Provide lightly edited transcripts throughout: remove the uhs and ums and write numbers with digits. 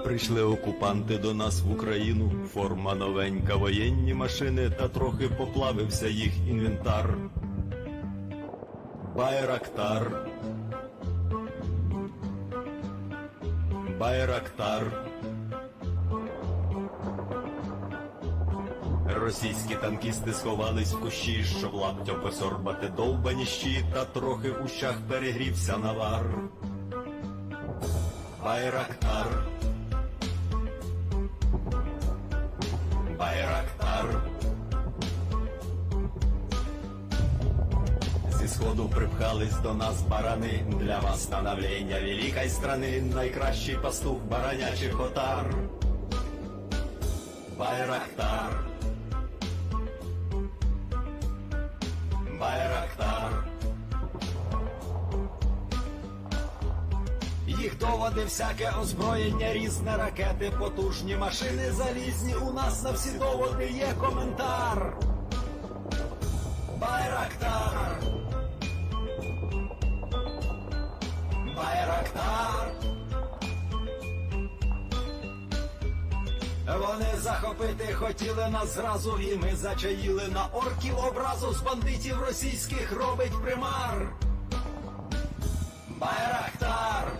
Прийшли окупанти до нас в Україну, форма новенька, воєнні машини, та трохи поплавився їх інвентар. Байрактар. Байрактар. Російські танкісти сховались в кущі, щоб лаптям посорбати довбані щі, та трохи в ущах перегрівся навар. Байрактар. Байрактар. Зі сходу припхались до нас барани, для восстановлення великої страни, найкращий пастух баранячих отар. Байрактар. Байрактар. Їх доводи, всяке озброєння, різне, ракети, потужні машини залізні, у нас на всі доводи є коментар. Байрактар. Байрактар. Вони захопити хотіли нас зразу, і ми зачаїли на орків образу, з бандитів російських робить примар. Байрактар.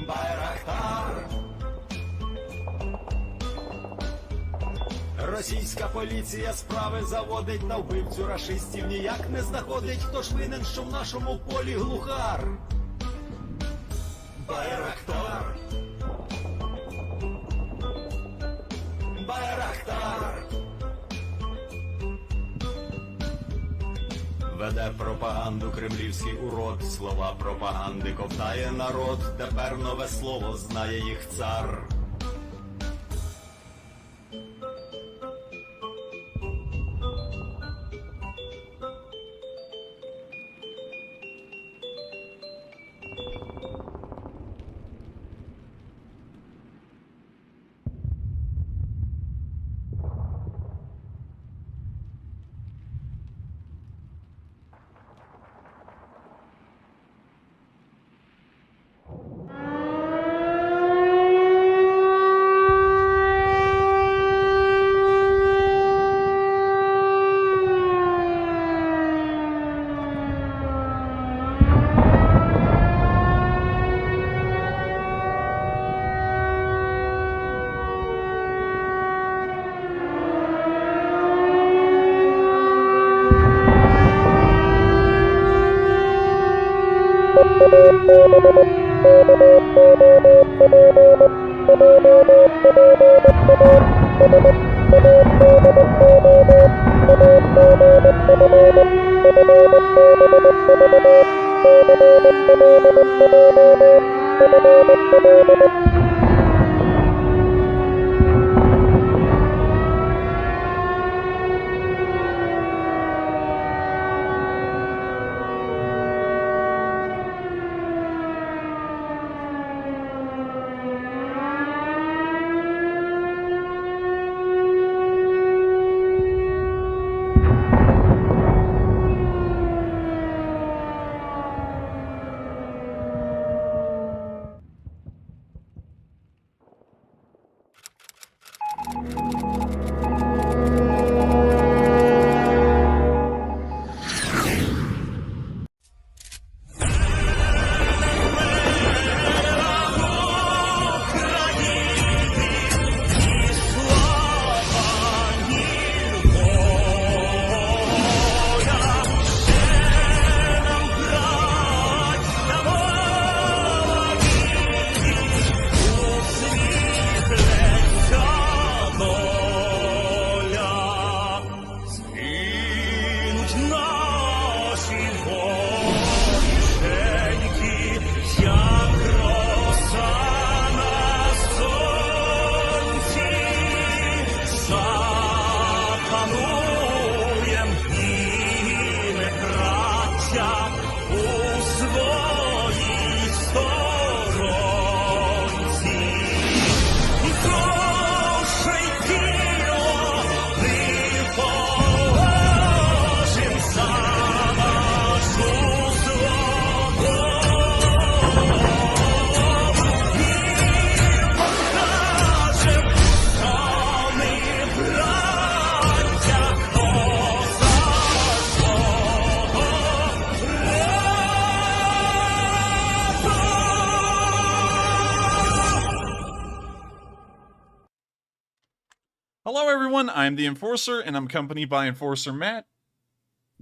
Байрактар. Російська поліція справи заводить, на вбивцю рашистів ніяк не знаходить, хто ж винен, що в нашому полі глухар. Байрактар. Байрактар. Веде пропаганду кремлівський урод, слова пропаганди ковтає народ, тепер нове слово знає їх цар. Hello, everyone. I'm the Enforcer, and I'm accompanied by Enforcer Matt.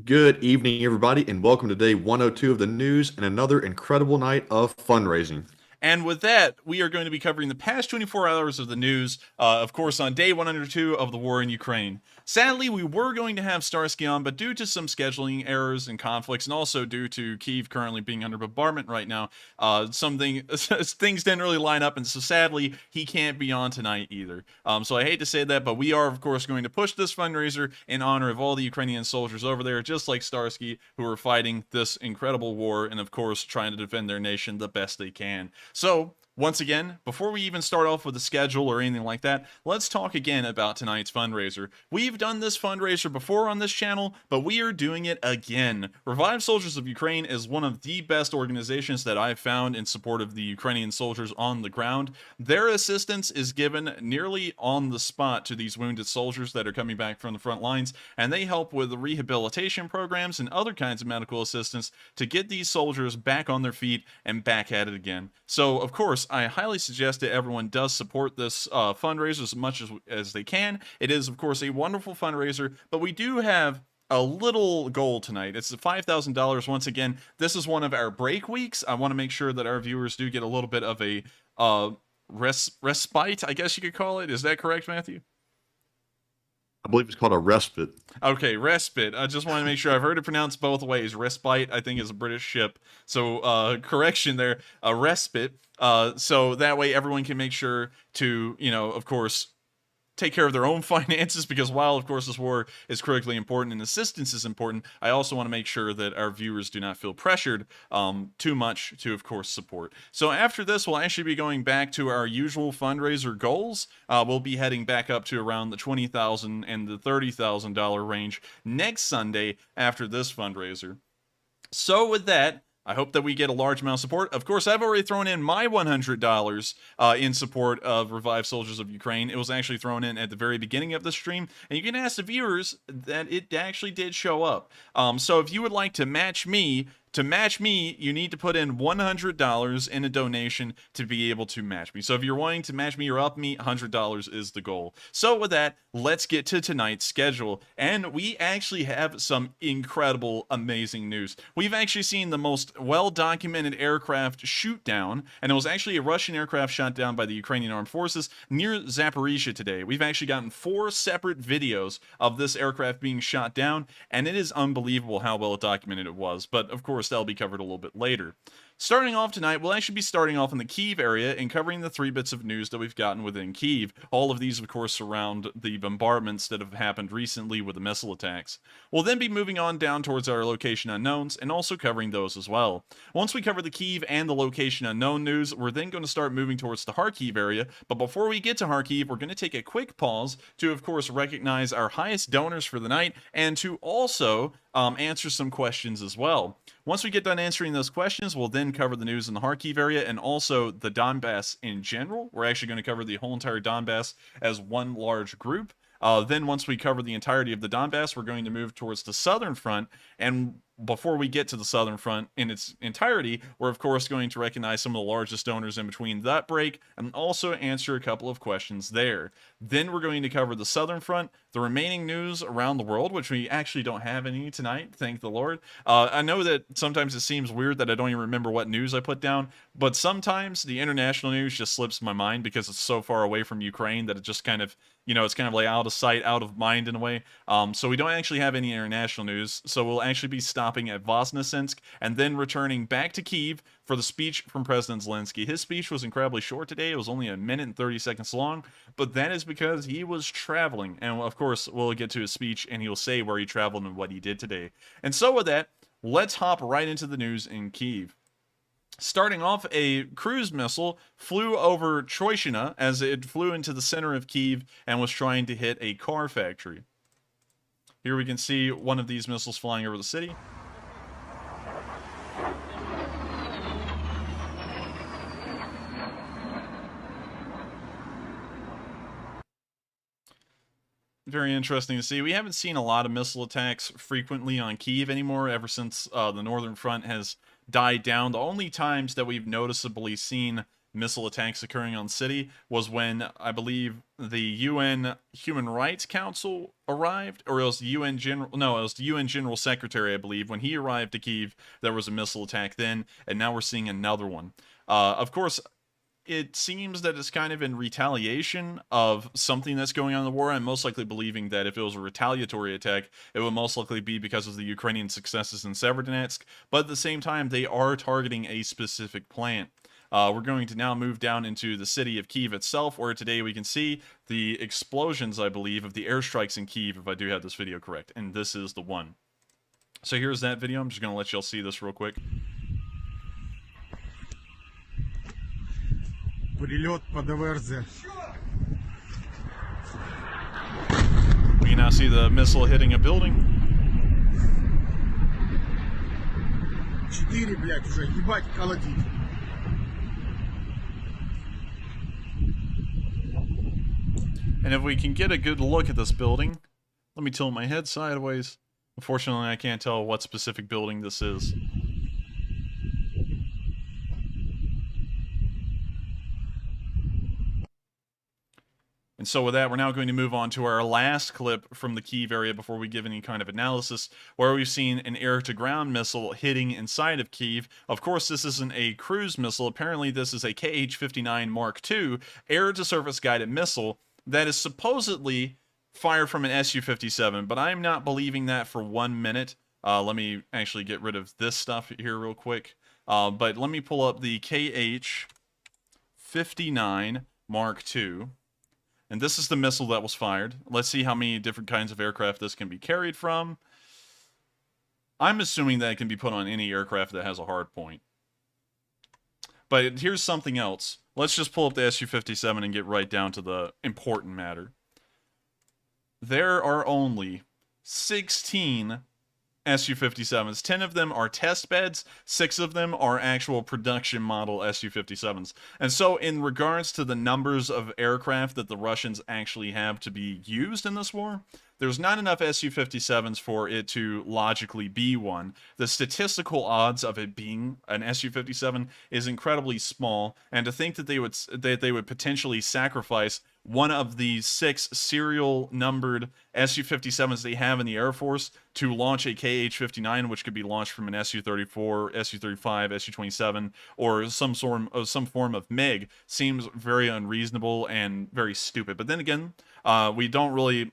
Good evening, everybody, and welcome to day 102 of the news and another incredible night of fundraising. And with that, we are going to be covering the past 24 hours of the news, of course, on day 102 of the war in Ukraine. Sadly, we were going to have Starsky on, but due to some scheduling errors and conflicts, and also due to Kyiv currently being under bombardment right now, things didn't really line up, and so sadly, he can't be on tonight either. So I hate to say that, but we are, of course, going to push this fundraiser in honor of all the Ukrainian soldiers over there, just like Starsky, who are fighting this incredible war, and of course, trying to defend their nation the best they can. So, once again, before we even start off with the schedule or anything like that, let's talk again about tonight's fundraiser. We've done this fundraiser before on this channel, but we are doing it again. Revive Soldiers of Ukraine is one of the best organizations that I've found in support of the Ukrainian soldiers on the ground. Their assistance is given nearly on the spot to these wounded soldiers that are coming back from the front lines, and they help with the rehabilitation programs and other kinds of medical assistance to get these soldiers back on their feet and back at it again. So, of course, I highly suggest that everyone does support this fundraiser as much as they can. It is, of course, a wonderful fundraiser, but we do have a little goal tonight. It's the $5,000. Once again, this is one of our break weeks. I want to make sure that our viewers do get a little bit of a respite, I guess you could call it. Is that correct, Matthew? I believe it's called a respite. Okay, respite. I just want to make sure I've heard it pronounced both ways. Respite, I think, is a British ship. So, correction there, a respite. So that way everyone can make sure to, of course, take care of their own finances, because while of course this war is critically important and assistance is important, I also want to make sure that our viewers do not feel pressured too much to of course support. So after this, we'll actually be going back to our usual fundraiser goals. We'll be heading back up to around the $20,000 and the $30,000 range next Sunday after this fundraiser. So with that, I hope that we get a large amount of support. Of course, I've already thrown in my $100 in support of Revive Soldiers of Ukraine. It was actually thrown in at the very beginning of the stream, and you can ask the viewers that it actually did show up. So if you would like to match me, you need to put in $100 in a donation to be able to match me. So if you're wanting to match me or up me, $100 is the goal. So with that, let's get to tonight's schedule. And we actually have some incredible, amazing news. We've actually seen the most well-documented aircraft shoot down, and it was actually a Russian aircraft shot down by the Ukrainian Armed Forces near Zaporizhia today. We've actually gotten 4 separate videos of this aircraft being shot down, and it is unbelievable how well documented it was. But of course, that'll be covered a little bit later. Starting off tonight, we'll actually be starting off in the Kyiv area and covering the 3 bits of news that we've gotten within Kyiv. All of these, of course, surround the bombardments that have happened recently with the missile attacks. We'll then be moving on down towards our location unknowns and also covering those as well. Once we cover the Kyiv and the location unknown news, we're then going to start moving towards the Kharkiv area. But before we get to Kharkiv, we're going to take a quick pause to, of course, recognize our highest donors for the night and to also answer some questions as well. Once we get done answering those questions, we'll then cover the news in the Kharkiv area and also the Donbass in general. We're actually going to cover the whole entire Donbass as one large group. Then once we cover the entirety of the Donbass, we're going to move towards the southern front. And before we get to the southern front in its entirety, we're of course going to recognize some of the largest donors in between that break and also answer a couple of questions there. Then we're going to cover the southern front, the remaining news around the world, which we actually don't have any tonight, thank the Lord. I know that sometimes it seems weird that I don't even remember what news I put down, but sometimes the international news just slips my mind because it's so far away from Ukraine that it just kind of, it's kind of like out of sight, out of mind in a way. So we don't actually have any international news. So we'll actually be stopping at Voznesensk and then returning back to Kyiv for the speech from President Zelensky. His speech was incredibly short today. It was only 1 minute and 30 seconds long, but that is because he was traveling. And of course, we'll get to his speech and he'll say where he traveled and what he did today. And so with that, let's hop right into the news in Kyiv. Starting off, a cruise missile flew over Troishina as it flew into the center of Kyiv and was trying to hit a car factory. Here we can see one of these missiles flying over the city. Very interesting to see. We haven't seen a lot of missile attacks frequently on Kyiv anymore ever since the Northern Front has died down. The only times that we've noticeably seen missile attacks occurring on the city was when I believe the UN Human Rights Council arrived, or it was the UN General. No, it was the UN General Secretary, I believe. When he arrived to Kyiv, there was a missile attack then, and now we're seeing another one. Of course, it seems that it's kind of in retaliation of something that's going on in the war. I'm most likely believing that if it was a retaliatory attack, it would most likely be because of the Ukrainian successes in Severodonetsk. But at the same time, they are targeting a specific plant. We're going to now move down into the city of Kyiv itself, where today we can see the explosions, I believe, of the airstrikes in Kyiv, if I do have this video correct. And this is the one. So here's that video. I'm just going to let y'all see this real quick. Прилет по ДВРЗ. We can now see the missile hitting a building. 4, блядь, уже, ебать, колотить. And if we can get a good look at this building, let me tilt my head sideways. Unfortunately, I can't tell what specific building this is. And so with that, we're now going to move on to our last clip from the Kyiv area before we give any kind of analysis, where we've seen an air-to-ground missile hitting inside of Kyiv. Of course, this isn't a cruise missile. Apparently, this is a Kh-59 Mark II air-to-surface guided missile that is supposedly fired from an Su-57, but I'm not believing that for 1 minute. Let me actually get rid of this stuff here real quick. But let me pull up the Kh-59 Mark II. And this is the missile that was fired. Let's see how many different kinds of aircraft this can be carried from. I'm assuming that it can be put on any aircraft that has a hard point. But here's something else. Let's just pull up the Su-57 and get right down to the important matter. There are only 16 Su-57s. 10 of them are test beds, 6 of them are actual production model Su-57s. And so in regards to the numbers of aircraft that the Russians actually have to be used in this war, there's not enough Su-57s for it to logically be one. The statistical odds of it being an Su-57 is incredibly small, and to think that they would potentially sacrifice one of the 6 serial numbered Su-57s they have in the Air Force to launch a Kh-59, which could be launched from an Su-34, Su-35, Su-27, or some form of MiG, seems very unreasonable and very stupid. But then again, we don't really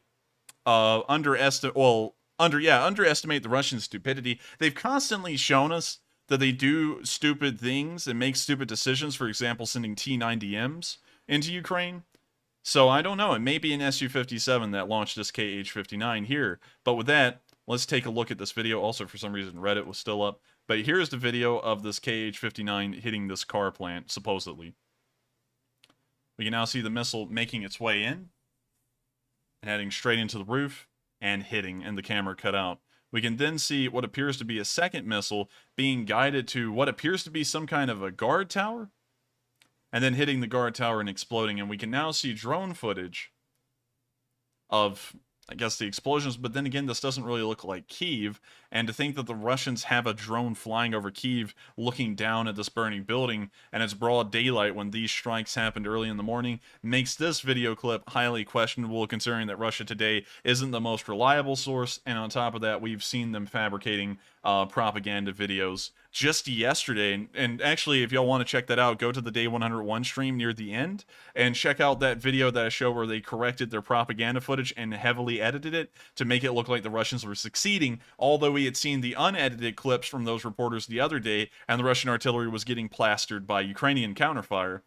underestimate the Russian stupidity. They've constantly shown us that they do stupid things and make stupid decisions. For example, sending T-90Ms into Ukraine. So I don't know. It may be an Su-57 that launched this Kh-59 here. But with that, let's take a look at this video. Also, for some reason, Reddit was still up. But here's the video of this Kh-59 hitting this car plant, supposedly. We can now see the missile making its way in and heading straight into the roof and hitting, and the camera cut out. We can then see what appears to be a second missile being guided to what appears to be some kind of a guard tower, and then hitting the guard tower and exploding. And we can now see drone footage of, I guess, the explosions. But then again, this doesn't really look like Kyiv. And to think that the Russians have a drone flying over Kyiv looking down at this burning building, and it's broad daylight when these strikes happened early in the morning, makes this video clip highly questionable, considering that Russia today isn't the most reliable source. And on top of that, we've seen them fabricating propaganda videos just yesterday. And actually, if y'all want to check that out, go to the Day 101 stream near the end and check out that video that I show where they corrected their propaganda footage and heavily edited it to make it look like the Russians were succeeding, although we had seen the unedited clips from those reporters the other day, and the Russian artillery was getting plastered by Ukrainian counterfire.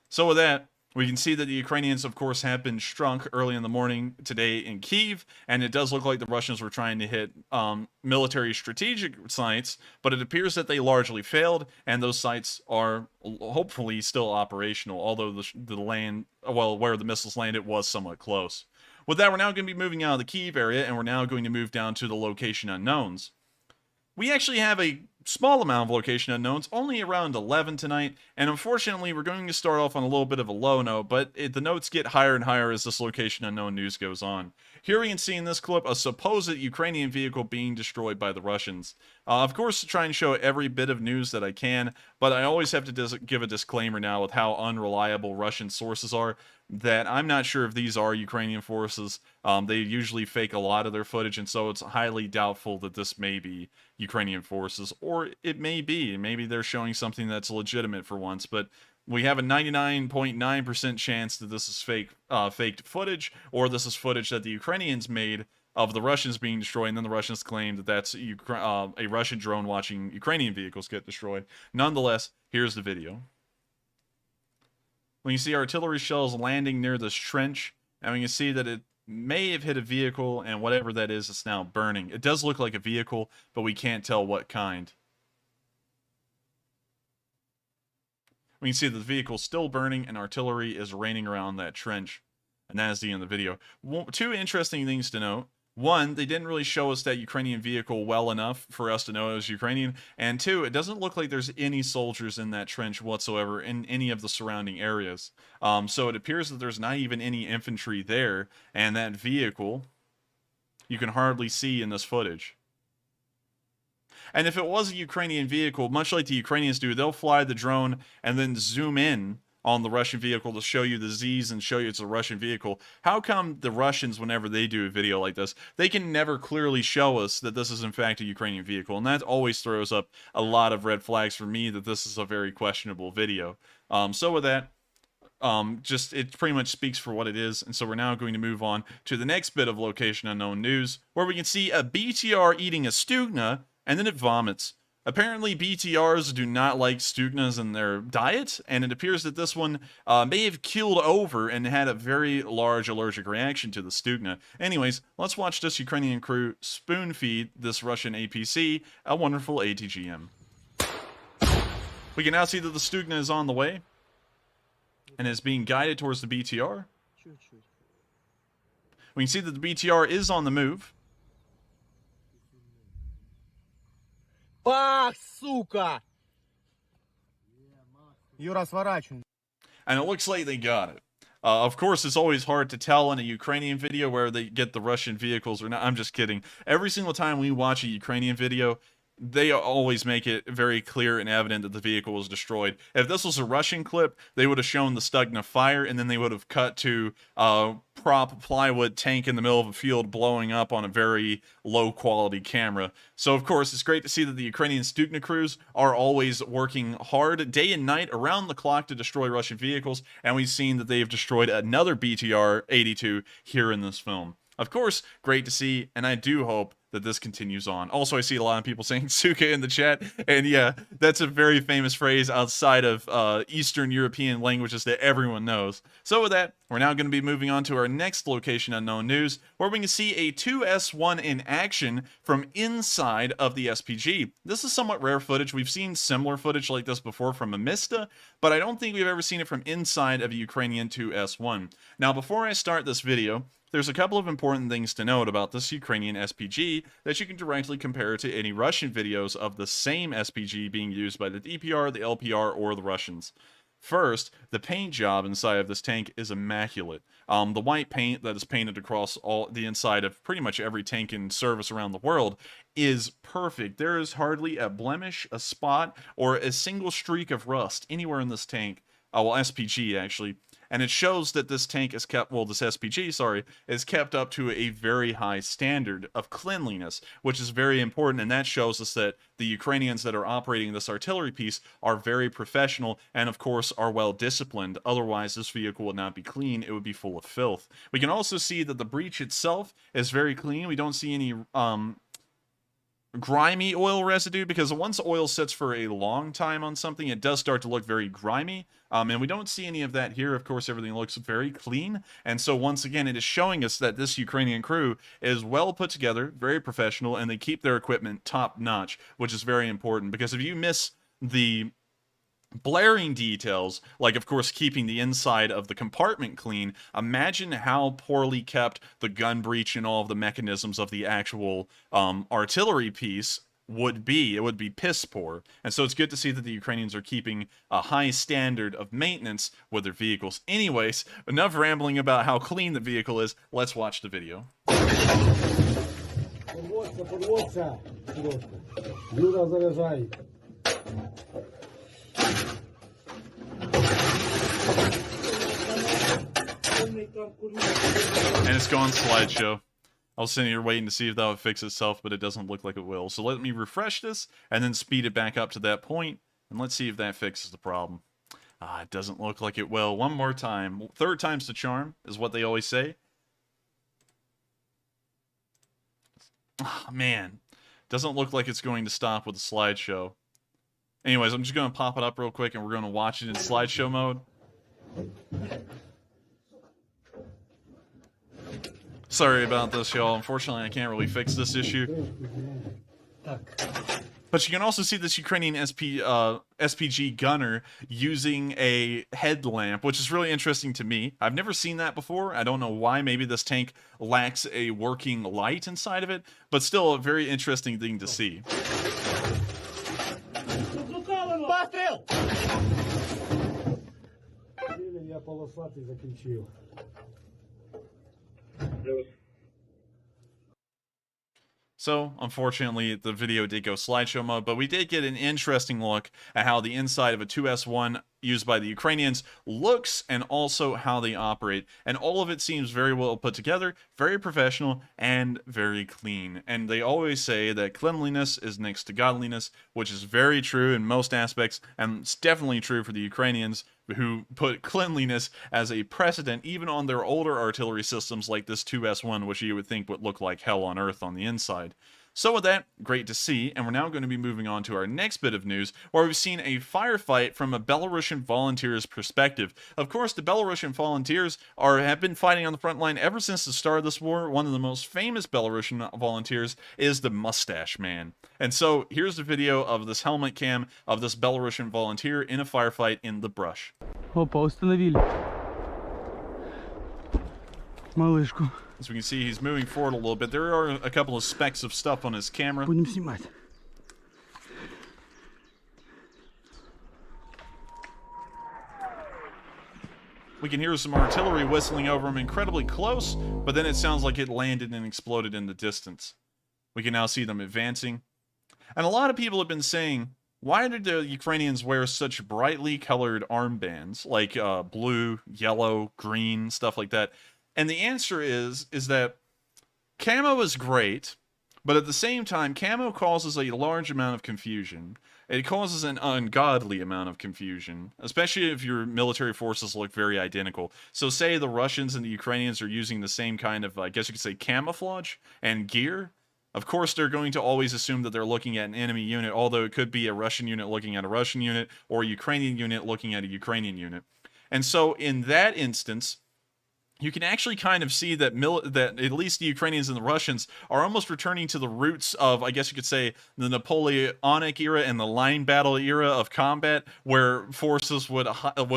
So with that, we can see that the Ukrainians, of course, have been struck early in the morning today in Kyiv, and it does look like the Russians were trying to hit military strategic sites, but it appears that they largely failed, and those sites are hopefully still operational, although the land, well, where the missiles landed was somewhat close. With that, we're now going to be moving out of the Kyiv area, and we're now going to move down to the location unknowns. We actually have a small amount of location unknowns, only around 11 tonight, and unfortunately we're going to start off on a little bit of a low note, but the notes get higher and higher as this location unknown news goes on. Here we can see in this clip a supposed Ukrainian vehicle being destroyed by the Russians. Of course, to try and show every bit of news that I can, but I always have to give a disclaimer now with how unreliable Russian sources are, that I'm not sure if these are Ukrainian forces. They usually fake a lot of their footage, and so it's highly doubtful that this may be Ukrainian forces, or it may be. Maybe they're showing something that's legitimate for once, but we have a 99.9% chance that this is faked footage, or this is footage that the Ukrainians made of the Russians being destroyed, and then the Russians claim that that's a Russian drone watching Ukrainian vehicles get destroyed. Nonetheless, here's the video. When you see artillery shells landing near this trench, and we can see that it may have hit a vehicle, and whatever that is, it's now burning. It does look like a vehicle, but we can't tell what kind. We can see that the vehicle's still burning and artillery is raining around that trench. And that is the end of the video. Two interesting things to note. One, they didn't really show us that Ukrainian vehicle well enough for us to know it was Ukrainian. And two, it doesn't look like there's any soldiers in that trench whatsoever in any of the surrounding areas. So it appears that there's not even any infantry there. And that vehicle, you can hardly see in this footage. And if it was a Ukrainian vehicle, much like the Ukrainians do, they'll fly the drone and then zoom in on the Russian vehicle to show you the Z's and show you it's a Russian vehicle. How come the Russians, whenever they do a video like this, they can never clearly show us that this is in fact a Ukrainian vehicle? And that always throws up a lot of red flags for me that this is a very questionable video. So with that, it pretty much speaks for what it is. And so we're now going to move on to the next bit of location unknown news, where we can see a BTR eating a Stugna, and then it vomits. Apparently, BTRs do not like Stugnas in their diet, and it appears that this one may have keeled over and had a very large allergic reaction to the Stugna. Anyways, let's watch this Ukrainian crew spoon feed this Russian APC a wonderful ATGM. We can now see that the Stugna is on the way and is being guided towards the BTR. We can see that the BTR is on the move. Пах, сука! Юра, сворачивай. And it looks like they got it. Of course, it's always hard to tell in a Ukrainian video where they get the Russian vehicles or not. I'm just kidding. Every single time we watch a Ukrainian video, they always make it very clear and evident that the vehicle was destroyed. If this was a Russian clip, they would have shown the Stugna fire, and then they would have cut to a prop plywood tank in the middle of a field blowing up on a very low-quality camera. So, of course, it's great to see that the Ukrainian Stugna crews are always working hard, day and night, around the clock to destroy Russian vehicles, and we've seen that they've destroyed another BTR-82 here in this film. Of course, great to see, and I do hope that this continues on. Also, I see a lot of people saying Suka in the chat, and yeah, that's a very famous phrase outside of Eastern European languages that everyone knows. So with that, we're now going to be moving on to our next location unknown news, where we can see a 2S1 in action from inside of the SPG. This is somewhat rare footage. We've seen similar footage like this before from Amista, but I don't think we've ever seen it from inside of a Ukrainian 2S1. Now, before I start this video, there's a couple of important things to note about this Ukrainian SPG that you can directly compare to any Russian videos of the same SPG being used by the DPR, the LPR, or the Russians. First, the paint job inside of this tank is immaculate. The white paint that is painted across all the inside of pretty much every tank in service around the world is perfect. There is hardly a blemish, a spot, or a single streak of rust anywhere in this tank. Well, SPG actually. And it shows that this tank is kept, well, this SPG, sorry, is kept up to a very high standard of cleanliness, which is very important. And that shows us that the Ukrainians that are operating this artillery piece are very professional and, of course, are well disciplined. Otherwise, this vehicle would not be clean. It would be full of filth. We can also see that the breech itself is very clean. We don't see any grimy oil residue, because once oil sits for a long time on something, it does start to look very grimy, and we don't see any of that here. Of course, everything looks very clean, and so once again, it is showing us that this Ukrainian crew is well put together, very professional, and they keep their equipment top notch, which is very important, because if you miss the blaring details, like of course keeping the inside of the compartment clean, imagine how poorly kept the gun breech and all of the mechanisms of the actual artillery piece would be. It would be piss poor. And so it's good to see that the Ukrainians are keeping a high standard of maintenance with their vehicles. Anyways, enough rambling about how clean the vehicle is. Let's watch the video. Подводься, Сережка. Юра заряжай. And it's gone slideshow. I was sitting here waiting to see if that would fix itself, but it doesn't look like it will. So let me refresh this and then speed it back up to that point, and let's see if that fixes the problem. It doesn't look like it will. One more time. Third time's the charm, is what they always say. Man. Doesn't look like it's going to stop with the slideshow. Anyways, I'm just going to pop it up real quick, and we're going to watch it in slideshow mode. Sorry about this, y'all. Unfortunately, I can't really fix this issue. But you can also see this Ukrainian SPG gunner using a headlamp, which is really interesting to me. I've never seen that before. I don't know why. Maybe this tank lacks a working light inside of it, but still a very interesting thing to see. Пострел! Я полосатый закінчив. So, unfortunately, the video did go slideshow mode, but we did get an interesting look at how the inside of a 2S1 used by the Ukrainians looks and also how they operate. And all of it seems very well put together, very professional, and very clean. And they always say that cleanliness is next to godliness, which is very true in most aspects, and it's definitely true for the Ukrainians, who put cleanliness as a precedent even on their older artillery systems like this 2S1, which you would think would look like hell on earth on the inside. So with that, great to see, and we're now going to be moving on to our next bit of news, where we've seen a firefight from a Belarusian volunteer's perspective. Of course, the Belarusian volunteers have been fighting on the front line ever since the start of this war. One of the most famous Belarusian volunteers is the Mustache Man. And so, here's the video of this helmet cam of this Belarusian volunteer in a firefight in the brush. Опа, установили. Малышку. As we can see, he's moving forward a little bit. There are a couple of specks of stuff on his camera. Будем снимать. We can hear some artillery whistling over him incredibly close, but then it sounds like it landed and exploded in the distance. We can now see them advancing. And a lot of people have been saying, why did the Ukrainians wear such brightly colored armbands, like blue, yellow, green, stuff like that? And the answer is that camo is great, but at the same time, camo causes a large amount of confusion. It causes an ungodly amount of confusion, especially if your military forces look very identical. So say the Russians and the Ukrainians are using the same kind of, I guess you could say, camouflage and gear. Of course, they're going to always assume that they're looking at an enemy unit, although it could be a Russian unit looking at a Russian unit or a Ukrainian unit looking at a Ukrainian unit. And so in that instance, you can actually kind of see that that at least the Ukrainians and the Russians are almost returning to the roots of, I guess you could say, the Napoleonic era and the line battle era of combat, where forces would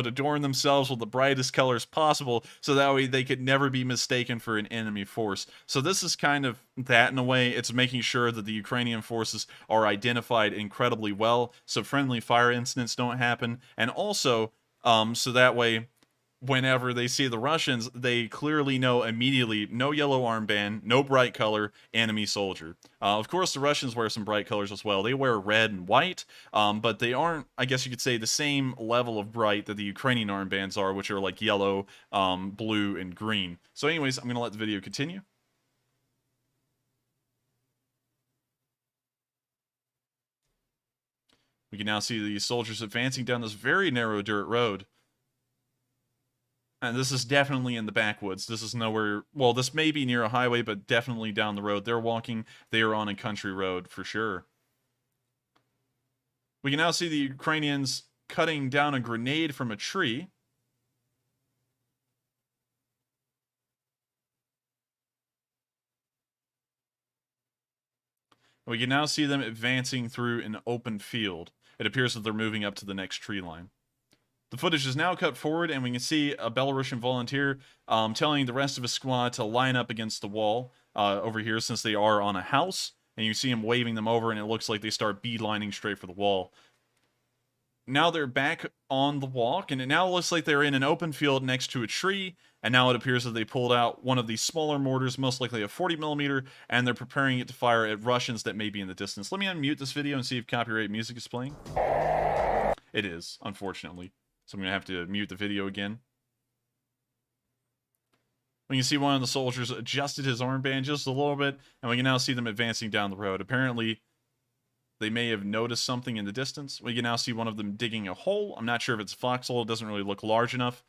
adorn themselves with the brightest colors possible, so that way they could never be mistaken for an enemy force. So this is kind of that in a way. It's making sure that the Ukrainian forces are identified incredibly well, so friendly fire incidents don't happen, and also so that way, whenever they see the Russians, they clearly know immediately, no yellow armband, no bright color, enemy soldier. Of course, the Russians wear some bright colors as well. They wear red and white, but they aren't, I guess you could say, the same level of bright that the Ukrainian armbands are, which are like yellow, blue, and green. So anyways, I'm going to let the video continue. We can now see these soldiers advancing down this very narrow dirt road. And this is definitely in the backwoods. This is nowhere, well, this may be near a highway, but definitely down the road. They're walking, they are on a country road for sure. We can now see the Ukrainians cutting down a grenade from a tree. We can now see them advancing through an open field. It appears that they're moving up to the next tree line. The footage is now cut forward, and we can see a Belarusian volunteer telling the rest of his squad to line up against the wall over here, since they are on a house. and you see him waving them over, and it looks like they start beelining straight for the wall. Now they're back on the walk, and it now looks like they're in an open field next to a tree, and now it appears that they pulled out one of these smaller mortars, most likely a 40mm, and they're preparing it to fire at Russians that may be in the distance. Let me unmute this video and see if copyright music is playing. It is, unfortunately. So I'm going to have to mute the video again. We can see one of the soldiers adjusted his armband just a little bit, and we can now see them advancing down the road. Apparently, they may have noticed something in the distance. We can now see one of them digging a hole. I'm not sure if it's a foxhole. It doesn't really look large enough.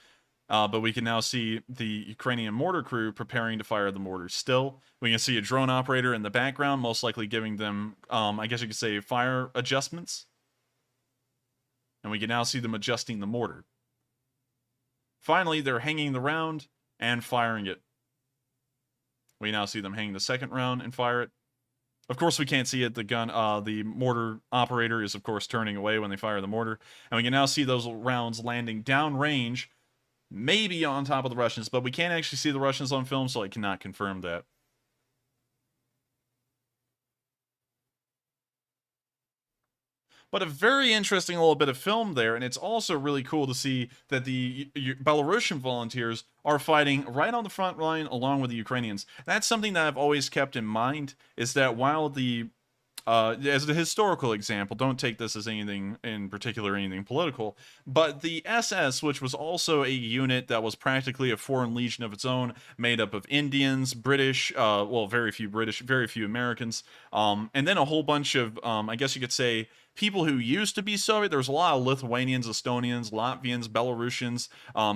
But we can now see the Ukrainian mortar crew preparing to fire the mortars still. We can see a drone operator in the background, most likely giving them, I guess you could say, fire adjustments. And we can now see them adjusting the mortar. Finally, they're hanging the round and firing it. We now see them hang the second round and fire it. Of course, we can't see it. The mortar operator is, of course, turning away when they fire the mortar. And we can now see those rounds landing downrange, maybe on top of the Russians, but we can't actually see the Russians on film, so I cannot confirm that. But a very interesting little bit of film there, and it's also really cool to see that the Belarusian volunteers are fighting right on the front line along with the Ukrainians. That's something that I've always kept in mind, is that while the as a historical example, don't take this as anything in particular, anything political, but the SS, which was also a unit that was practically a foreign legion of its own, made up of Indians, British, well, very few British, very few Americans, and then a whole bunch of, I guess you could say, people who used to be Soviet. There was a lot of Lithuanians, Estonians, Latvians, Belarusians,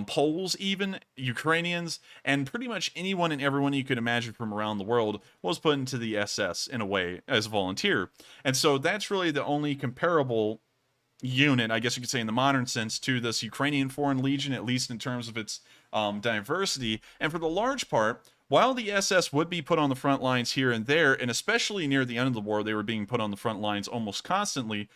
Poles even, Ukrainians, and pretty much anyone and everyone you could imagine from around the world was put into the SS in a way as a volunteer. And so that's really the only comparable unit, I guess you could say in the modern sense, to this Ukrainian Foreign Legion, at least in terms of its diversity. And for the large part, while the SS would be put on the front lines here and there, and especially near the end of the war, they were being put on the front lines almost constantly,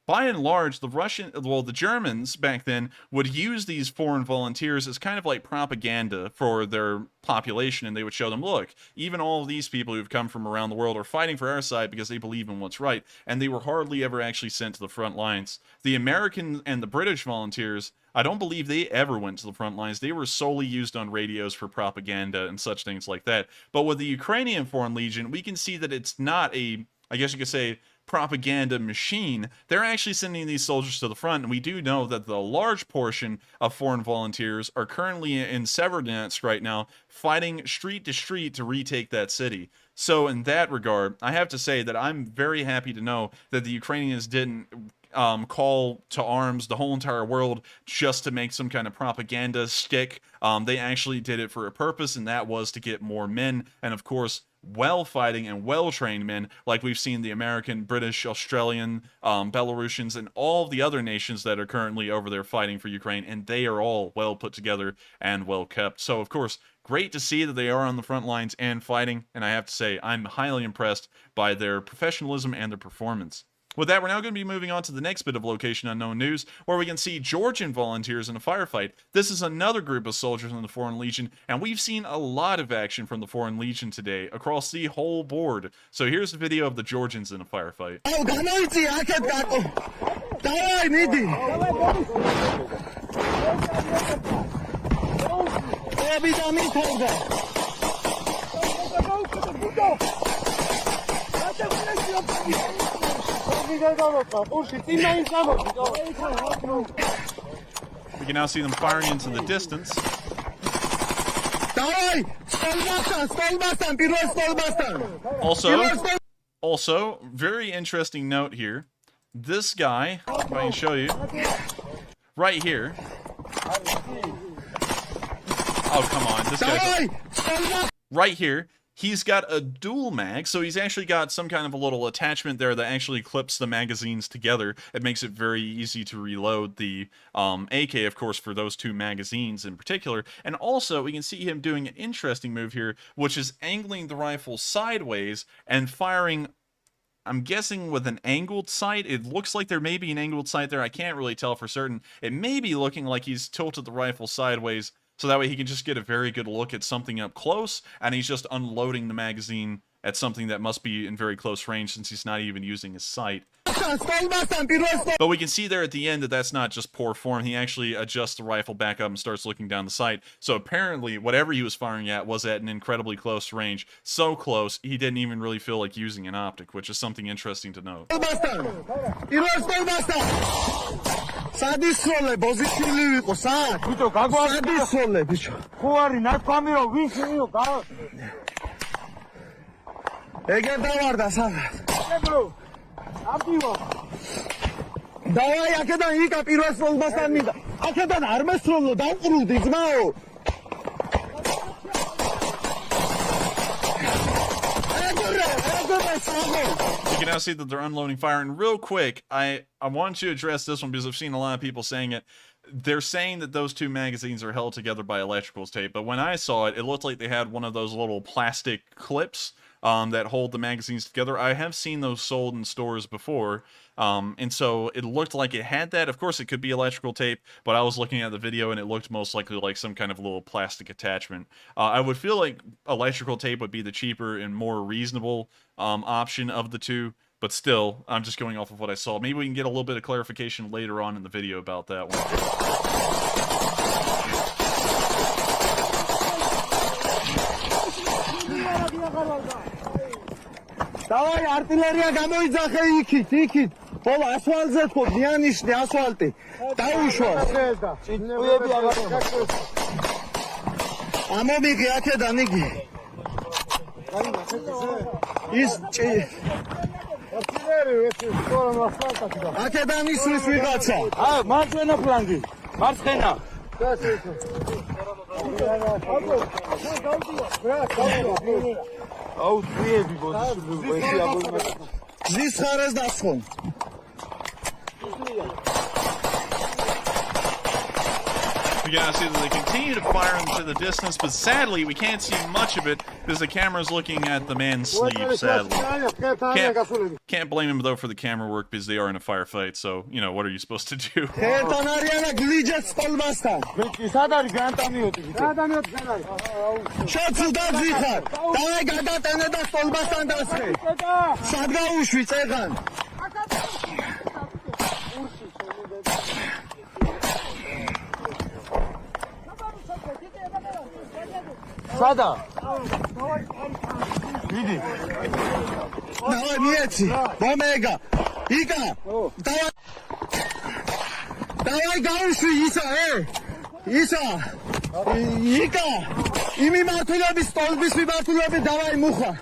by and large, the Germans back then would use these foreign volunteers as kind of like propaganda for their population, and they would show them, look, even all of these people who've come from around the world are fighting for our side because they believe in what's right, and they were hardly ever actually sent to the front lines. The American and the British volunteers, I don't believe they ever went to the front lines. They were solely used on radios for propaganda and such things like that. But with the Ukrainian Foreign Legion, we can see that it's not a, I guess you could say, propaganda machine. They're actually sending these soldiers to the front, and we do know that the large portion of foreign volunteers are currently in Severodonetsk right now, fighting street to street to retake that city. So in that regard, I have to say that I'm very happy to know that the Ukrainians didn't call to arms the whole entire world just to make some kind of propaganda stick. They actually did it for a purpose, and that was to get more men, and of course, well-fighting and well-trained men, like we've seen the American, British, Australian, Belarusians, and all the other nations that are currently over there fighting for Ukraine, and they are all well put together and well kept. So, of course, great to see that they are on the front lines and fighting, and I have to say, I'm highly impressed by their professionalism and their performance. With that, we're now going to be moving on to the next bit of Location Unknown news, where we can see Georgian volunteers in a firefight. This is another group of soldiers in the Foreign Legion, and we've seen a lot of action from the Foreign Legion today across the whole board. So here's the video of the Georgians in a firefight. We can now see them firing into the distance. Also, very interesting note here. This guy, if I can show you, right here. Oh, come on. This guy's right here. He's got a dual mag, so he's actually got some kind of a little attachment there that actually clips the magazines together. It makes it very easy to reload the AK, of course, for those two magazines in particular. And also, we can see him doing an interesting move here, which is angling the rifle sideways and firing, I'm guessing, with an angled sight. It looks like there may be an angled sight there. I can't really tell for certain. It may be looking like he's tilted the rifle sideways, so that way he can just get a very good look at something up close, and he's just unloading the magazine at something that must be in very close range since he's not even using his sight. But we can see there at the end that that's not just poor form. He actually adjusts the rifle back up and starts looking down the sight. So apparently, whatever he was firing at was at an incredibly close range. So close, he didn't even really feel like using an optic, which is something interesting to note. დავაი აქედან იკა პირველ სროლბასთან მინდა აქედან არ მესროლო დავყრულდი ძმაო You can now see that they're unloading fire. And real quick, I want you to address this one because I've seen a lot of people saying it. They're saying that those two magazines are held together by electrical tape, but when I saw it, it looked like they had one of those little plastic clips that hold the magazines together. I have seen those sold in stores before, and so it looked like it had that. Of course, it could be electrical tape, but I was looking at the video and it looked most likely like some kind of little plastic attachment. I would feel like electrical tape would be the cheaper and more reasonable option of the two, but still, I'm just going off of what I saw. Maybe we can get a little bit of clarification later on in the video about that one. დავაი артиллерия გამოიძახე იქით ბოლო ასვალზე თქო დიანიშნი ასვალტი დაუშვა ჭიჭუები ამომიღე აქედან იგი ის აქედან ისვის ვიღაცა მარცხენა ფლანგი მარცხენა აუ ძიები ბოდიში ზის ხარეს დასხონ We gotta see that they continue to fire into the distance, but sadly we can't see much of it because the camera's looking at the man's sleeve, sadly. Can't blame him though for the camera work because they are in a firefight, so, you know, what are you supposed to do? სადა? დიდი. დავაი მიეცი, მომეგა. იკა. დავაი გავიშვი ისა, ისა. იკა. იმი მართულების სტოლბის მიმართულები დავაი მუხა.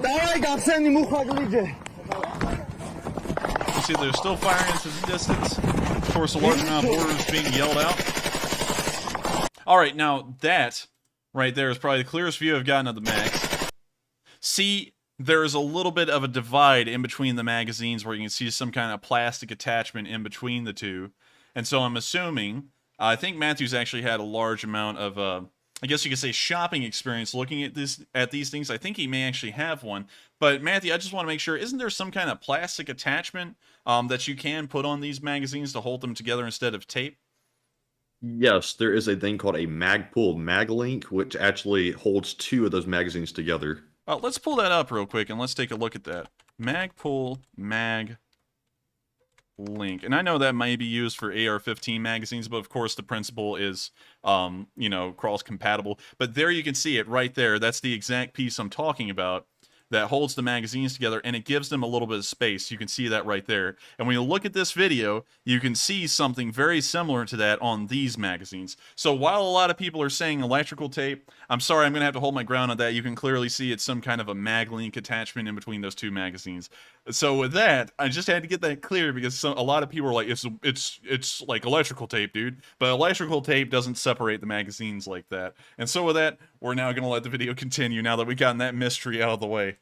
დავაი გახსენი მუხა გლიჯე. You see they're still firing into the distance. Of course, a large amount of orders being yelled out. Alright, now that right there is probably the clearest view I've gotten of the mags. See, there's a little bit of a divide in between the magazines where you can see some kind of plastic attachment in between the two. And so I'm assuming, I think Matthew's actually had a large amount of, I guess you could say shopping experience looking at these things. I think he may actually have one. But Matthew, I just want to make sure, isn't there some kind of plastic attachment that you can put on these magazines to hold them together instead of tape? Yes, there is a thing called a Magpul Maglink, which actually holds two of those magazines together. Let's pull that up real quick and let's take a look at that. Magpul Mag Link. And I know that may be used for AR-15 magazines, but of course the principle is, you know, cross compatible. But there you can see it right there. That's the exact piece I'm talking about that holds the magazines together, and it gives them a little bit of space. You can see that right there. And when you look at this video, you can see something very similar to that on these magazines. So while a lot of people are saying electrical tape, I'm sorry, I'm going to have to hold my ground on that. You can clearly see it's some kind of a mag link attachment in between those two magazines. So with that, I just had to get that clear because a lot of people are like, it's like electrical tape, dude. But electrical tape doesn't separate the magazines like that. And so with that, we're now going to let the video continue now that we've gotten that mystery out of the way.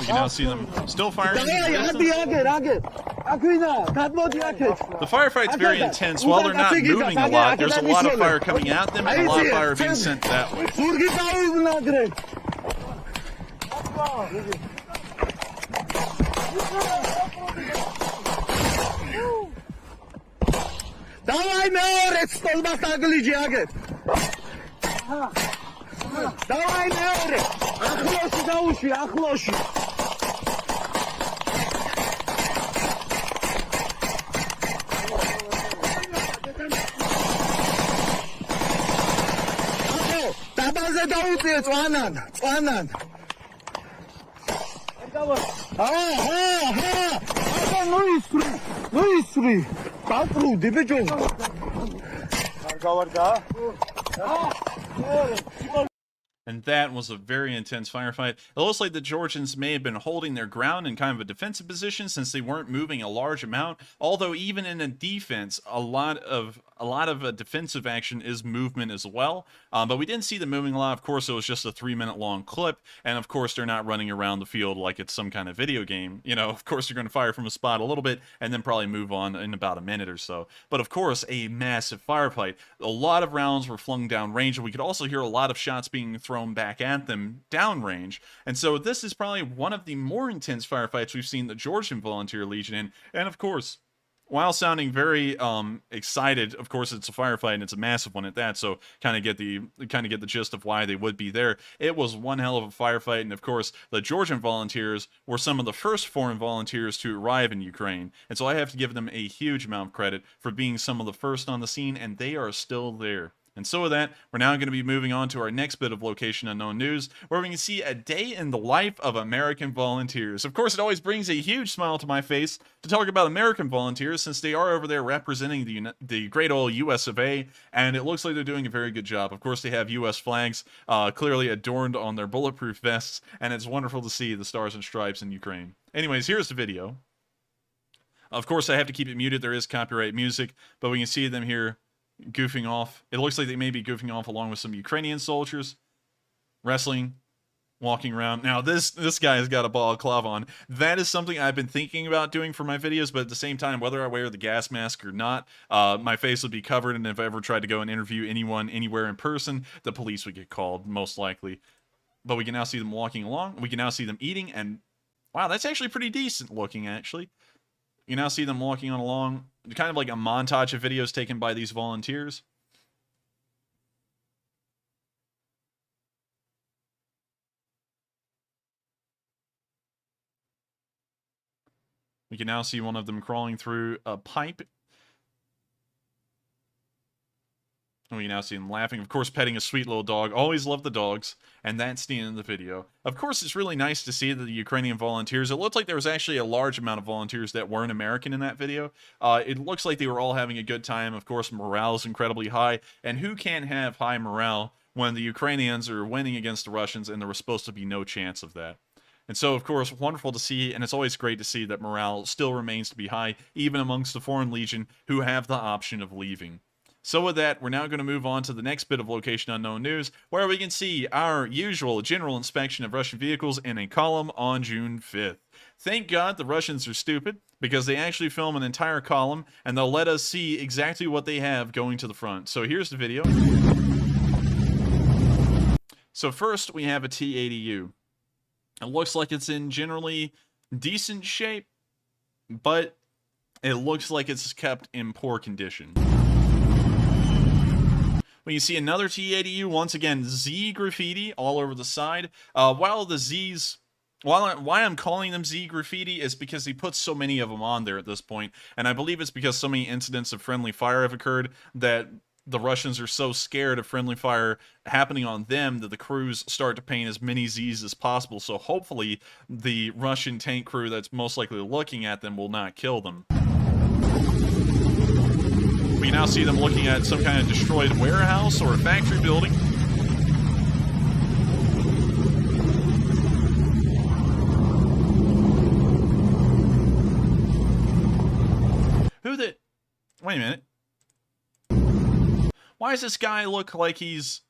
We can now see them still firing. The firefight's very intense. While they're not moving a lot, there's a lot of fire coming at them and a lot of fire being sent that way. Давай meoret stolba taglici agit. Давай meoret. Ахлоши зауши, ахлоши. Tabaze dautye tsvanan, tsvanan. Ha. Nu isri. Tatru dibejo. And that was a very intense firefight. It looks like the Georgians may have been holding their ground in kind of a defensive position since they weren't moving a large amount. Although even in a defense, a lot of defensive action is movement as well. But we didn't see them moving a lot. Of course, it was just a 3-minute long clip, and of course they're not running around the field like it's some kind of video game. You know, of course you're going to fire from a spot a little bit and then probably move on in about a minute or so. But of course, a massive firefight. A lot of rounds were flung downrange, and we could also hear a lot of shots being thrown back at them downrange. And so this is probably one of the more intense firefights we've seen the Georgian Volunteer Legion in. And of course, while sounding very excited, of course it's a firefight and it's a massive one at that, so kind of get the gist of why they would be there. It was one hell of a firefight, and of course the Georgian volunteers were some of the first foreign volunteers to arrive in Ukraine, and so I have to give them a huge amount of credit for being some of the first on the scene, and they are still there. And so with that, we're now going to be moving on to our next bit of Location Unknown news, where we can see a day in the life of American volunteers. Of course, it always brings a huge smile to my face to talk about American volunteers, since they are over there representing the great old US of A, and it looks like they're doing a very good job. Of course, they have US flags clearly adorned on their bulletproof vests, and it's wonderful to see the stars and stripes in Ukraine. Anyways, here's the video. Of course, I have to keep it muted. There is copyright music, but we can see them here goofing off. It looks like they may be goofing off along with some Ukrainian soldiers, wrestling, walking around. Now, this guy has got a balaclava on. That is something I've been thinking about doing for my videos, but at the same time, whether I wear the gas mask or not, my face would be covered, and if I ever tried to go and interview anyone anywhere in person, the police would get called, most likely. But we can now see them walking along. We can now see them eating, and wow, that's actually pretty decent looking, actually. You now see them walking on along, kind of like a montage of videos taken by these volunteers. We can now see one of them crawling through a pipe. And we can now see him laughing, of course, petting a sweet little dog. Always love the dogs. And that's the end of the video. Of course, it's really nice to see that the Ukrainian volunteers, it looked like there was actually a large amount of volunteers that weren't American in that video. It looks like they were all having a good time. Of course, morale is incredibly high. And who can't have high morale when the Ukrainians are winning against the Russians and there was supposed to be no chance of that? And so, of course, wonderful to see, and it's always great to see that morale still remains to be high, even amongst the Foreign Legion who have the option of leaving. So with that, we're now going to move on to the next bit of Location Unknown news, where we can see our usual general inspection of Russian vehicles in a column on June 5th. Thank God the Russians are stupid, because they actually film an entire column, and they'll let us see exactly what they have going to the front. So here's the video. So first, we have a T-80U. It looks like it's in generally decent shape, but it looks like it's kept in poor condition. We can see another T-80U, once again, Z graffiti all over the side. While the Z's, why I'm calling them Z graffiti is because he puts so many of them on there at this point, and I believe it's because so many incidents of friendly fire have occurred that the Russians are so scared of friendly fire happening on them that the crews start to paint as many Z's as possible, so hopefully the Russian tank crew that's most likely looking at them will not kill them. We now see them looking at some kind of destroyed warehouse or a factory building. Wait a minute. Why does this guy look like he's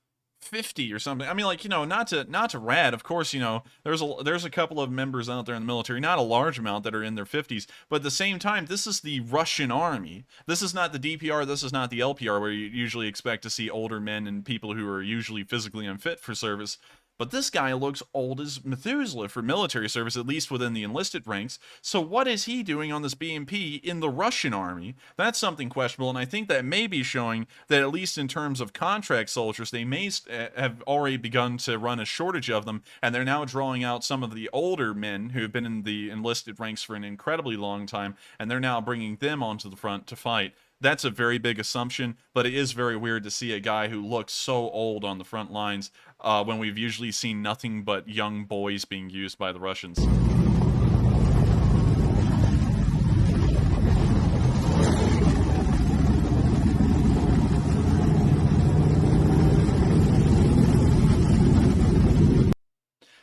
50 or something. I mean, like, not to rat. Of course, there's a couple of members out there in the military, not a large amount, that are in their 50s. But at the same time, this is the Russian army. This is not the DPR. This is not the LPR, where you usually expect to see older men and people who are usually physically unfit for service. But this guy looks old as Methuselah for military service, at least within the enlisted ranks. So what is he doing on this BMP in the Russian army? That's something questionable, and I think that may be showing that, at least in terms of contract soldiers, they may have already begun to run a shortage of them, and they're now drawing out some of the older men who have been in the enlisted ranks for an incredibly long time, and they're now bringing them onto the front to fight. That's a very big assumption, but it is very weird to see a guy who looks so old on the front lines when we've usually seen nothing but young boys being used by the Russians.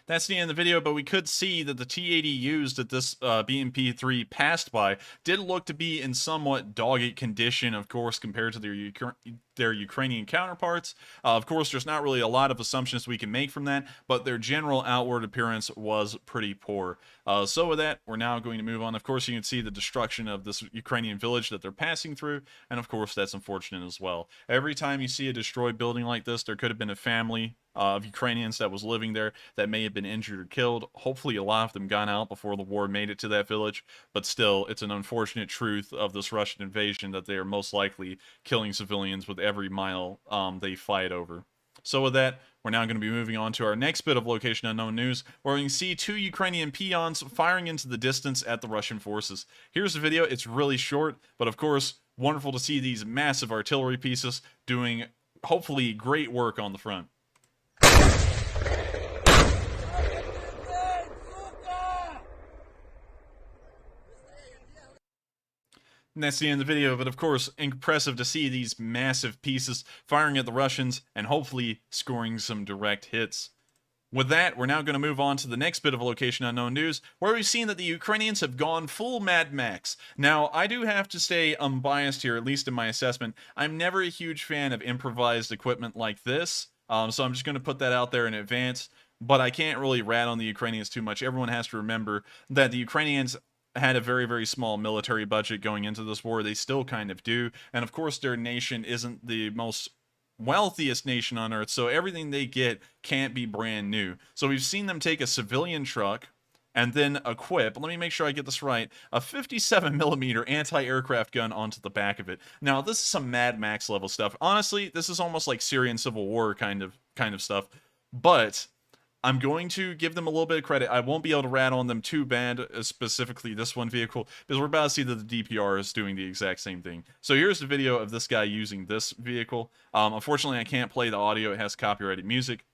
That's the end of the video, but we could see that the T-80 used at this BMP-3 passed by did look to be in somewhat dog-eat condition, of course, compared to their Ukrainian counterparts. Of course, there's not really a lot of assumptions we can make from that, but their general outward appearance was pretty poor. So with that, we're now going to move on. Of course, you can see the destruction of this Ukrainian village that they're passing through, and of course, that's unfortunate as well. Every time you see a destroyed building like this, there could have been a family of Ukrainians that was living there that may have been injured or killed. Hopefully a lot of them got out before the war made it to that village, but still, it's an unfortunate truth of this Russian invasion that they are most likely killing civilians with every mile they fight over. So with that, we're now going to be moving on to our next bit of location unknown news, where we can see two Ukrainian peons firing into the distance at the Russian forces. Here's the video. It's really short, but of course, wonderful to see these massive artillery pieces doing hopefully great work on the front. And that's the end of the video, but of course, impressive to see these massive pieces firing at the Russians and hopefully scoring some direct hits. With that, we're now going to move on to the next bit of location unknown news, where we've seen that the Ukrainians have gone full Mad Max. Now, I do have to stay unbiased here, at least in my assessment. I'm never a huge fan of improvised equipment like this, so I'm just going to put that out there in advance. But I can't really rat on the Ukrainians too much. Everyone has to remember that the Ukrainians had a very, very small military budget going into this war. They still kind of do. And of course, their nation isn't the most wealthiest nation on earth, so everything they get can't be brand new. So we've seen them take a civilian truck and then equip, let me make sure I get this right, a 57mm anti-aircraft gun onto the back of it. Now, this is some Mad Max level stuff. Honestly, this is almost like Syrian Civil War kind of stuff. But I'm going to give them a little bit of credit. I won't be able to rat on them too bad, specifically this one vehicle, because we're about to see that the DPR is doing the exact same thing. So here's the video of this guy using this vehicle. Unfortunately, I can't play the audio. It has copyrighted music.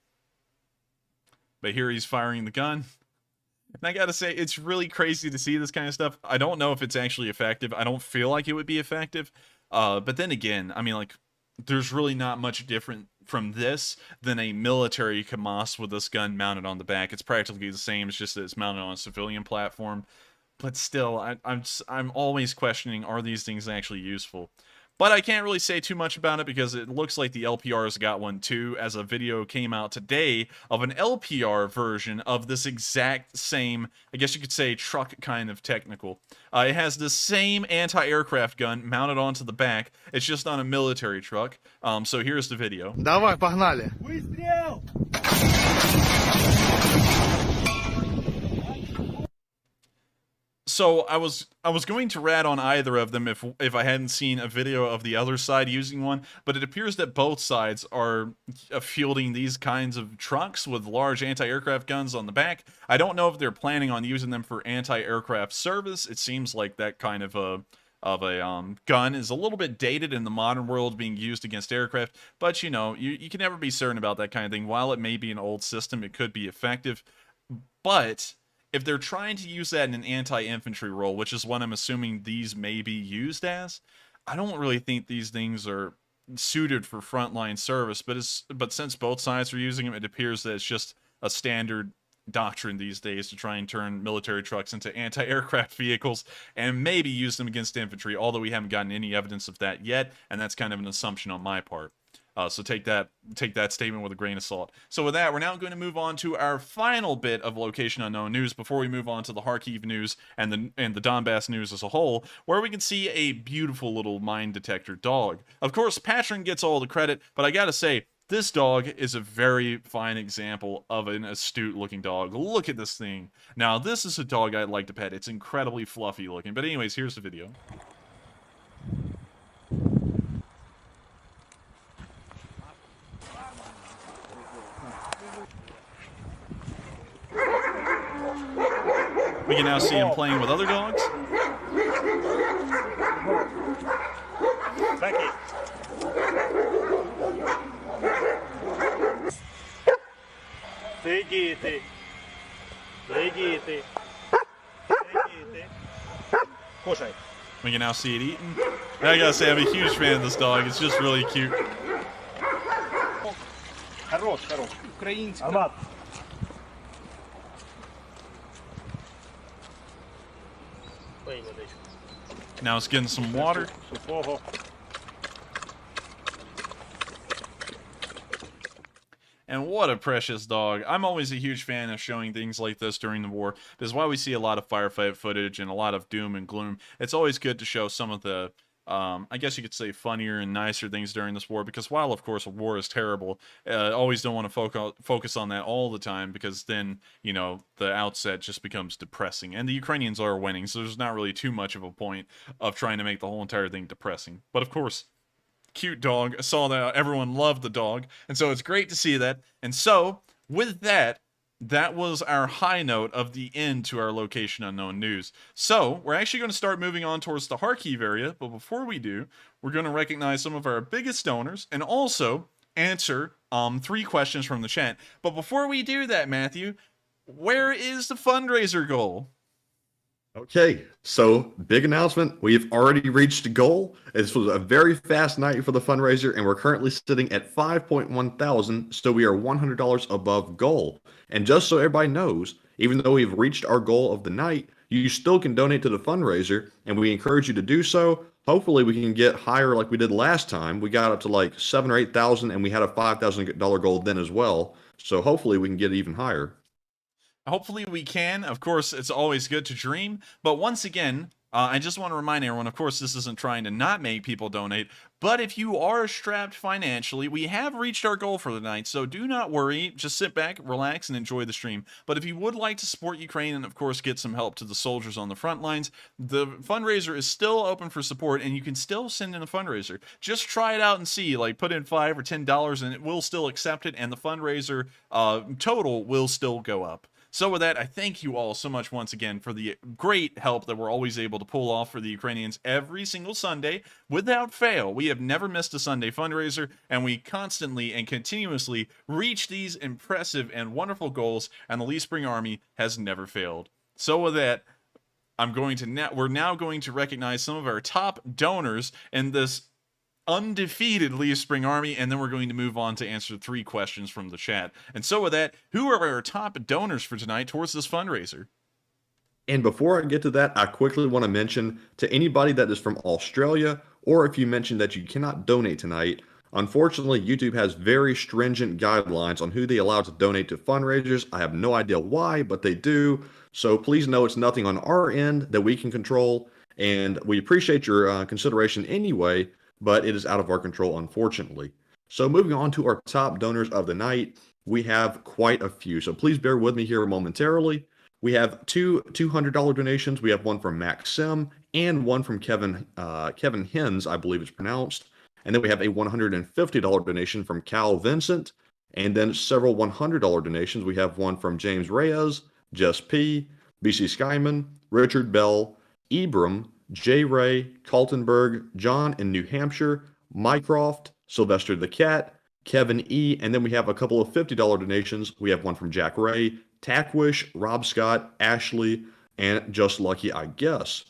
But here he's firing the gun. And I gotta say, it's really crazy to see this kind of stuff. I don't know if it's actually effective. I don't feel like it would be effective. But then again, I mean, like, there's really not much different from this than a military KAMAZ with this gun mounted on the back. It's practically the same. It's just that it's mounted on a civilian platform. But still, I'm always questioning, are these things actually useful? But I can't really say too much about it because it looks like the LPR's got one too, as a video came out today of an LPR version of this exact same, I guess you could say, truck kind of technical. It has the same anti-aircraft gun mounted onto the back. It's just on a military truck. So here's the video. Давай, погнали. Выстрел! So I was going to rat on either of them if I hadn't seen a video of the other side using one, but it appears that both sides are fielding these kinds of trucks with large anti-aircraft guns on the back. I don't know if they're planning on using them for anti-aircraft service. It seems like that kind of a gun is a little bit dated in the modern world, being used against aircraft, but you know, you can never be certain about that kind of thing. While it may be an old system, it could be effective, but if they're trying to use that in an anti-infantry role, which is what I'm assuming these may be used as, I don't really think these things are suited for frontline service. But since both sides are using them, it appears that it's just a standard doctrine these days to try and turn military trucks into anti-aircraft vehicles and maybe use them against infantry, although we haven't gotten any evidence of that yet, and that's kind of an assumption on my part. So take that statement with a grain of salt. So with that, we're now going to move on to our final bit of location unknown news before we move on to the Kharkiv news and the Donbass news as a whole, where we can see a beautiful little mine detector dog. Of course, Patron gets all the credit, but I gotta say, this dog is a very fine example of an astute-looking dog. Look at this thing. Now, this is a dog I'd like to pet. It's incredibly fluffy looking. But anyways, here's the video. We can now see him playing with other dogs. Сидіти. Сидіти. Сидіти. Кушай. We can now see it eating. And I gotta say, I'm a huge fan of this dog. It's just really cute. Хорош, хорош. Українська. Армат. Пий водичку. Now it's getting some water. Сухого. And what a precious dog. I'm always a huge fan of showing things like this during the war. This is why we see a lot of firefight footage and a lot of doom and gloom. It's always good to show some of the, I guess you could say, funnier and nicer things during this war. Because while, of course, war is terrible, always don't want to focus on that all the time. Because then, you know, the outset just becomes depressing. And the Ukrainians are winning, so there's not really too much of a point of trying to make the whole entire thing depressing. But of course, cute dog. I saw that everyone loved the dog, and so it's great to see that. And so with that was our high note of the end to our location unknown news. So we're actually going to start moving on towards the Kharkiv area, but before we do, we're going to recognize some of our biggest donors and also answer 3 questions from the chat. But before we do that, Matthew, where is the fundraiser goal? Okay, so big announcement. We've already reached a goal. This was a very fast night for the fundraiser, and we're currently sitting at 5.1 thousand, so we are $100 above goal. And just so everybody knows, even though we've reached our goal of the night, you still can donate to the fundraiser, and we encourage you to do so. Hopefully we can get higher like we did last time. We got up to like 7 or 8,000, and we had a $5,000 goal then as well. So hopefully we can get even higher. Hopefully we can. Of course, it's always good to dream. But once again, I just want to remind everyone, of course, this isn't trying to not make people donate. But if you are strapped financially, we have reached our goal for the night. So do not worry. Just sit back, relax, and enjoy the stream. But if you would like to support Ukraine and, of course, get some help to the soldiers on the front lines, the fundraiser is still open for support, and you can still send in a fundraiser. Just try it out and see. Like, put in $5 or $10, and it will still accept it, and the fundraiser total will still go up. So with that, I thank you all so much once again for the great help that we're always able to pull off for the Ukrainians every single Sunday without fail. We have never missed a Sunday fundraiser, and we constantly and continuously reach these impressive and wonderful goals, and the Lee Spring Army has never failed. So with that, we're now going to recognize some of our top donors in this undefeated Lee Spring Army, and then we're going to move on to answer 3 questions from the chat. And so with that, who are our top donors for tonight towards this fundraiser? And before I get to that, I quickly want to mention to anybody that is from Australia, or if you mention that you cannot donate tonight, unfortunately, YouTube has very stringent guidelines on who they allow to donate to fundraisers. I have no idea why, but they do. So please know it's nothing on our end that we can control, and we appreciate your consideration anyway, but it is out of our control, unfortunately. So moving on to our top donors of the night, we have quite a few. So please bear with me here momentarily. We have 2 $200 donations. We have one from Max Sim and one from Kevin Hens, I believe it's pronounced. And then we have a $150 donation from Cal Vincent. And then several $100 donations. We have one from James Reyes, Jess P, BC Skyman, Richard Bell, Ibram, J. Ray, Kaltenberg, John in New Hampshire, Mycroft, Sylvester the Cat, Kevin E, and then we have a couple of $50 donations. We have one from Jack Ray, Tackwish, Rob Scott, Ashley, and Just Lucky, I guess.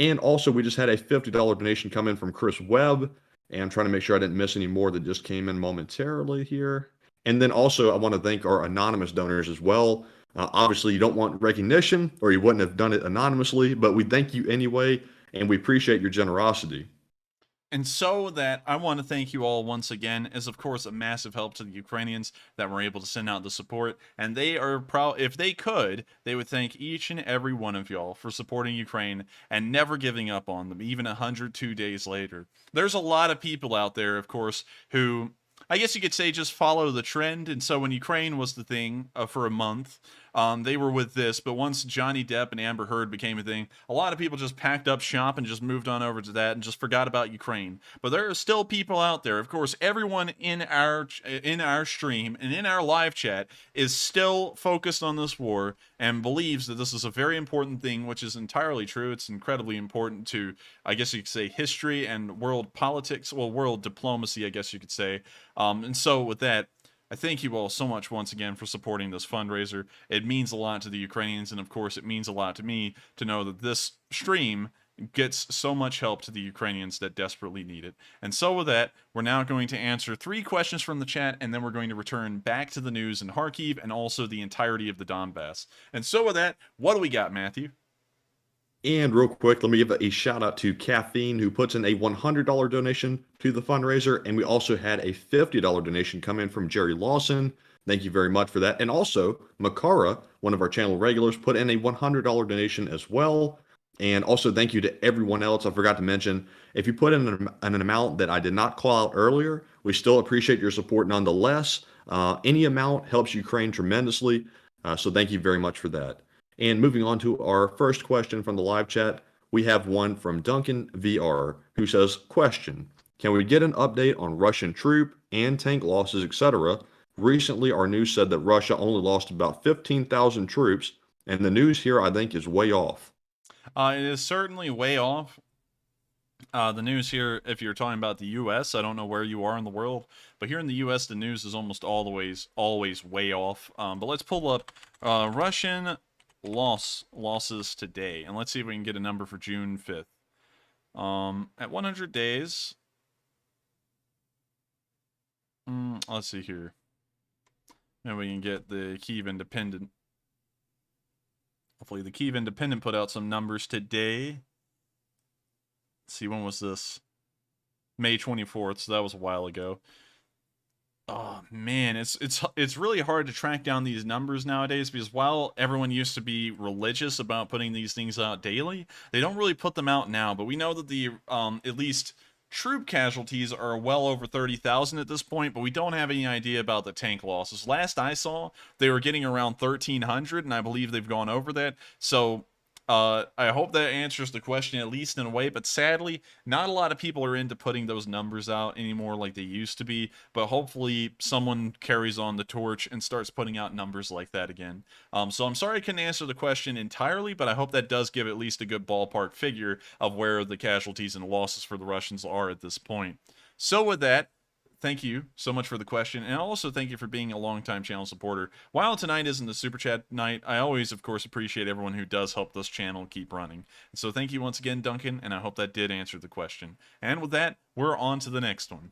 And also, we just had a $50 donation come in from Chris Webb, and I'm trying to make sure I didn't miss any more that just came in momentarily here. And then also, I want to thank our anonymous donors as well. Obviously, you don't want recognition, or you wouldn't have done it anonymously, but we thank you anyway, and we appreciate your generosity. And so that I want to thank you all once again, as of course a massive help to the Ukrainians that were able to send out the support. And they are proud, if they could, they would thank each and every one of y'all for supporting Ukraine and never giving up on them, even 102 days later. There's a lot of people out there, of course, who I guess you could say just follow the trend. And so when Ukraine was the thing for a month, they were with this. But once Johnny Depp and Amber Heard became a thing, a lot of people just packed up shop and just moved on over to that and just forgot about Ukraine. But there are still people out there. Of course, everyone in our stream and in our live chat is still focused on this war and believes that this is a very important thing, which is entirely true. It's incredibly important to, I guess you could say, history and world politics, well, world diplomacy, I guess you could say. And so with that, I thank you all so much once again for supporting this fundraiser. It means a lot to the Ukrainians, and of course it means a lot to me to know that this stream gets so much help to the Ukrainians that desperately need it. And so with that, we're now going to answer 3 questions from the chat, and then we're going to return back to the news in Kharkiv and also the entirety of the Donbass. And so with that, what do we got, Matthew? And real quick, let me give a shout out to Caffeine, who puts in a $100 donation to the fundraiser. And we also had a $50 donation come in from Jerry Lawson. Thank you very much for that. And also, Makara, one of our channel regulars, put in a $100 donation as well. And also, thank you to everyone else. I forgot to mention, if you put in an amount that I did not call out earlier, we still appreciate your support nonetheless. Any amount helps Ukraine tremendously. So thank you very much for that. And moving on to our first question from the live chat, we have one from Duncan VR, who says, question, can we get an update on Russian troop and tank losses, etc.? Recently, our news said that Russia only lost about 15,000 troops, and the news here, I think, is way off. It is certainly way off. The news here, if you're talking about the U.S., I don't know where you are in the world, but here in the U.S., the news is almost always way off. But let's pull up Russian losses today, and let's see if we can get a number for June 5th. At 100 days, let's see here. Maybe we can get the Kyiv Independent. Hopefully the Kyiv Independent put out some numbers today. Let's see, when was this? May 24th, so that was a while ago. Oh man, it's really hard to track down these numbers nowadays, because while everyone used to be religious about putting these things out daily, they don't really put them out now. But we know that the at least troop casualties are well over 30,000 at this point, but we don't have any idea about the tank losses. Last I saw, they were getting around 1,300, and I believe they've gone over that. So I hope that answers the question at least in a way, but sadly, not a lot of people are into putting those numbers out anymore like they used to be, but hopefully someone carries on the torch and starts putting out numbers like that again. So I'm sorry I couldn't answer the question entirely, but I hope that does give at least a good ballpark figure of where the casualties and losses for the Russians are at this point. So with that, thank you so much for the question, and also thank you for being a longtime channel supporter. While tonight isn't the Super Chat night, I always, of course, appreciate everyone who does help this channel keep running. And so thank you once again, Duncan, and I hope that did answer the question. And with that, we're on to the next one.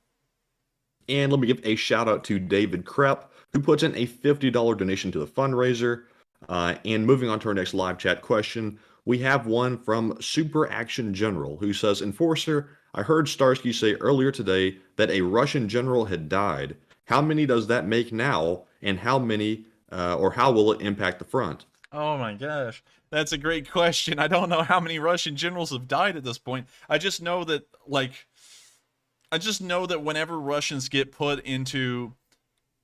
And let me give a shout out to David Krepp, who puts in a $50 donation to the fundraiser. And moving on to our next live chat question, we have one from Super Action General, who says, Enforcer, I heard Starsky say earlier today that a Russian general had died. How many does that make now, and how many, or how will it impact the front? Oh my gosh, that's a great question. I don't know how many Russian generals have died at this point. I just know that, whenever Russians get put into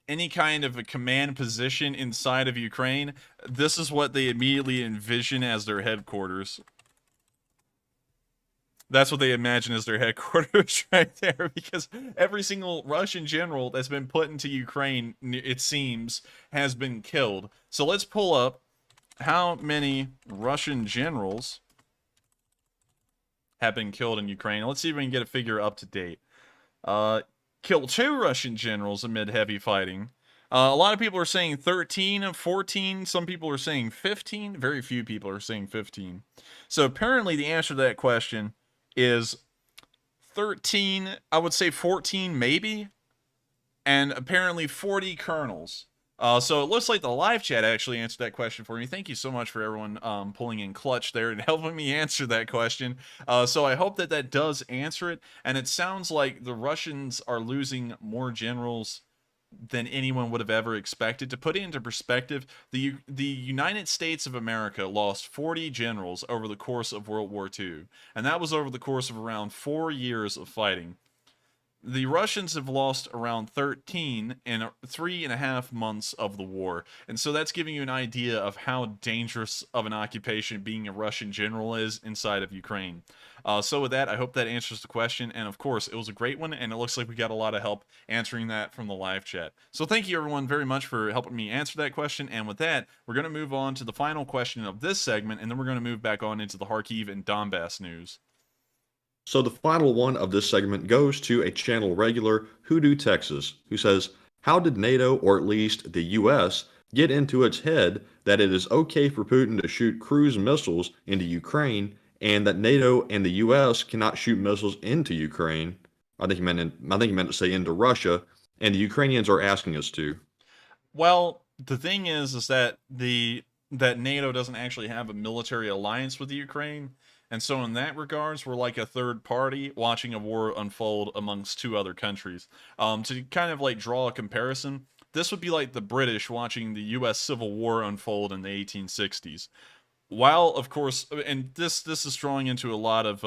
any kind of a command position inside of Ukraine, this is what they immediately envision as their headquarters. That's what they imagine as their headquarters right there, because every single Russian general that's been put into Ukraine, it seems, has been killed. So let's pull up how many Russian generals have been killed in Ukraine. Let's see if we can get a figure up to date. Killed 2 Russian generals amid heavy fighting. A lot of people are saying 13 of 14. Some people are saying 15. Very few people are saying 15. So apparently the answer to that question is 13, I would say 14 maybe, and apparently 40 colonels. So it looks like the live chat actually answered that question for me. Thank you so much for everyone pulling in clutch there and helping me answer that question. So I hope that that does answer it. And it sounds like the Russians are losing more generals than anyone would have ever expected. To put it into perspective, the United States of America lost 40 generals over the course of World War II, and that was over the course of around 4 years of fighting. The Russians have lost around 13 in 3.5 months of the war. And so that's giving you an idea of how dangerous of an occupation being a Russian general is inside of Ukraine. So with that, I hope that answers the question. And of course, it was a great one, and it looks like we got a lot of help answering that from the live chat. So thank you everyone very much for helping me answer that question. And with that, we're going to move on to the final question of this segment, and then we're going to move back on into the Kharkiv and Donbass news. So the final one of this segment goes to a channel regular, Hoodoo Texas, who says, how did NATO, or at least the US, get into its head that it is okay for Putin to shoot cruise missiles into Ukraine and that NATO and the US cannot shoot missiles into Ukraine? I think he meant to say into Russia, and the Ukrainians are asking us to. Well, the thing is that that NATO doesn't actually have a military alliance with the Ukraine. And so in that regards, we're like a third party watching a war unfold amongst two other countries. To kind of like draw a comparison, this would be like the British watching the US Civil War unfold in the 1860s. While, of course, and this is drawing into a lot of,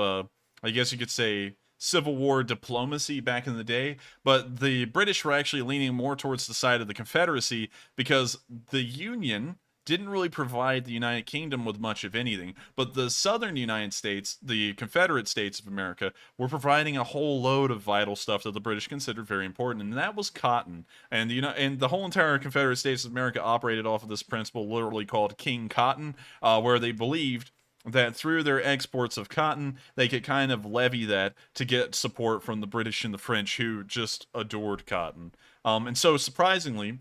I guess you could say, Civil War diplomacy back in the day, but the British were actually leaning more towards the side of the Confederacy because the Union didn't really provide the United Kingdom with much of anything, but the southern United States, the Confederate States of America, were providing a whole load of vital stuff that the British considered very important, and that was cotton. And and the whole entire Confederate States of America operated off of this principle, literally called King Cotton, where they believed that through their exports of cotton, they could kind of levy that to get support from the British and the French, who just adored cotton. And so, surprisingly,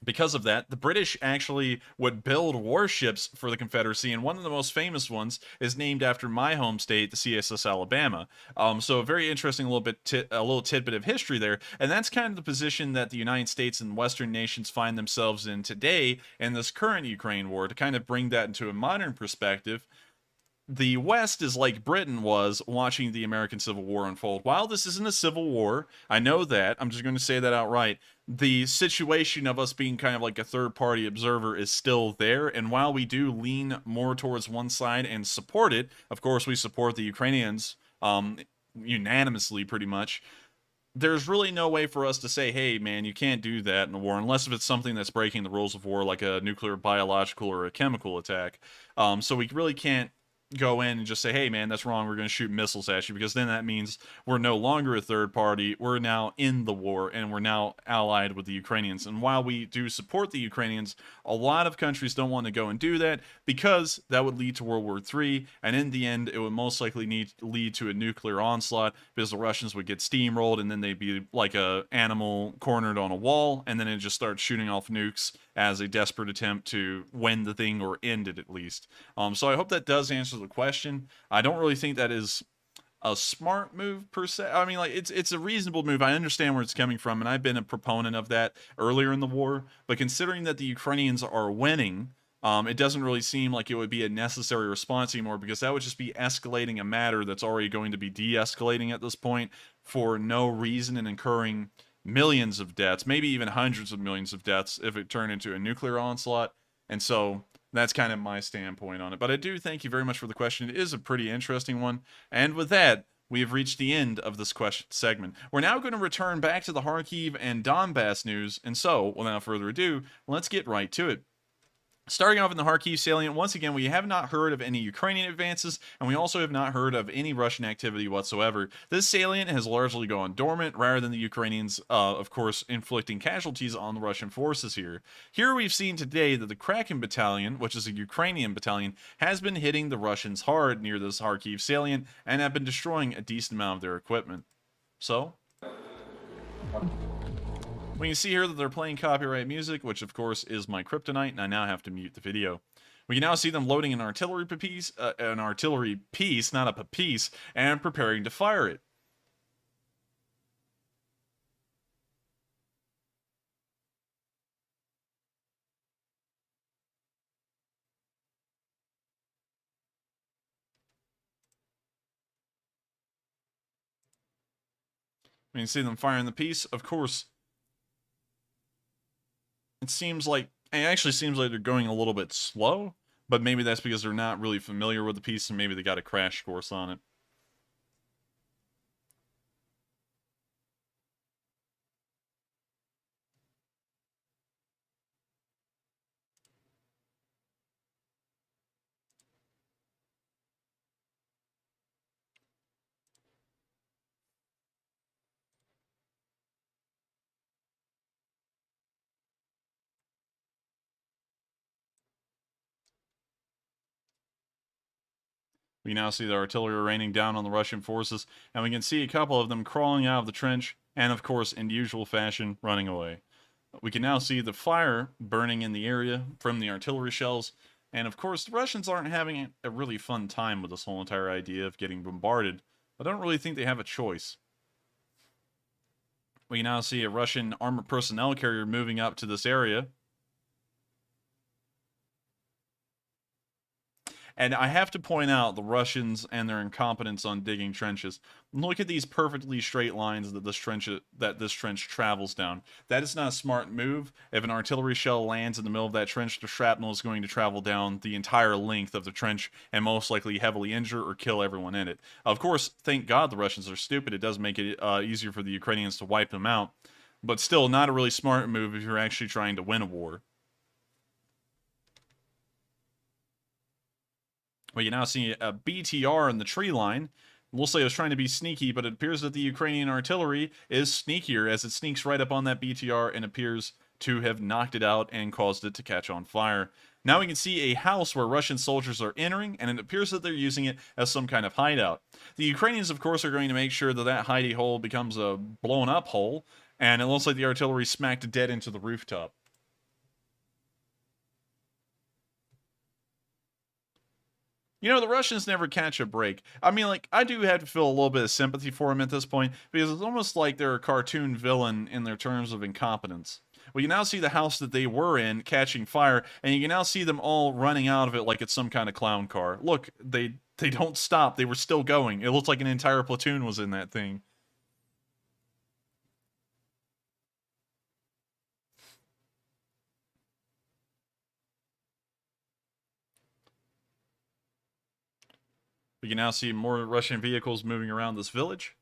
because of that, the British actually would build warships for the Confederacy, and one of the most famous ones is named after my home state, the CSS Alabama. So a very interesting a little tidbit of history there, and that's kind of the position that the United States and Western nations find themselves in today in this current Ukraine war. To kind of bring that into a modern perspective, the West is like Britain was watching the American Civil War unfold. While this isn't a civil war, I know that, I'm just going to say that outright, the situation of us being kind of like a third-party observer is still there, and while we do lean more towards one side and support it, of course we support the Ukrainians unanimously pretty much, there's really no way for us to say, hey, man, you can't do that in a war, unless if it's something that's breaking the rules of war, like a nuclear, biological, or a chemical attack. So we really can't go in and just say, hey man, that's wrong, we're going to shoot missiles at you, because then that means we're no longer a third party, we're now in the war, and we're now allied with the Ukrainians. And while we do support the Ukrainians, a lot of countries don't want to go and do that, because that would lead to World War III, and in the end, it would most likely lead to a nuclear onslaught, because the Russians would get steamrolled, and then they'd be like a animal cornered on a wall, and then it just starts shooting off nukes as a desperate attempt to win the thing, or end it at least. So I hope that does answer the question. I don't really think that is a smart move per se. I mean, like, it's a reasonable move. I understand where it's coming from, and I've been a proponent of that earlier in the war. But considering that the Ukrainians are winning, it doesn't really seem like it would be a necessary response anymore, because that would just be escalating a matter that's already going to be de-escalating at this point for no reason, and incurring millions of deaths, maybe even hundreds of millions of deaths if it turned into a nuclear onslaught. And so that's kind of my standpoint on it. But I do thank you very much for the question. It is a pretty interesting one. And with that, we have reached the end of this question segment. We're now going to return back to the Kharkiv and Donbass news. And so, without further ado, let's get right to it. Starting off in the Kharkiv salient, once again, we have not heard of any Ukrainian advances, and we also have not heard of any Russian activity whatsoever. This salient has largely gone dormant, rather than the Ukrainians, of course, inflicting casualties on the Russian forces here. Here we've seen today that the Kraken Battalion, which is a Ukrainian battalion, has been hitting the Russians hard near this Kharkiv salient, and have been destroying a decent amount of their equipment. So we can see here that they're playing copyright music, which of course is my kryptonite, and I now have to mute the video. We can now see them loading an artillery piece, not a piece, and preparing to fire it. We can see them firing the piece. Of course, it actually seems like they're going a little bit slow, but maybe that's because they're not really familiar with the piece and maybe they got a crash course on it. We now see the artillery raining down on the Russian forces, and we can see a couple of them crawling out of the trench, and of course, in usual fashion, running away. We can now see the fire burning in the area from the artillery shells, and of course, the Russians aren't having a really fun time with this whole entire idea of getting bombarded. I don't really think they have a choice. We now see a Russian armored personnel carrier moving up to this area. And I have to point out the Russians and their incompetence on digging trenches. Look at these perfectly straight lines that this trench travels down. That is not a smart move. If an artillery shell lands in the middle of that trench, the shrapnel is going to travel down the entire length of the trench and most likely heavily injure or kill everyone in it. Of course, thank God the Russians are stupid. It does make it easier for the Ukrainians to wipe them out. But still, not a really smart move if you're actually trying to win a war. We can now see a BTR in the tree line. We'll say it was trying to be sneaky, but it appears that the Ukrainian artillery is sneakier as it sneaks right up on that BTR and appears to have knocked it out and caused it to catch on fire. Now we can see a house where Russian soldiers are entering, and it appears that they're using it as some kind of hideout. The Ukrainians, of course, are going to make sure that that hidey hole becomes a blown-up hole, and it looks like the artillery smacked dead into the rooftop. You know, the Russians never catch a break. I mean, like, I do have to feel a little bit of sympathy for them at this point, because it's almost like they're a cartoon villain in their terms of incompetence. Well, you now see the house that they were in catching fire, and you can now see them all running out of it like it's some kind of clown car. Look, they don't stop. They were still going. It looks like an entire platoon was in that thing. We can now see more Russian vehicles moving around this village.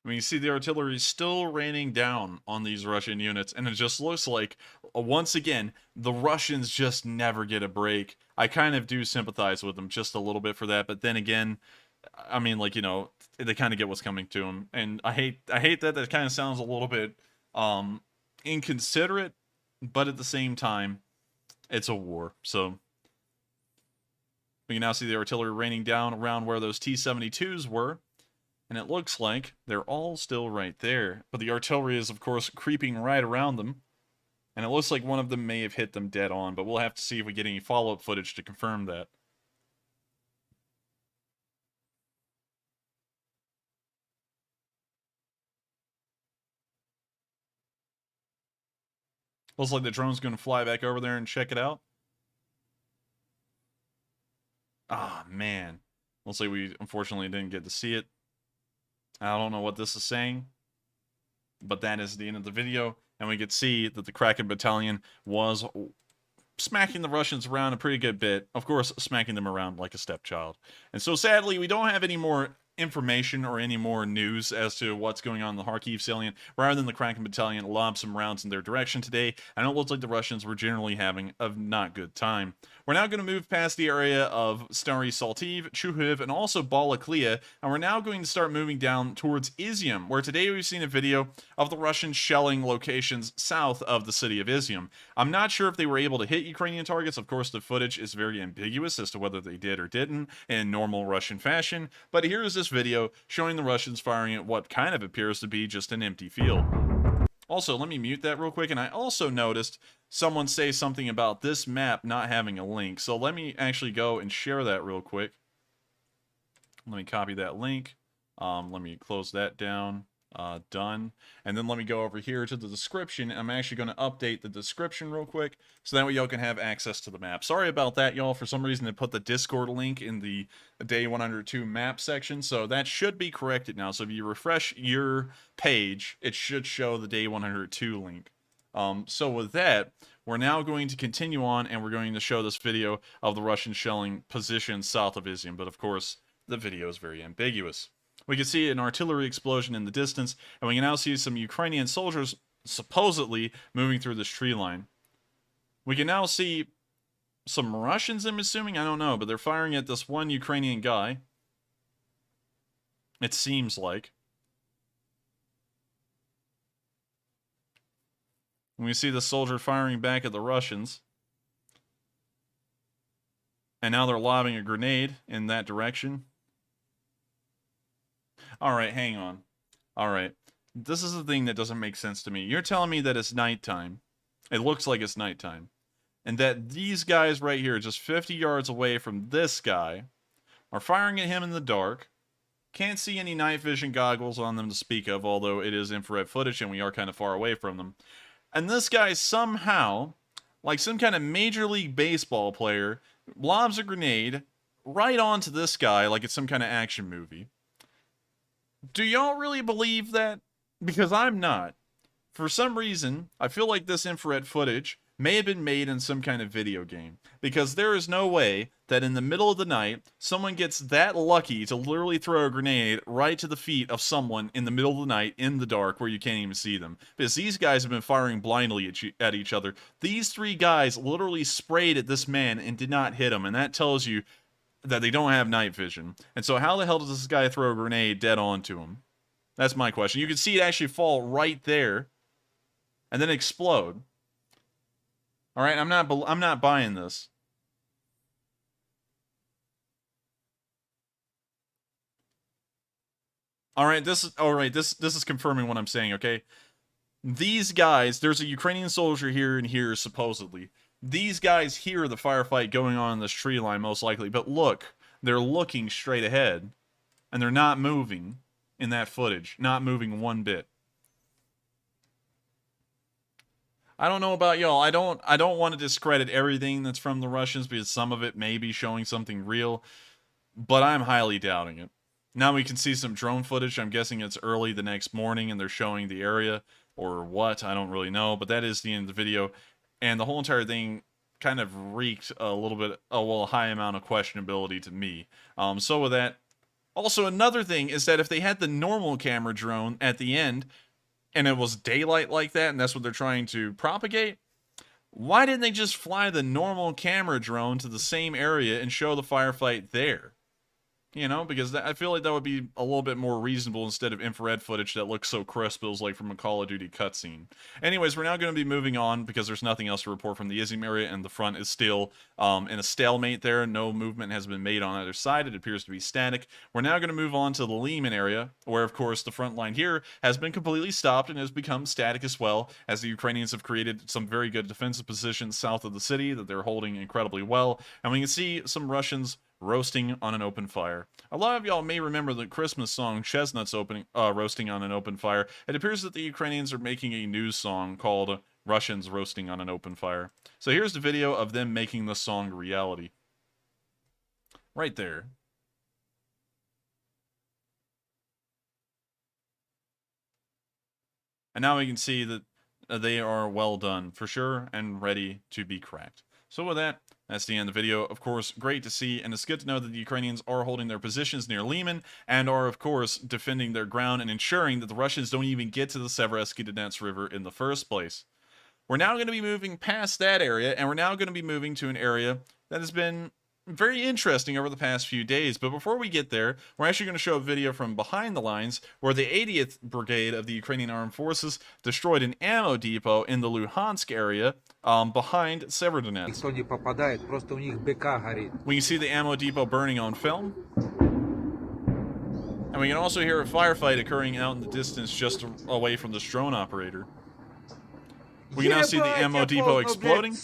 I mean, you see the artillery still raining down on these Russian units, and it just looks like, once again, the Russians just never get a break. I kind of do sympathize with them just a little bit for that, but then again, I mean, like, you know, they kind of get what's coming to them, and I hate that kind of sounds a little bit inconsiderate, but at the same time, it's a war. So we can now see the artillery raining down around where those T-72s were, and it looks like they're all still right there, but the artillery is, of course, creeping right around them, and it looks like one of them may have hit them dead on, but we'll have to see if we get any follow-up footage to confirm that. Looks like the drone's going to fly back over there and check it out. Ah, man. Looks like we unfortunately didn't get to see it. I don't know what this is saying, but that is the end of the video, and we could see that the Kraken Battalion was smacking the Russians around a pretty good bit. Of course, smacking them around like a stepchild. And so sadly, we don't have any more information or any more news as to what's going on in the Kharkiv salient, rather than the Kraken Battalion lob some rounds in their direction today, and it looks like the Russians were generally having a not good time. We're now going to move past the area of Stary Saltiv, Chuhuv, and also Balaklia, and we're now going to start moving down towards Izium, where today we've seen a video of the Russians shelling locations south of the city of Izium. I'm not sure if they were able to hit Ukrainian targets. Of course, the footage is very ambiguous as to whether they did or didn't in normal Russian fashion, but here is this video showing the Russians firing at what kind of appears to be just an empty field. Also, let me mute that real quick, and I also noticed someone say something about this map not having a link, so let me actually go and share that real quick. Let me copy that link. Let me close that down. done. And then let me go over here to the description. I'm actually going to update the description real quick so that way y'all can have access to the map. Sorry about that, y'all. For some reason, they put the Discord link in the Day 102 map section, so that should be corrected now. So if you refresh your page, it should show the Day 102 link. So with that, we're now going to continue on, and we're going to show this video of the Russian shelling positions south of Izium. But of course, the video is very ambiguous. We can see an artillery explosion in the distance, and we can now see some Ukrainian soldiers supposedly moving through this tree line. We can now see some Russians, I'm assuming, I don't know, but they're firing at this one Ukrainian guy. It seems like. We see the soldier firing back at the Russians. And now they're lobbing a grenade in that direction. Alright, hang on. Alright. This is the thing that doesn't make sense to me. You're telling me that it's nighttime. It looks like it's nighttime. And that these guys right here, just 50 yards away from this guy, are firing at him in the dark. Can't see any night vision goggles on them to speak of, although it is infrared footage and we are kind of far away from them. And this guy somehow, like some kind of Major League Baseball player, lobs a grenade right onto this guy like it's some kind of action movie. Do y'all really believe that? Because I'm not. For some reason, I feel like this infrared footage may have been made in some kind of video game. Because there is no way that in the middle of the night, someone gets that lucky to literally throw a grenade right to the feet of someone in the middle of the night in the dark where you can't even see them. Because these guys have been firing blindly at each other. These three guys literally sprayed at this man and did not hit him. And that tells you that they don't have night vision. And so how the hell does this guy throw a grenade dead on to him? That's my question. You can see it actually fall right there and then explode. All right, I'm not buying this. All right, this is confirming what I'm saying, okay? These guys, there's a Ukrainian soldier here and here supposedly. These guys hear the firefight going on in this tree line most likely, but look, they're looking straight ahead and they're not moving in that footage, not moving one bit. I don't know about y'all. I don't want to discredit everything that's from the Russians because some of it may be showing something real, but I'm highly doubting it. Now we can see some drone footage. I'm guessing it's early the next morning and they're showing the area or what. I don't really know, but that is the end of the video. And the whole entire thing kind of reeked a little bit, a high amount of questionability to me. So with that, also another thing is that if they had the normal camera drone at the end, and it was daylight like that, and that's what they're trying to propagate, why didn't they just fly the normal camera drone to the same area and show the firefight there? You know, because I feel like that would be a little bit more reasonable instead of infrared footage that looks so crisp. It was like from a Call of Duty cutscene. Anyways, we're now going to be moving on because there's nothing else to report from the Izium area, and the front is still in a stalemate there. No movement has been made on either side. It appears to be static. We're now going to move on to the Lyman area, where, of course, the front line here has been completely stopped and has become static as well, as the Ukrainians have created some very good defensive positions south of the city that they're holding incredibly well. And we can see some Russians roasting on an open fire. A lot of y'all may remember the Christmas song Chestnuts roasting on an open fire. It appears that the Ukrainians are making a new song called Russians Roasting on an Open Fire. So here's the video of them making the song reality. Right there. And now we can see that they are well done for sure and ready to be cracked. So with that, that's the end of the video. Of course, great to see, and it's good to know that the Ukrainians are holding their positions near Lyman and are, of course, defending their ground and ensuring that the Russians don't even get to the Severodonetsk River in the first place. We're now going to be moving past that area, and we're now going to be moving to an area that has been very interesting over the past few days. But before we get there, we're actually going to show a video from behind the lines where the 80th Brigade of the Ukrainian Armed Forces destroyed an ammo depot in the Luhansk area behind Severodonetsk. We can see the ammo depot burning on film. And we can also hear a firefight occurring out in the distance just away from this drone operator. We can now see the ammo depot exploding.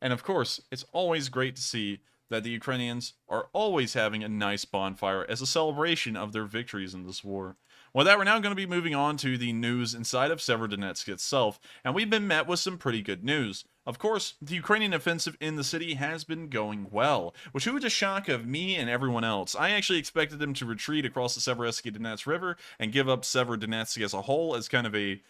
And of course, it's always great to see that the Ukrainians are always having a nice bonfire as a celebration of their victories in this war. With that, we're now going to be moving on to the news inside of Severodonetsk itself, and we've been met with some pretty good news. Of course, the Ukrainian offensive in the city has been going well, which was a shock of me and everyone else. I actually expected them to retreat across the Severodonetsk River and give up Severodonetsk as a whole as kind of a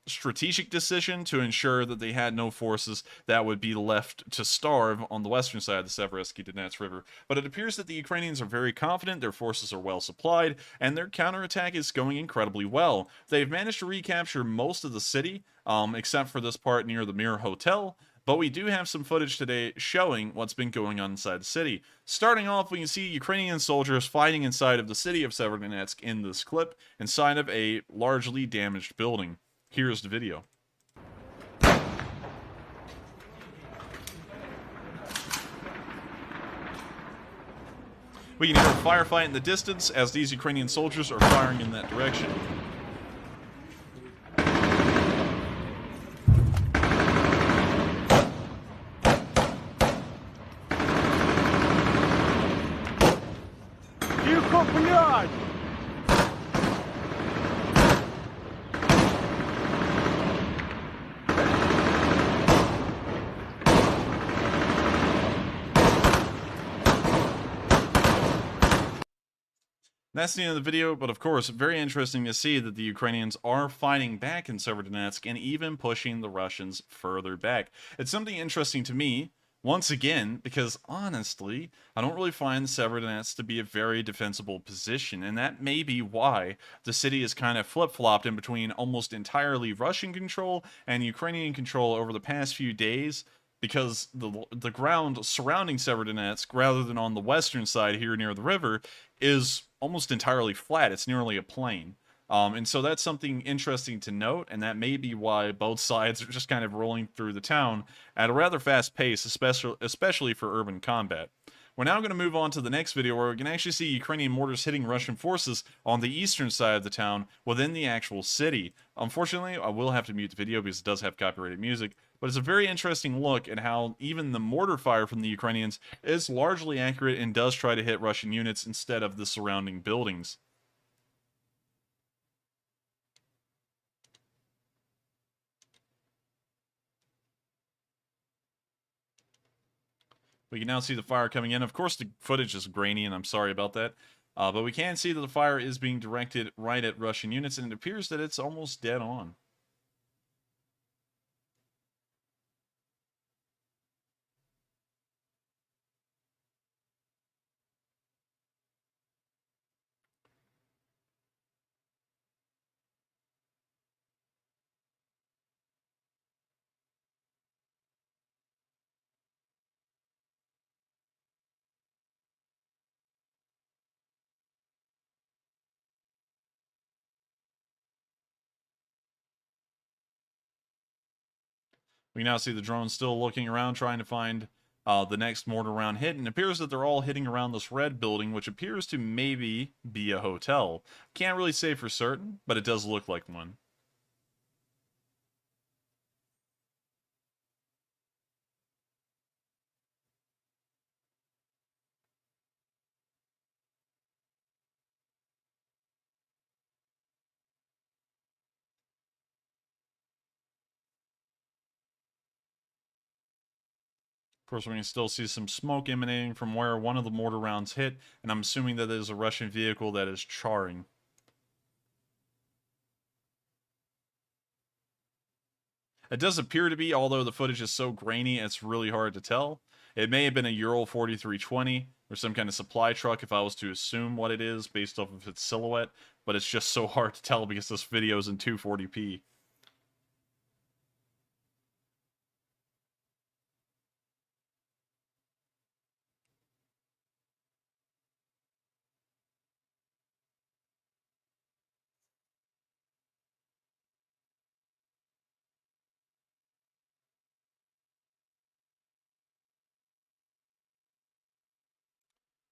strategic decision to ensure that they had no forces that would be left to starve on the western side of the Severodonetsk River. But it appears that the Ukrainians are very confident, their forces are well supplied, and their counterattack is going incredibly well. They've managed to recapture most of the city, except for this part near the Mir Hotel. But we do have some footage today showing what's been going on inside the city. Starting off, we can see Ukrainian soldiers fighting inside of the city of Severodonetsk in this clip, inside of a largely damaged building. Here's the video. We can hear a firefight in the distance as these Ukrainian soldiers are firing in that direction. That's the end of the video, but of course, very interesting to see that the Ukrainians are fighting back in Severodonetsk and even pushing the Russians further back. It's something interesting to me, once again, because honestly, I don't really find Severodonetsk to be a very defensible position, and that may be why the city is kind of flip-flopped in between almost entirely Russian control and Ukrainian control over the past few days, because the ground surrounding Severodonetsk, rather than on the western side here near the river, is almost entirely flat. It's nearly a plain. And so that's something interesting to note, and that may be why both sides are just kind of rolling through the town at a rather fast pace, especially for urban combat. We're now going to move on to the next video where we can actually see Ukrainian mortars hitting Russian forces on the eastern side of the town within the actual city. Unfortunately, I will have to mute the video because it does have copyrighted music, but it's a very interesting look at how even the mortar fire from the Ukrainians is largely accurate and does try to hit Russian units instead of the surrounding buildings. We can now see the fire coming in. Of course, the footage is grainy, and I'm sorry about that. But we can see that the fire is being directed right at Russian units, and it appears that it's almost dead on. We now see the drones still looking around, trying to find the next mortar round hit, and it appears that they're all hitting around this red building, which appears to maybe be a hotel. Can't really say for certain, but it does look like one. Of course, we can still see some smoke emanating from where one of the mortar rounds hit, and I'm assuming that it is a Russian vehicle that is charring. It does appear to be, although the footage is so grainy, it's really hard to tell. It may have been a Ural 4320 or some kind of supply truck if I was to assume what it is based off of its silhouette, but it's just so hard to tell because this video is in 240p.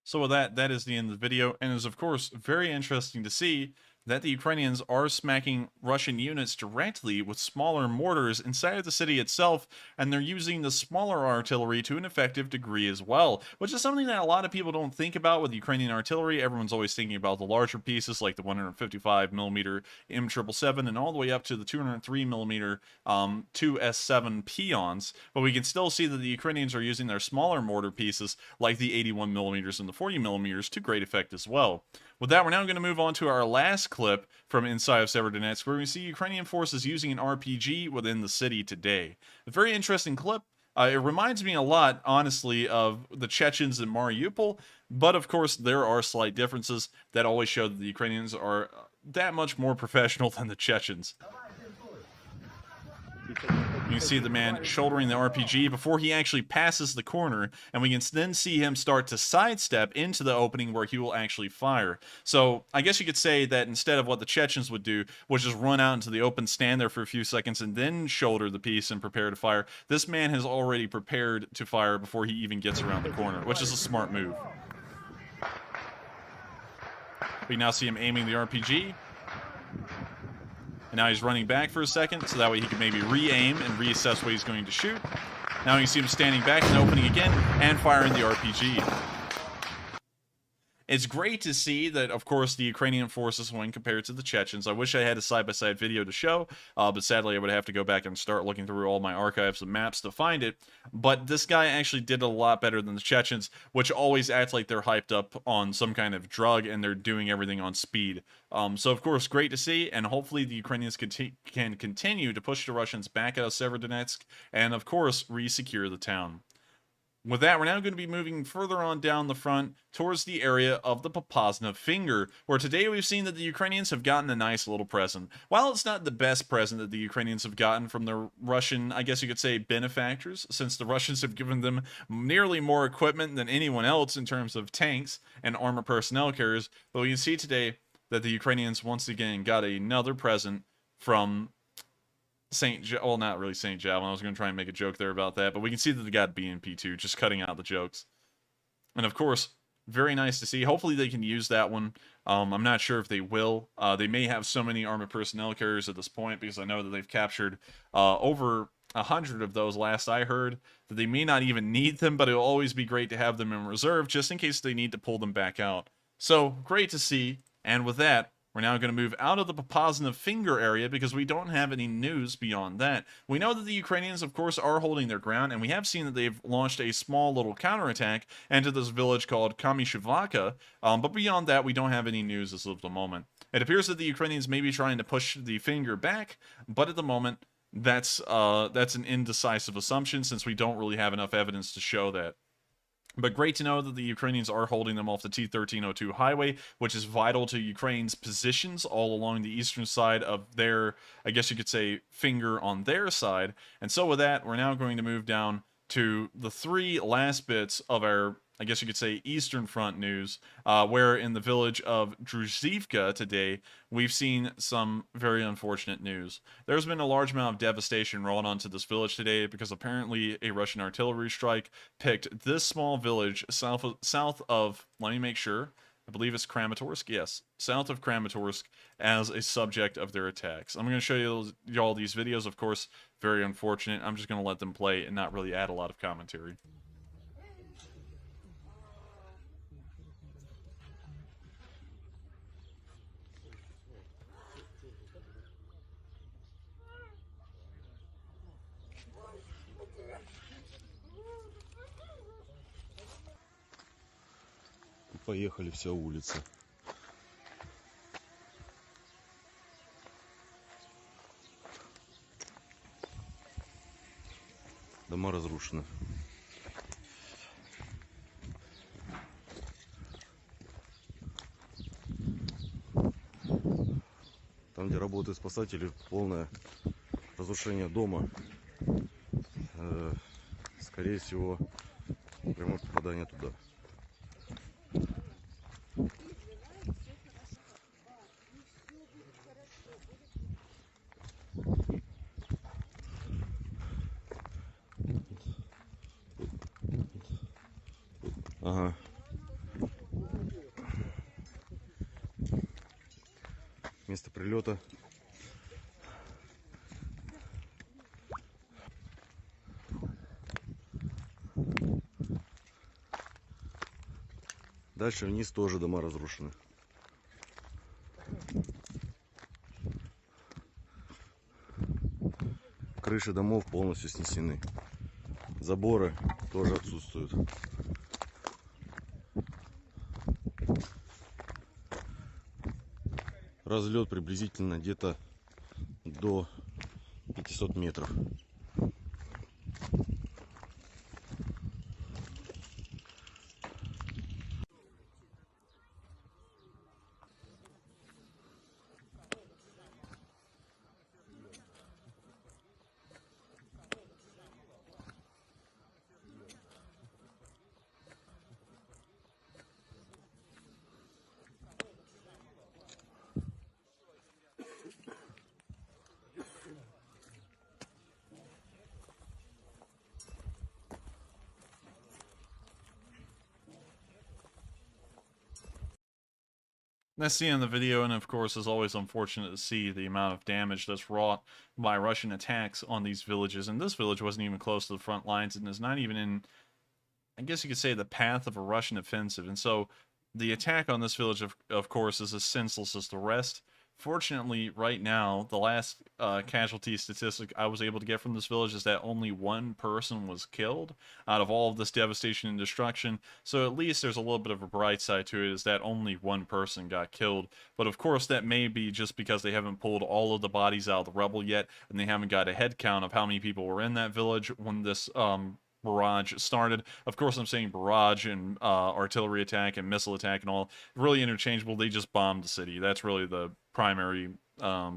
So with that, that is the end of the video, and it is of course very interesting to see that the Ukrainians are smacking Russian units directly with smaller mortars inside of the city itself, and they're using the smaller artillery to an effective degree as well, which is something that a lot of people don't think about with Ukrainian artillery. Everyone's always thinking about the larger pieces like the 155mm M777 and all the way up to the 203mm 2S7 peons, but we can still see that the Ukrainians are using their smaller mortar pieces like the 81mm and the 40mm to great effect as well. With that, we're now going to move on to our last clip from inside of Severodonetsk, where we see Ukrainian forces using an RPG within the city today. A very interesting clip. It reminds me a lot, honestly, of the Chechens in Mariupol, but of course there are slight differences that always show that the Ukrainians are that much more professional than the Chechens. You can see the man shouldering the RPG before he actually passes the corner, and we can then see him start to sidestep into the opening where he will actually fire. So I guess you could say that instead of what the Chechens would do, was just run out into the open, stand there for a few seconds, and then shoulder the piece and prepare to fire. This man has already prepared to fire before he even gets around the corner, which is a smart move. We now see him aiming the RPG. And now he's running back for a second, so that way he can maybe re-aim and reassess what he's going to shoot. Now you see him standing back and opening again and firing the RPG. It's great to see that, of course, the Ukrainian forces win compared to the Chechens. I wish I had a side-by-side video to show, but sadly I would have to go back and start looking through all my archives of maps to find it. But this guy actually did a lot better than the Chechens, which always act like they're hyped up on some kind of drug and they're doing everything on speed. So, of course, great to see, and hopefully the Ukrainians can continue to push the Russians back out of Severodonetsk and, of course, re-secure the town. With that, we're now going to be moving further on down the front towards the area of the Popasna Finger, where today we've seen that the Ukrainians have gotten a nice little present. While it's not the best present that the Ukrainians have gotten from their Russian, I guess you could say, benefactors, since the Russians have given them nearly more equipment than anyone else in terms of tanks and armored personnel carriers, but we can see today that the Ukrainians once again got another present from well, not really St. Javelin. I was going to try and make a joke there about that, but we can see that they got BNP2, just cutting out the jokes. And of course, very nice to see. Hopefully they can use that one. I'm not sure if they will. They may have so many armored personnel carriers at this point, because I know that they've captured over 100 of those last I heard, that they may not even need them, but it'll always be great to have them in reserve just in case they need to pull them back out. So, great to see. And with that, we're now going to move out of the Popasna Finger area because we don't have any news beyond that. We know that the Ukrainians, of course, are holding their ground, and we have seen that they've launched a small little counterattack into this village called Kamishivaka, but beyond that, we don't have any news as of the moment. It appears that the Ukrainians may be trying to push the finger back, but at the moment, that's an indecisive assumption since we don't really have enough evidence to show that. But great to know that the Ukrainians are holding them off the T-1302 highway, which is vital to Ukraine's positions all along the eastern side of their, I guess you could say, finger on their side. And so with that, we're now going to move down to the three last bits of our, I guess you could say, Eastern Front news, where in the village of Druzhivka today, we've seen some very unfortunate news. There's been a large amount of devastation rolling onto this village today because apparently a Russian artillery strike picked this small village south of, let me make sure, I believe it's Kramatorsk, yes, south of Kramatorsk as a subject of their attacks. I'm going to show you all these videos, of course, very unfortunate. I'm just going to let them play and not really add a lot of commentary. Поехали вся улица. Дома разрушены. Там, где работают спасатели, полное разрушение дома. Скорее всего, прямое попадание туда. Ага. место прилета. Дальше вниз тоже дома разрушены. Крыши домов полностью снесены. Заборы тоже отсутствуют. Разлет приблизительно где-то до 500 метров. That's the end of the video, and of course, it's always unfortunate to see the amount of damage that's wrought by Russian attacks on these villages. And this village wasn't even close to the front lines, and is not even in, I guess you could say, the path of a Russian offensive. And so, the attack on this village, of course, is as senseless as the rest. Fortunately, right now, the last casualty statistic I was able to get from this village is that only one person was killed out of all of this devastation and destruction. So at least there's a little bit of a bright side to it, is that only one person got killed. But of course, that may be just because they haven't pulled all of the bodies out of the rubble yet, and they haven't got a head count of how many people were in that village when this barrage started. Of course, I'm saying barrage and artillery attack and missile attack and all, really interchangeable. They just bombed the city. That's really the primary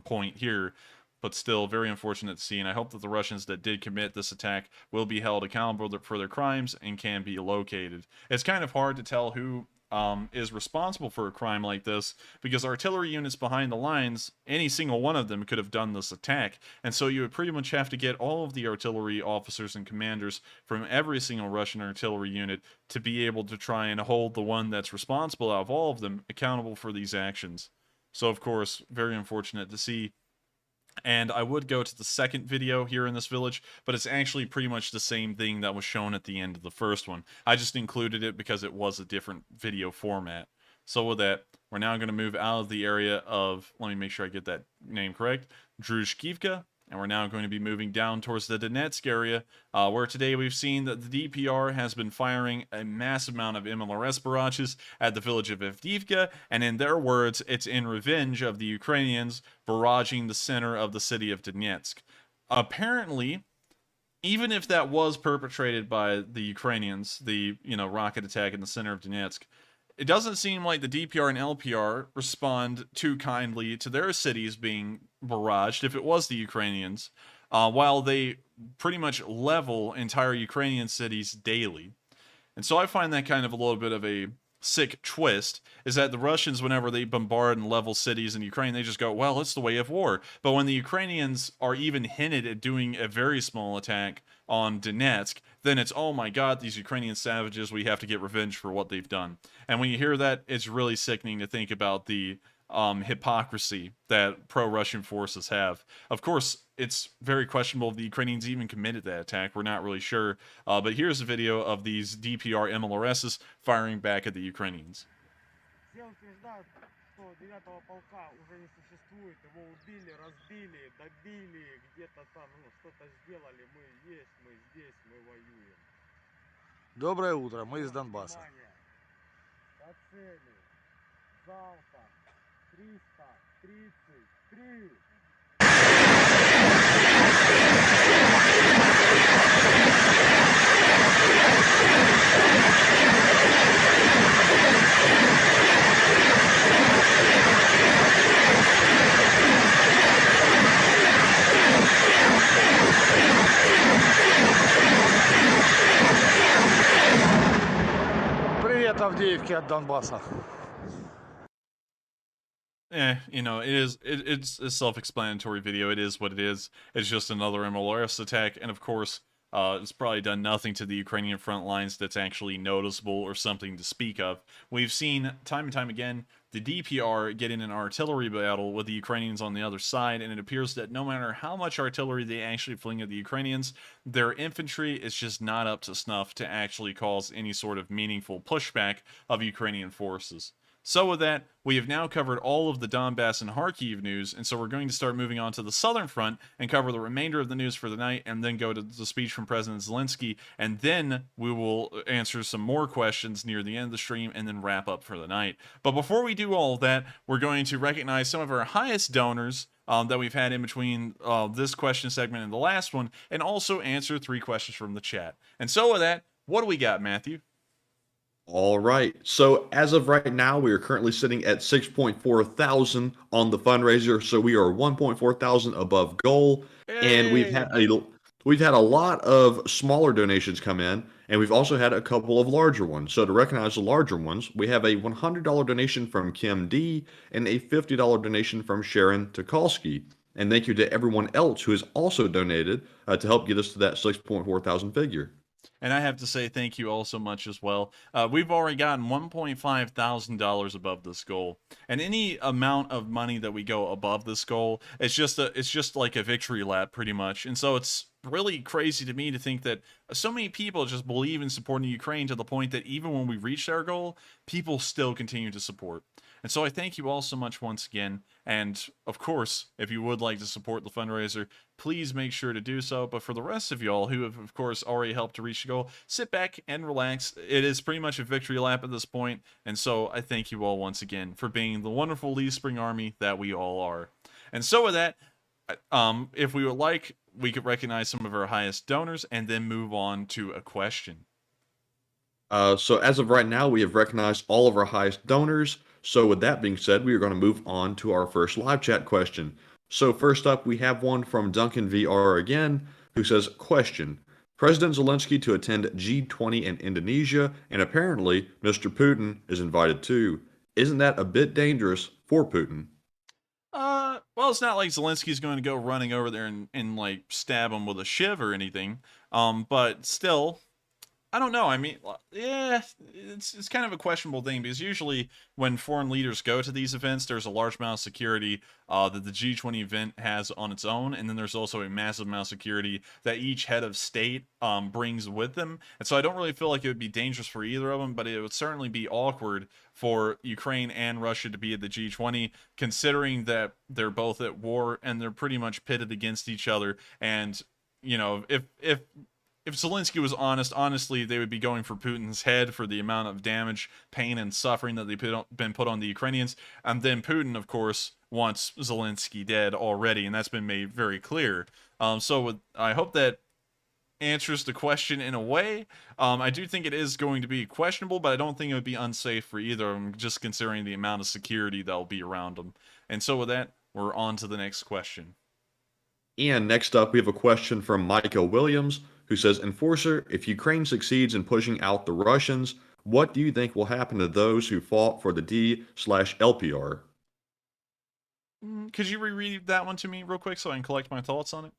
point here, but still very unfortunate to see, and I hope that the Russians that did commit this attack will be held accountable for their crimes and can be located. It's kind of hard to tell who is responsible for a crime like this, because artillery units behind the lines, any single one of them could have done this attack, and so you would pretty much have to get all of the artillery officers and commanders from every single Russian artillery unit to be able to try and hold the one that's responsible out of all of them accountable for these actions. So, of course, very unfortunate to see. And I would go to the second video here in this village, but it's actually pretty much the same thing that was shown at the end of the first one. I just included it because it was a different video format. So with that, we're now going to move out of the area of, let me make sure I get that name correct, Druzhkivka, and we're now going to be moving down towards the Donetsk area, where today we've seen that the DPR has been firing a massive amount of MLRS barrages at the village of Avdiivka, and in their words, it's in revenge of the Ukrainians barraging the center of the city of Donetsk. Apparently, even if that was perpetrated by the Ukrainians, the rocket attack in the center of Donetsk, it doesn't seem like the DPR and LPR respond too kindly to their cities being barraged if it was the Ukrainians, while they pretty much level entire Ukrainian cities daily. And so I find that kind of a little bit of a sick twist, is that the Russians, whenever they bombard and level cities in Ukraine, they just go, well, it's the way of war. But when the Ukrainians are even hinted at doing a very small attack on Donetsk, then it's, oh my god, these Ukrainian savages, we have to get revenge for what they've done. And when you hear that, it's really sickening to think about the hypocrisy that pro-Russian forces have. Of course, it's very questionable if the Ukrainians even committed that attack. We're not really sure. But here's a video of these DPR MLRSs firing back at the Ukrainians. Доброе утро, мы из Донбасса. 333. Привет, Авдеевке от Донбасса. It's a self-explanatory video. It is what it is. It's just another MLRS attack, and of course, It's probably done nothing to the Ukrainian front lines that's actually noticeable or something to speak of. We've seen time and time again the DPR get in an artillery battle with the Ukrainians on the other side, and it appears that no matter how much artillery they actually fling at the Ukrainians, their infantry is just not up to snuff to actually cause any sort of meaningful pushback of Ukrainian forces. So with that, we have now covered all of the Donbass and Kharkiv news, and so we're going to start moving on to the southern front and cover the remainder of the news for the night, and then go to the speech from President Zelensky, and then we will answer some more questions near the end of the stream, and then wrap up for the night. But before we do all of that, we're going to recognize some of our highest donors that we've had in between this question segment and the last one, and also answer 3 questions from the chat. And so with that, what do we got, Matthew? All right. So as of right now, we are currently sitting at 6.4 thousand on the fundraiser. So we are 1.4 thousand above goal, and we've had a lot of smaller donations come in, and we've also had a couple of larger ones. So to recognize the larger ones, we have a $100 donation from Kim D and a $50 donation from Sharon Tukolsky. And thank you to everyone else who has also donated to help get us to that 6.4 thousand figure. And I have to say thank you all so much as well. We've already gotten $1.5 thousand above this goal, and any amount of money that we go above this goal, it's just like a victory lap, pretty much. And so it's really crazy to me to think that so many people just believe in supporting Ukraine to the point that even when we reach our goal, people still continue to support. And so I thank you all so much once again. And of course, if you would like to support the fundraiser, please make sure to do so. But for the rest of y'all who have, of course, already helped to reach the goal, sit back and relax. It is pretty much a victory lap at this point. And so I thank you all once again for being the wonderful Lee Spring Army that we all are. And so with that, if we would like, we could recognize some of our highest donors and then move on to a question. So as of right now, we have recognized all of our highest donors. So with that being said, we are going to move on to our first live chat question. So first up, we have one from Duncan VR again, who says, question, President Zelensky to attend G20 in Indonesia, and apparently Mr. Putin is invited too. Isn't that a bit dangerous for Putin? Well, it's not like Zelensky's going to go running over there and like stab him with a shiv or anything. But still, I don't know. I mean, yeah, it's kind of a questionable thing, because usually when foreign leaders go to these events, there's a large amount of security that the G20 event has on its own, and then there's also a massive amount of security that each head of state brings with them. And so I don't really feel like it would be dangerous for either of them, but it would certainly be awkward for Ukraine and Russia to be at the G20, considering that they're both at war and they're pretty much pitted against each other. And you know, if Zelensky was honestly, they would be going for Putin's head for the amount of damage, pain, and suffering that they've been put on the Ukrainians. And then Putin, of course, wants Zelensky dead already, and that's been made very clear. I hope that answers the question in a way. I do think it is going to be questionable, but I don't think it would be unsafe for either of them, just considering the amount of security that will be around them. And so with that, we're on to the next question. And next up, we have a question from Micah Williams, who says, Enforcer, if Ukraine succeeds in pushing out the Russians, what do you think will happen to those who fought for the D/LPR? Could you reread that one to me real quick so I can collect my thoughts on it?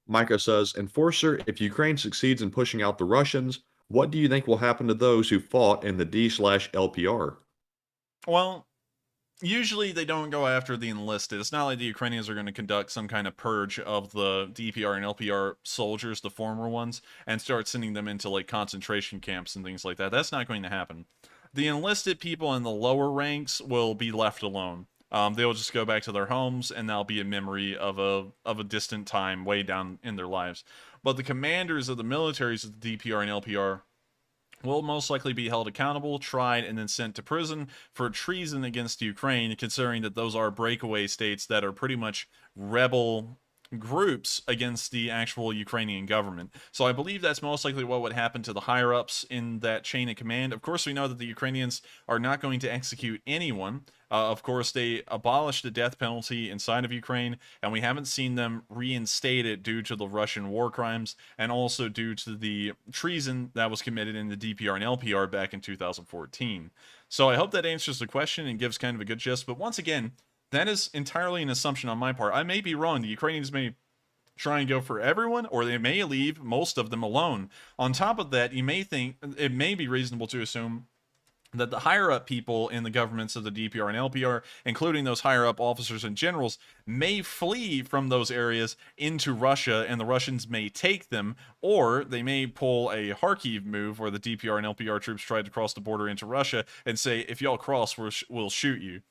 Micah says, Enforcer, if Ukraine succeeds in pushing out the Russians, what do you think will happen to those who fought in the D/LPR? Well, usually they don't go after the enlisted. It's not like the Ukrainians are going to conduct some kind of purge of the DPR and LPR soldiers, the former ones, and start sending them into like concentration camps and things like that. That's not going to happen. The enlisted people in the lower ranks will be left alone. They'll just go back to their homes, and that'll be a memory of a distant time way down in their lives. But the commanders of the militaries of the DPR and LPR will most likely be held accountable, tried, and then sent to prison for treason against Ukraine, considering that those are breakaway states that are pretty much rebel groups against the actual Ukrainian government. So I believe that's most likely what would happen to the higher-ups in that chain of command. Of course, we know that the Ukrainians are not going to execute anyone. Of course, they abolished the death penalty inside of Ukraine, and we haven't seen them reinstate it due to the Russian war crimes, and also due to the treason that was committed in the DPR and LPR back in 2014. So I hope that answers the question and gives kind of a good gist. But once again, that is entirely an assumption on my part. I may be wrong. The Ukrainians may try and go for everyone, or they may leave most of them alone. On top of that, you may think it may be reasonable to assume that the higher up people in the governments of the DPR and LPR, including those higher up officers and generals, may flee from those areas into Russia, and the Russians may take them, or they may pull a Kharkiv move where the DPR and LPR troops tried to cross the border into Russia and say, if y'all cross, we'll shoot you.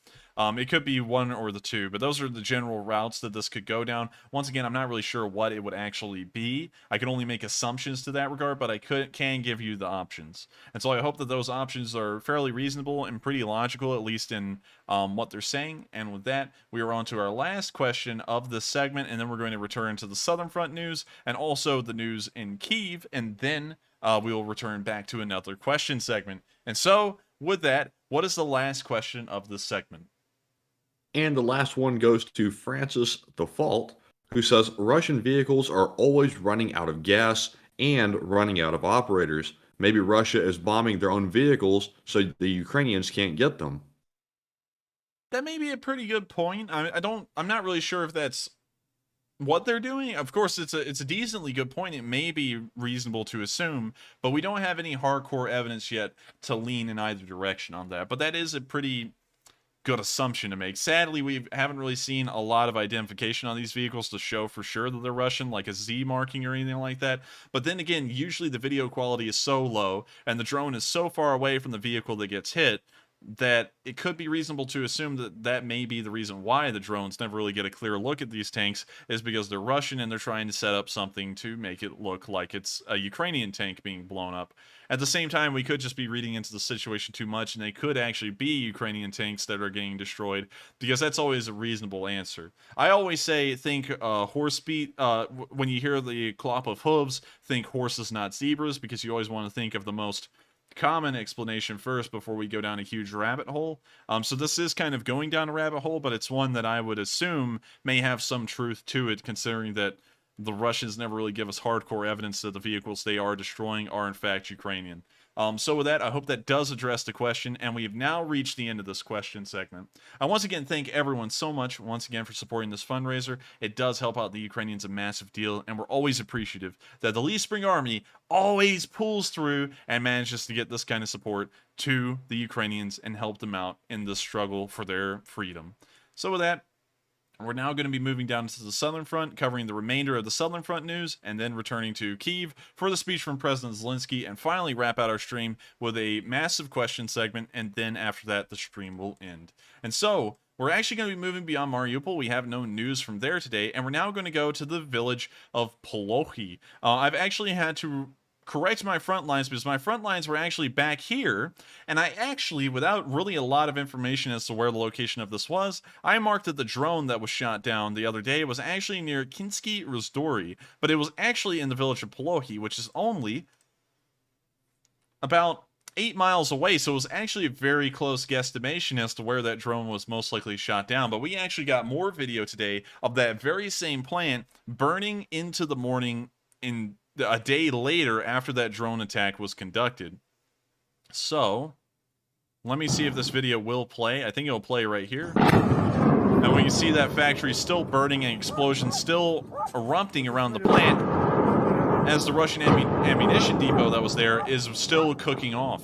It could be one or the two, but those are the general routes that this could go down. Once again, I'm not really sure what it would actually be. I can only make assumptions to that regard, but I can give you the options. And so I hope that those options are fairly reasonable and pretty logical, at least in what they're saying. And with that, we are on to our last question of this segment, and then we're going to return to the Southern Front news and also the news in Kyiv, and then we will return back to another question segment. And so, with that, what is the last question of this segment? And the last one goes to Francis the Fault, who says Russian vehicles are always running out of gas and running out of operators. Maybe Russia is bombing their own vehicles so the Ukrainians can't get them. That may be a pretty good point. I'm not really sure if that's what they're doing. Of course, it's a decently good point. It may be reasonable to assume, but we don't have any hardcore evidence yet to lean in either direction on that. But that is a pretty good assumption to make. Sadly, we haven't really seen a lot of identification on these vehicles to show for sure that they're Russian, like a Z marking or anything like that. But then again, usually the video quality is so low and the drone is so far away from the vehicle that gets hit that it could be reasonable to assume that that may be the reason why the drones never really get a clear look at these tanks, is because they're Russian and they're trying to set up something to make it look like it's a Ukrainian tank being blown up. At the same time, we could just be reading into the situation too much, and they could actually be Ukrainian tanks that are getting destroyed, because that's always a reasonable answer. I always say, think horse beat. When you hear the clop of hooves, think horses, not zebras, because you always want to think of the most common explanation first before we go down a huge rabbit hole. So this is kind of going down a rabbit hole, but it's one that I would assume may have some truth to it, considering that the Russians never really give us hardcore evidence that the vehicles they are destroying are in fact Ukrainian. So with that, I hope that does address the question, and we have now reached the end of this question segment. I once again thank everyone so much once again for supporting this fundraiser. It does help out the Ukrainians a massive deal, and we're always appreciative that the Lee Spring Army always pulls through and manages to get this kind of support to the Ukrainians and help them out in this struggle for their freedom. So with that, we're now going to be moving down to the Southern Front, covering the remainder of the Southern Front news, and then returning to Kyiv for the speech from President Zelensky, and finally wrap out our stream with a massive question segment, and then after that, the stream will end. And so, we're actually going to be moving beyond Mariupol. We have no news from there today, and we're now going to go to the village of Polokhy. I've actually had to correct my front lines, because my front lines were actually back here, and I actually, without really a lot of information as to where the location of this was, I marked that the drone that was shot down the other day was actually near Kinsky Rozdori, but it was actually in the village of Polokhy, which is only about 8 miles away, so it was actually a very close guesstimation as to where that drone was most likely shot down. But we actually got more video today of that very same plant burning into the morning in a day later after that drone attack was conducted. So, let me see if this video will play. I think it'll play right here. And we can see that factory still burning and explosions still erupting around the plant, as the Russian ammunition depot that was there is still cooking off.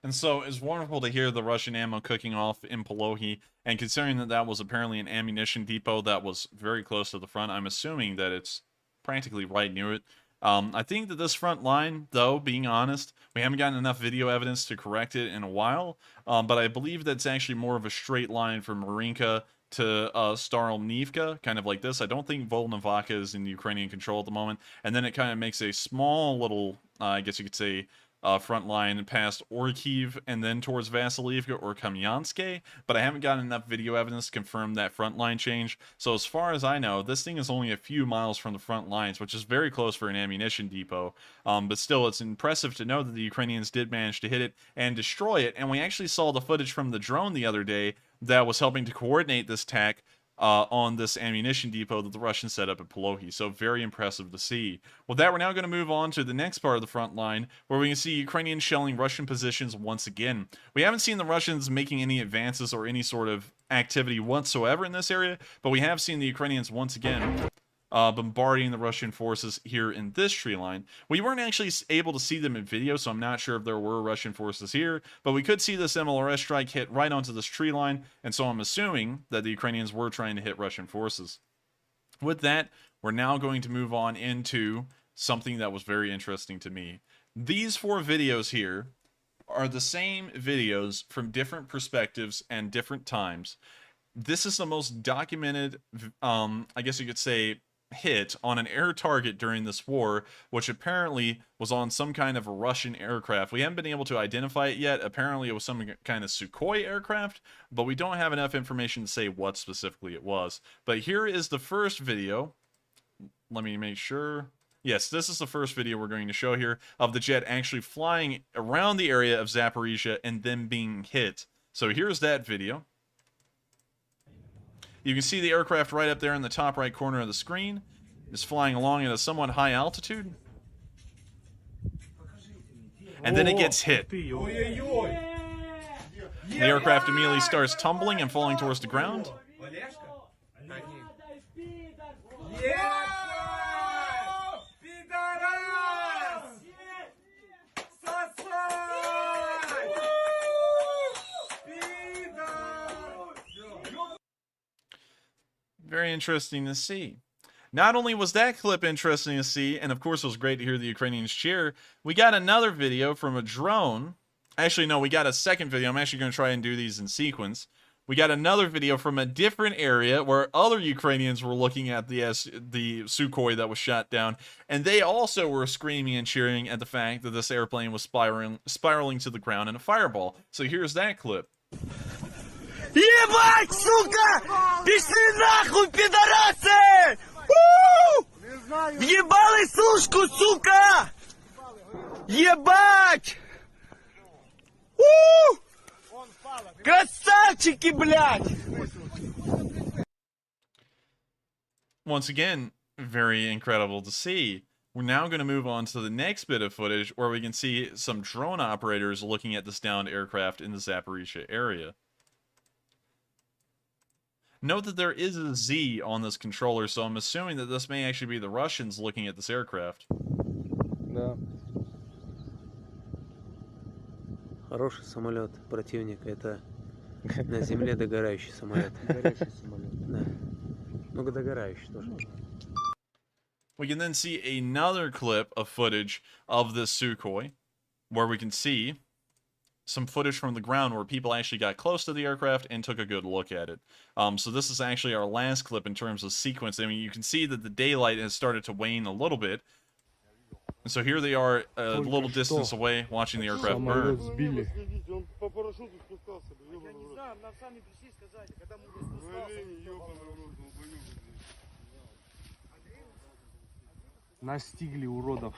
And so it's wonderful to hear the Russian ammo cooking off in Polokhy, and considering that that was apparently an ammunition depot that was very close to the front, I'm assuming that it's practically right near it. I think that this front line, though, being honest, we haven't gotten enough video evidence to correct it in a while, but I believe that's actually more of a straight line from Marinka to Staromnivka, kind of like this. I don't think Volnovakha is in Ukrainian control at the moment, and then it kind of makes a small little, I guess you could say, front line past Orkiv and then towards Vasilivka or Kamyanske, but I haven't gotten enough video evidence to confirm that front line change. So as far as I know, this thing is only a few miles from the front lines, which is very close for an ammunition depot. But still, it's impressive to know that the Ukrainians did manage to hit it and destroy it. And we actually saw the footage from the drone the other day that was helping to coordinate this attack on this ammunition depot that the Russians set up at Polohi. So very impressive to see. With that, we're now going to move on to the next part of the front line, where we can see Ukrainians shelling Russian positions once again. We haven't seen the Russians making any advances or any sort of activity whatsoever in this area, but we have seen the Ukrainians once again bombarding the Russian forces here in this tree line. We weren't actually able to see them in video, so I'm not sure if there were Russian forces here, but we could see this MLRS strike hit right onto this tree line, and so I'm assuming that the Ukrainians were trying to hit Russian forces. With that, we're now going to move on into something that was very interesting to me. These 4 videos here are the same videos from different perspectives and different times. This is the most documented, I guess you could say, hit on an air target during this war, which apparently was on some kind of a Russian aircraft. We haven't been able to identify it yet. Apparently it was some kind of Sukhoi aircraft, but we don't have enough information to say what specifically it was. But here is the first video. Let me make sure. Yes, this is the first video we're going to show here of the jet actually flying around the area of Zaporizhia and then being hit. So here's that video. You can see the aircraft right up there in the top right corner of the screen. It's flying along at a somewhat high altitude. And then it gets hit. The aircraft immediately starts tumbling and falling towards the ground. Very interesting to see. Not only was that clip interesting to see, and of course it was great to hear the Ukrainians cheer, we got another video from a drone. Actually, no, we got a second video. I'm actually going to try and do these in sequence. We got another video from a different area where other Ukrainians were looking at the Sukhoi that was shot down, and they also were screaming and cheering at the fact that this airplane was spiraling to the ground in a fireball. So here's that clip. Ебать, сука! Пиши нахуй, пидорасы! Въебали сушку, сука! Ебать! Красавчики, блядь! Once again, very incredible to see. We're now going to move on to the next bit of footage where we can see some drone operators looking at this downed aircraft in the Zaporizhia area. Note that there is a Z on this controller, so I'm assuming that this may actually be the Russians looking at this aircraft. Да. Хороший самолет противника. Это на земле догорающий самолет. Догорающий самолет. Да. Ну, догорающий тоже. We can then see another clip of footage of this Sukhoi, where we can see some footage from the ground where people actually got close to the aircraft and took a good look at it. So this is actually our last clip in terms of sequence. I mean, you can see that the daylight has started to wane a little bit. And so here they are a little distance away watching the aircraft burn. Настигли уродов.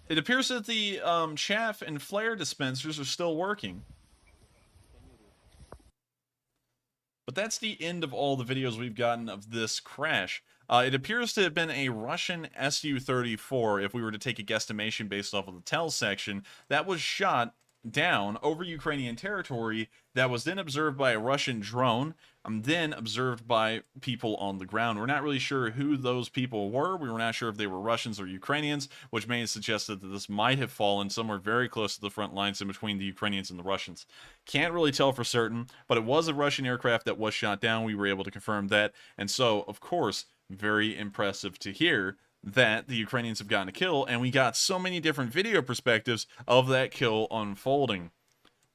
It appears that the chaff and flare dispensers are still working. But that's the end of all the videos we've gotten of this crash. It appears to have been a Russian Su-34, if we were to take a guesstimation based off of the tell section, that was shot down over Ukrainian territory that was then observed by a Russian drone and then observed by people on the ground. We're not really sure who those people were. We were not sure if they were Russians or Ukrainians, which may have suggested that this might have fallen somewhere very close to the front lines in between the Ukrainians and the Russians. Can't really tell for certain, but it was a Russian aircraft that was shot down. We were able to confirm that. And so, of course, very impressive to hear that the Ukrainians have gotten a kill, and we got so many different video perspectives of that kill unfolding.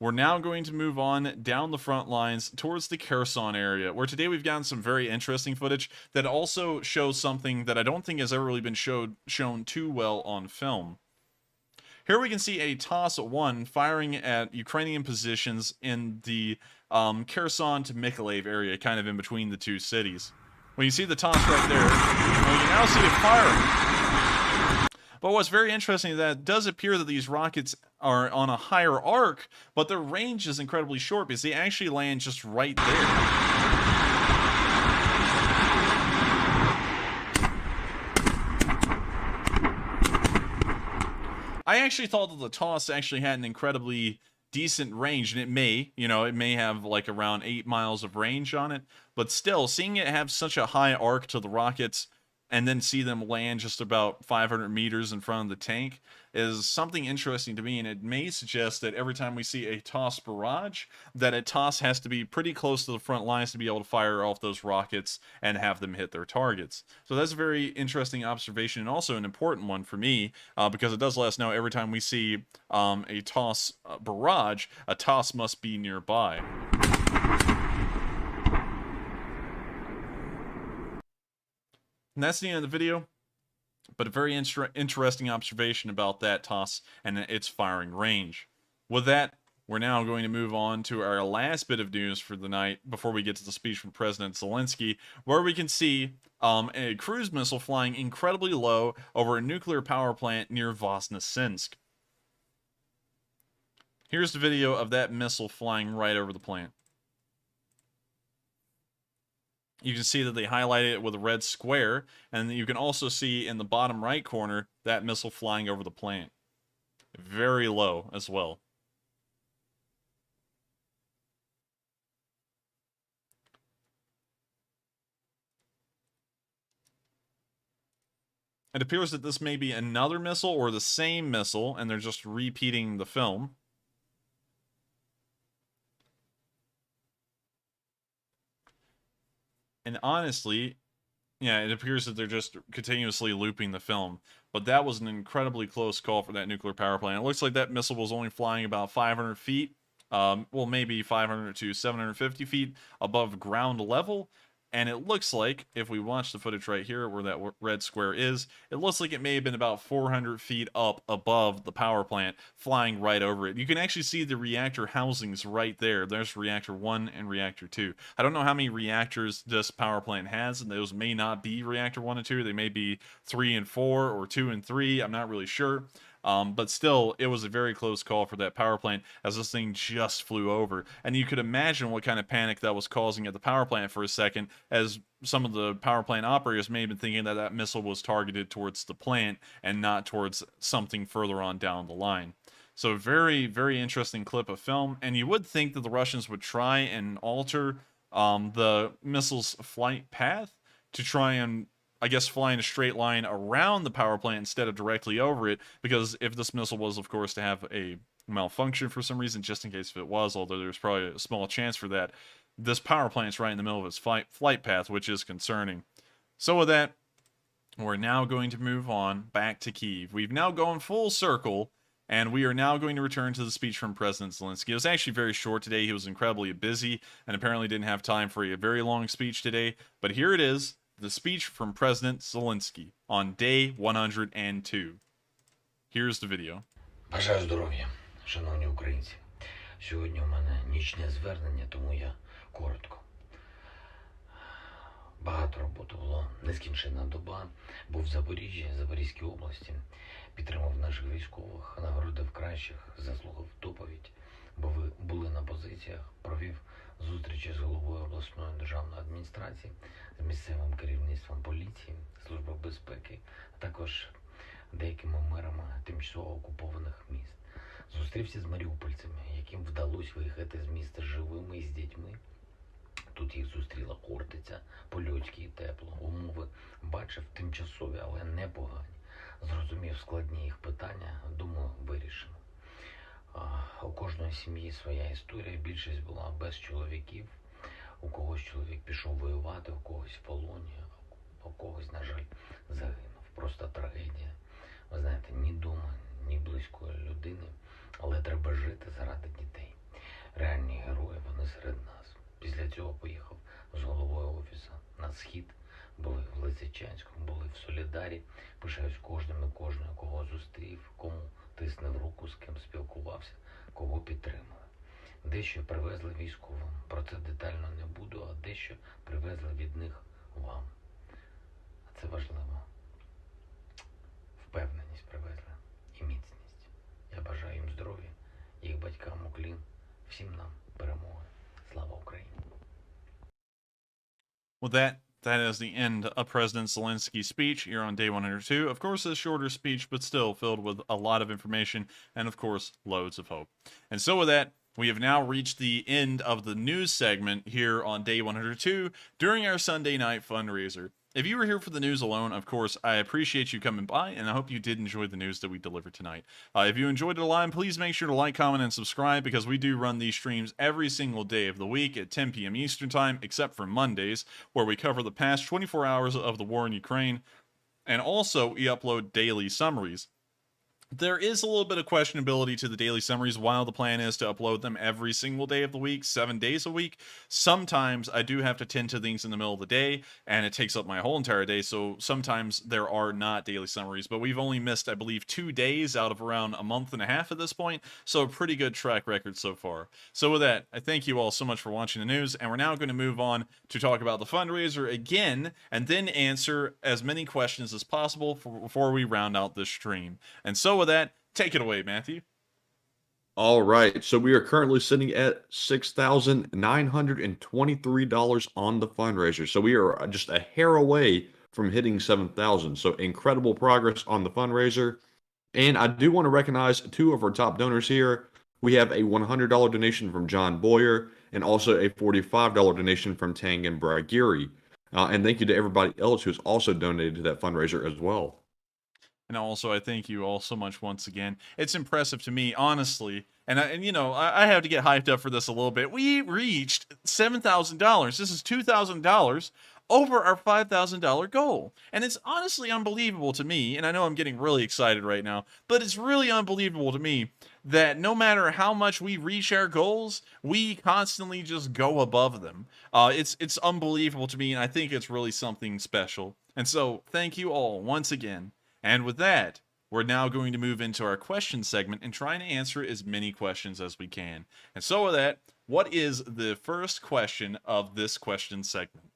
We're now going to move on down the front lines towards the Kherson area, where today we've gotten some very interesting footage that also shows something that I don't think has ever really been shown too well on film. Here we can see a TOS-1 firing at Ukrainian positions in the Kherson to Mykolaiv area, kind of in between the two cities. When you see the TOS right there, well, you can now see it firing. But what's very interesting is that it does appear that these rockets are on a higher arc, but their range is incredibly short because they actually land just right there. I actually thought that the TOS actually had an incredibly decent range, and it may have like around 8 miles of range on it, but still, seeing it have such a high arc to the rockets and then see them land just about 500 meters in front of the tank is something interesting to me, and it may suggest that every time we see a TOS barrage, that a TOS has to be pretty close to the front lines to be able to fire off those rockets and have them hit their targets. So that's a very interesting observation, and also an important one for me, because it does let us know every time we see a TOS barrage, a TOS must be nearby. And that's the end of the video, but a very interesting observation about that TOS and its firing range. With that, we're now going to move on to our last bit of news for the night before we get to the speech from President Zelensky, where we can see a cruise missile flying incredibly low over a nuclear power plant near Voznesensk. Here's the video of that missile flying right over the plant. You can see that they highlighted it with a red square, and you can also see in the bottom right corner that missile flying over the plant. Very low as well. It appears that this may be another missile or the same missile, and they're just repeating the film. And honestly, yeah, it appears that they're just continuously looping the film. But that was an incredibly close call for that nuclear power plant. It looks like that missile was only flying about 500 feet. Well, maybe 500 to 750 feet above ground level. And it looks like, if we watch the footage right here where that red square is, it looks like it may have been about 400 feet up above the power plant, flying right over it. You can actually see the reactor housings right there. There's reactor 1 and reactor 2. I don't know how many reactors this power plant has, and those may not be reactor 1 and 2. They may be 3 and 4 or 2 and 3. I'm not really sure. But still, it was a very close call for that power plant as this thing just flew over. And you could imagine what kind of panic that was causing at the power plant for a second, as some of the power plant operators may have been thinking that that missile was targeted towards the plant and not towards something further on down the line. So very, very interesting clip of film. And you would think that the Russians would try and alter the missile's flight path to try and, I guess, fly in a straight line around the power plant instead of directly over it, because if this missile was, of course, to have a malfunction for some reason, just in case if it was, although there's probably a small chance for that, this power plant's right in the middle of its flight path, which is concerning. So with that, we're now going to move on back to Kyiv. We've now gone full circle, and we are now going to return to the speech from President Zelensky. It was actually very short today. He was incredibly busy and apparently didn't have time for a very long speech today, but here it is. The speech from President Zelensky on day 102. Here's the video. Бажаю здоров'я, шановні українці. Сьогодні у мене нічне звернення, тому я коротко. Багато роботи було, нескінченна доба. Був в Запоріжжі, Запорізькій області. Підтримав наших військових, нагородив кращих, заслухав доповідь, бо ви були на позиціях, провів зустрічі з головою обласної державної адміністрації, з місцевим керівництвом поліції, Служби безпеки, а також деякими мерами тимчасово окупованих міст. Зустрівся з маріупольцями, яким вдалося виїхати з міста живими і з дітьми. Тут їх зустріла Хортиця, по-людськи і тепло. Умови бачив тимчасові, але непогані. Зрозумів складні їх питання, думаю, вирішимо. У кожної сім'ї своя історія, більшість була без чоловіків. У когось чоловік пішов воювати, у когось в полоні, у когось, на жаль, загинув. Просто трагедія. Ви знаєте, ні дома, ні близької людини, але треба жити заради дітей. Реальні герої, вони серед нас. Після цього поїхав з головою офісу на схід, були в Лисичанську, були в Солідарі. Пишаюсь кожним і кожною, кого зустрів, кому тиснув руку, з ким спілкувався, кого підтримав. Дещо привезли військовим, про це детально не буду, а дещо привезли від них вам. А це важливо. Впевненість привезли і міцність. Я бажаю їм здоров'я, їх батькам уклін, всім нам перемоги. Слава Україні! Well, that is the end of President Zelensky's speech here on day 102. Of course, a shorter speech, but still filled with a lot of information and, of course, loads of hope. And so with that, we have now reached the end of the news segment here on day 102 during our Sunday night fundraiser. If you were here for the news alone, of course, I appreciate you coming by, and I hope you did enjoy the news that we delivered tonight. If you enjoyed it live, please make sure to like, comment, and subscribe, because we do run these streams every single day of the week at 10 p.m. Eastern Time, except for Mondays, where we cover the past 24 hours of the war in Ukraine, and also we upload daily summaries. There is a little bit of questionability to the daily summaries. While the plan is to upload them every single day of the week, 7 days a week, sometimes I do have to tend to things in the middle of the day, and it takes up my whole entire day, so sometimes there are not daily summaries. But we've only missed, I believe, 2 days out of around a month and a half at this point, so a pretty good track record so far. So with that, I thank you all so much for watching the news, and we're now going to move on to talk about the fundraiser again, and then answer as many questions as possible before we round out this stream. And so with that, take it away, Matthew. All right, so we are currently sitting at $6,923 on the fundraiser. So we are just a hair away from hitting 7,000. So incredible progress on the fundraiser. And I do want to recognize two of our top donors here. We have a $100 donation from John Boyer and also a $45 donation from Tangan Bragiri. And thank you to everybody else who's also donated to that fundraiser as well. And also, I thank you all so much once again. It's impressive to me, honestly. And you know, I have to get hyped up for this a little bit. We reached $7,000. This is $2,000 over our $5,000 goal. And it's honestly unbelievable to me, and I know I'm getting really excited right now, but it's really unbelievable to me that no matter how much we reach our goals, we constantly just go above them. It's unbelievable to me, and I think it's really something special. And so, thank you all once again. And with that, we're now going to move into our question segment and try and answer as many questions as we can. And so with that, what is the first question of this question segment?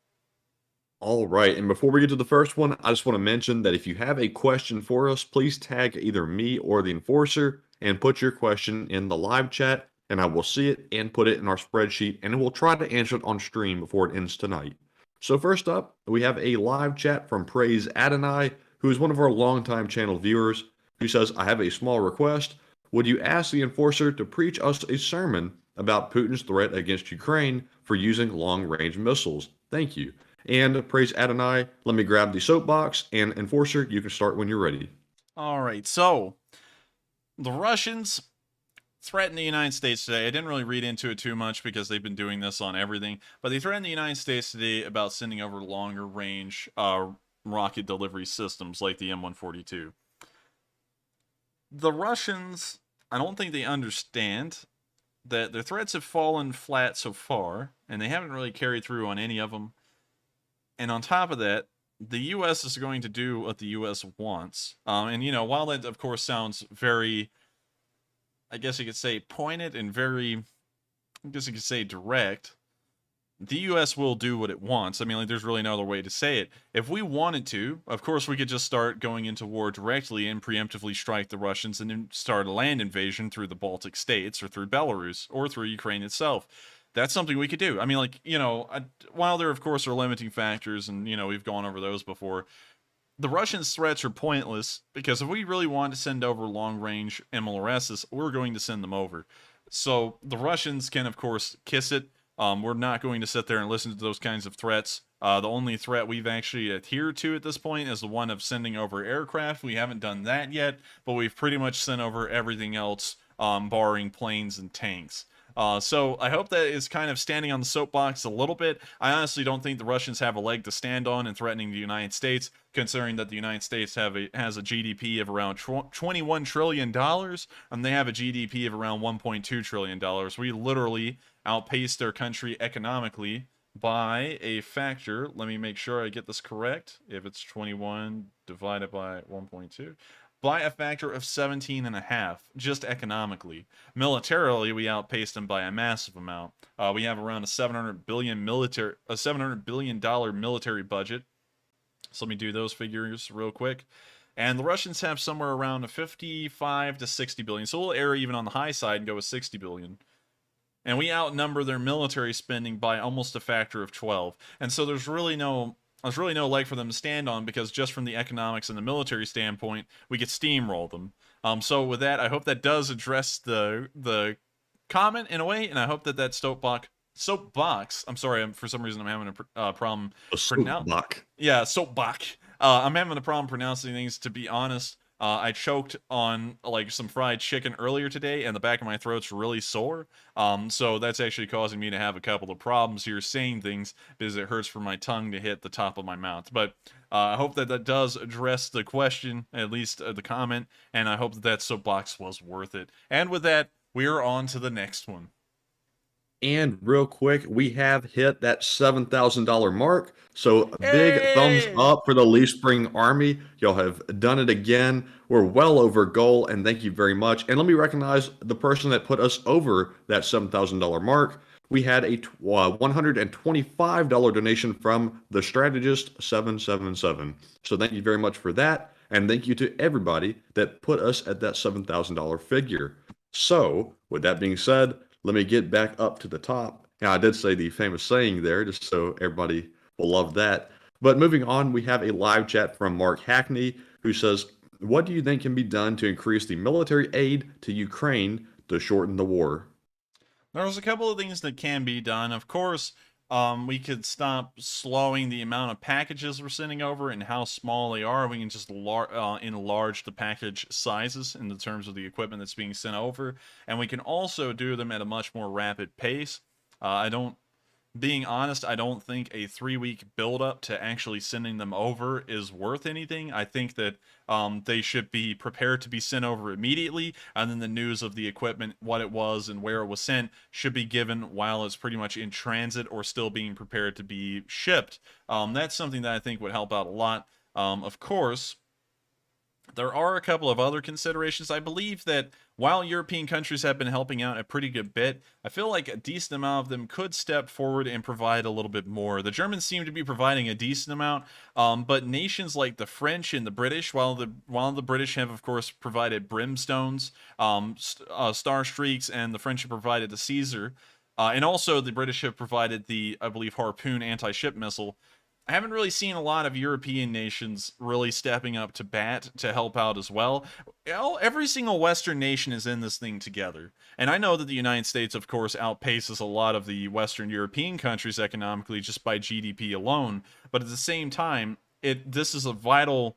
All right, and before we get to the first one, I just want to mention that if you have a question for us, please tag either me or the enforcer and put your question in the live chat, and I will see it and put it in our spreadsheet, and we'll try to answer it on stream before it ends tonight. So first up, we have a live chat from Praise Adonai, who is one of our longtime channel viewers, who says, I have a small request. Would you ask the enforcer to preach us a sermon about Putin's threat against Ukraine for using long-range missiles? Thank you. And Praise Adonai, let me grab the soapbox, and enforcer, you can start when you're ready. All right, so the Russians threatened the United States today. I didn't really read into it too much because they've been doing this on everything, but they threatened the United States today about sending over longer range rocket delivery systems like the M142. The Russians, I don't think they understand that their threats have fallen flat so far, and they haven't really carried through on any of them. And on top of that, the U.S. is going to do what the U.S. wants. And, you know, while that, of course, sounds very, I guess you could say, pointed and very, I guess you could say, direct, the U.S. will do what it wants. I mean, like, there's really no other way to say it. If we wanted to, of course, we could just start going into war directly and preemptively strike the Russians and then start a land invasion through the Baltic states or through Belarus or through Ukraine itself. That's something we could do. I mean, like, you know, while there, of course, are limiting factors, and, you know, we've gone over those before, the Russians' threats are pointless, because if we really want to send over long-range MLRSs, we're going to send them over. So the Russians can, of course, kiss it. We're not going to sit there and listen to those kinds of threats. The only threat we've actually adhered to at this point is the one of sending over aircraft. We haven't done that yet, but we've pretty much sent over everything else, barring planes and tanks. So I hope that is kind of standing on the soapbox a little bit. I honestly don't think the Russians have a leg to stand on in threatening the United States, considering that the United States has a GDP of around $21 trillion, and they have a GDP of around $1.2 trillion. We literally outpaced their country economically by a factor. Let me make sure I get this correct. If it's 21 divided by 1.2, by a factor of 17.5, just economically. Militarily, we outpaced them by a massive amount. We have around a $700 billion military budget. So let me do those figures real quick. And the Russians have somewhere around a 55 to 60 billion. So we'll err even on the high side and go with 60 billion. And we outnumber their military spending by almost a factor of 12. And so there's really no leg for them to stand on, because just from the economics and the military standpoint, we could steamroll them. So with that, I hope that does address the comment in a way, and I hope that soapbox. I'm sorry, for some reason I'm having a problem. Soapbox. Yeah, soapbox. I'm having a problem pronouncing things, to be honest. I choked on like some fried chicken earlier today, and the back of my throat's really sore. So that's actually causing me to have a couple of problems here saying things, because it hurts for my tongue to hit the top of my mouth. But I hope that does address the question, at least the comment, and I hope that soapbox was worth it. And with that, we are on to the next one. And real quick, we have hit that $7,000 mark. So a big thumbs up for the Leaf Spring Army. Y'all have done it again. We're well over goal, and thank you very much. And let me recognize the person that put us over that $7,000 mark. We had a $125 donation from the Strategist 777. So thank you very much for that. And thank you to everybody that put us at that $7,000 figure. So with that being said, let me get back up to the top. Now, I did say the famous saying there, just so everybody will love that. But moving on, we have a live chat from Mark Hackney, who says, what do you think can be done to increase the military aid to Ukraine to shorten the war? There's a couple of things that can be done. Of course, we could stop slowing the amount of packages we're sending over and how small they are. We can just enlarge the package sizes in the terms of the equipment that's being sent over. And we can also do them at a much more rapid pace. Being honest, I don't think a 3-week build-up to actually sending them over is worth anything. I think that they should be prepared to be sent over immediately, and then the news of the equipment, what it was and where it was sent, should be given while it's pretty much in transit or still being prepared to be shipped. That's something that I think would help out a lot. Of course, there are a couple of other considerations. I believe that while European countries have been helping out a pretty good bit, I feel like a decent amount of them could step forward and provide a little bit more. The Germans seem to be providing a decent amount, but nations like the French and the British, while the British have, of course, provided brimstones, star streaks, and the French have provided the Caesar, and also the British have provided the, I believe, Harpoon anti-ship missile. I haven't really seen a lot of European nations really stepping up to bat to help out as well. Every single Western nation is in this thing together. And I know that the United States, of course, outpaces a lot of the Western European countries economically just by GDP alone. But at the same time, this is a vital,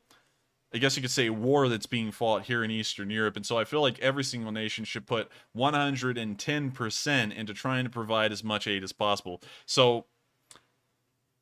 I guess you could say, war that's being fought here in Eastern Europe. And so I feel like every single nation should put 110% into trying to provide as much aid as possible. So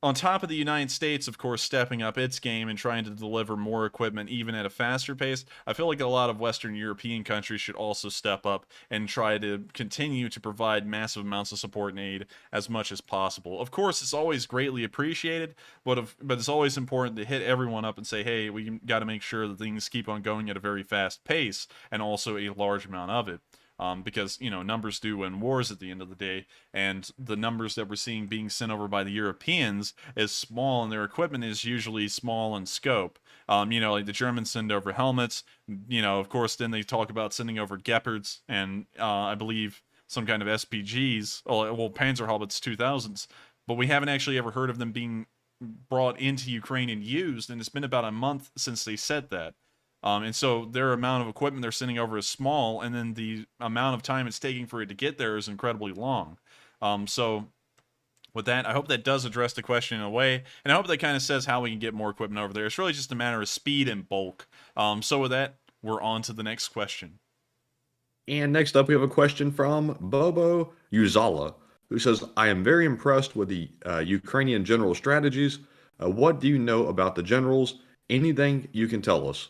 on top of the United States, of course, stepping up its game and trying to deliver more equipment even at a faster pace, I feel like a lot of Western European countries should also step up and try to continue to provide massive amounts of support and aid as much as possible. Of course, it's always greatly appreciated, but it's always important to hit everyone up and say, hey, we got to make sure that things keep on going at a very fast pace, and also a large amount of it. Because, you know, numbers do win wars at the end of the day, and the numbers that we're seeing being sent over by the Europeans is small, and their equipment is usually small in scope. You know, like the Germans send over helmets, you know, of course, then they talk about sending over Gepards, and I believe some kind of SPGs, well, Panzerhaubitze 2000s, but we haven't actually ever heard of them being brought into Ukraine and used, and it's been about a month since they said that. And so their amount of equipment they're sending over is small, and then the amount of time it's taking for it to get there is incredibly long. So with that, I hope that does address the question in a way, and I hope that kind of says how we can get more equipment over there. It's really just a matter of speed and bulk. So with that, we're on to the next question. And next up, we have a question from Bobo Uzala, who says, I am very impressed with the Ukrainian general strategies. What do you know about the generals? Anything you can tell us?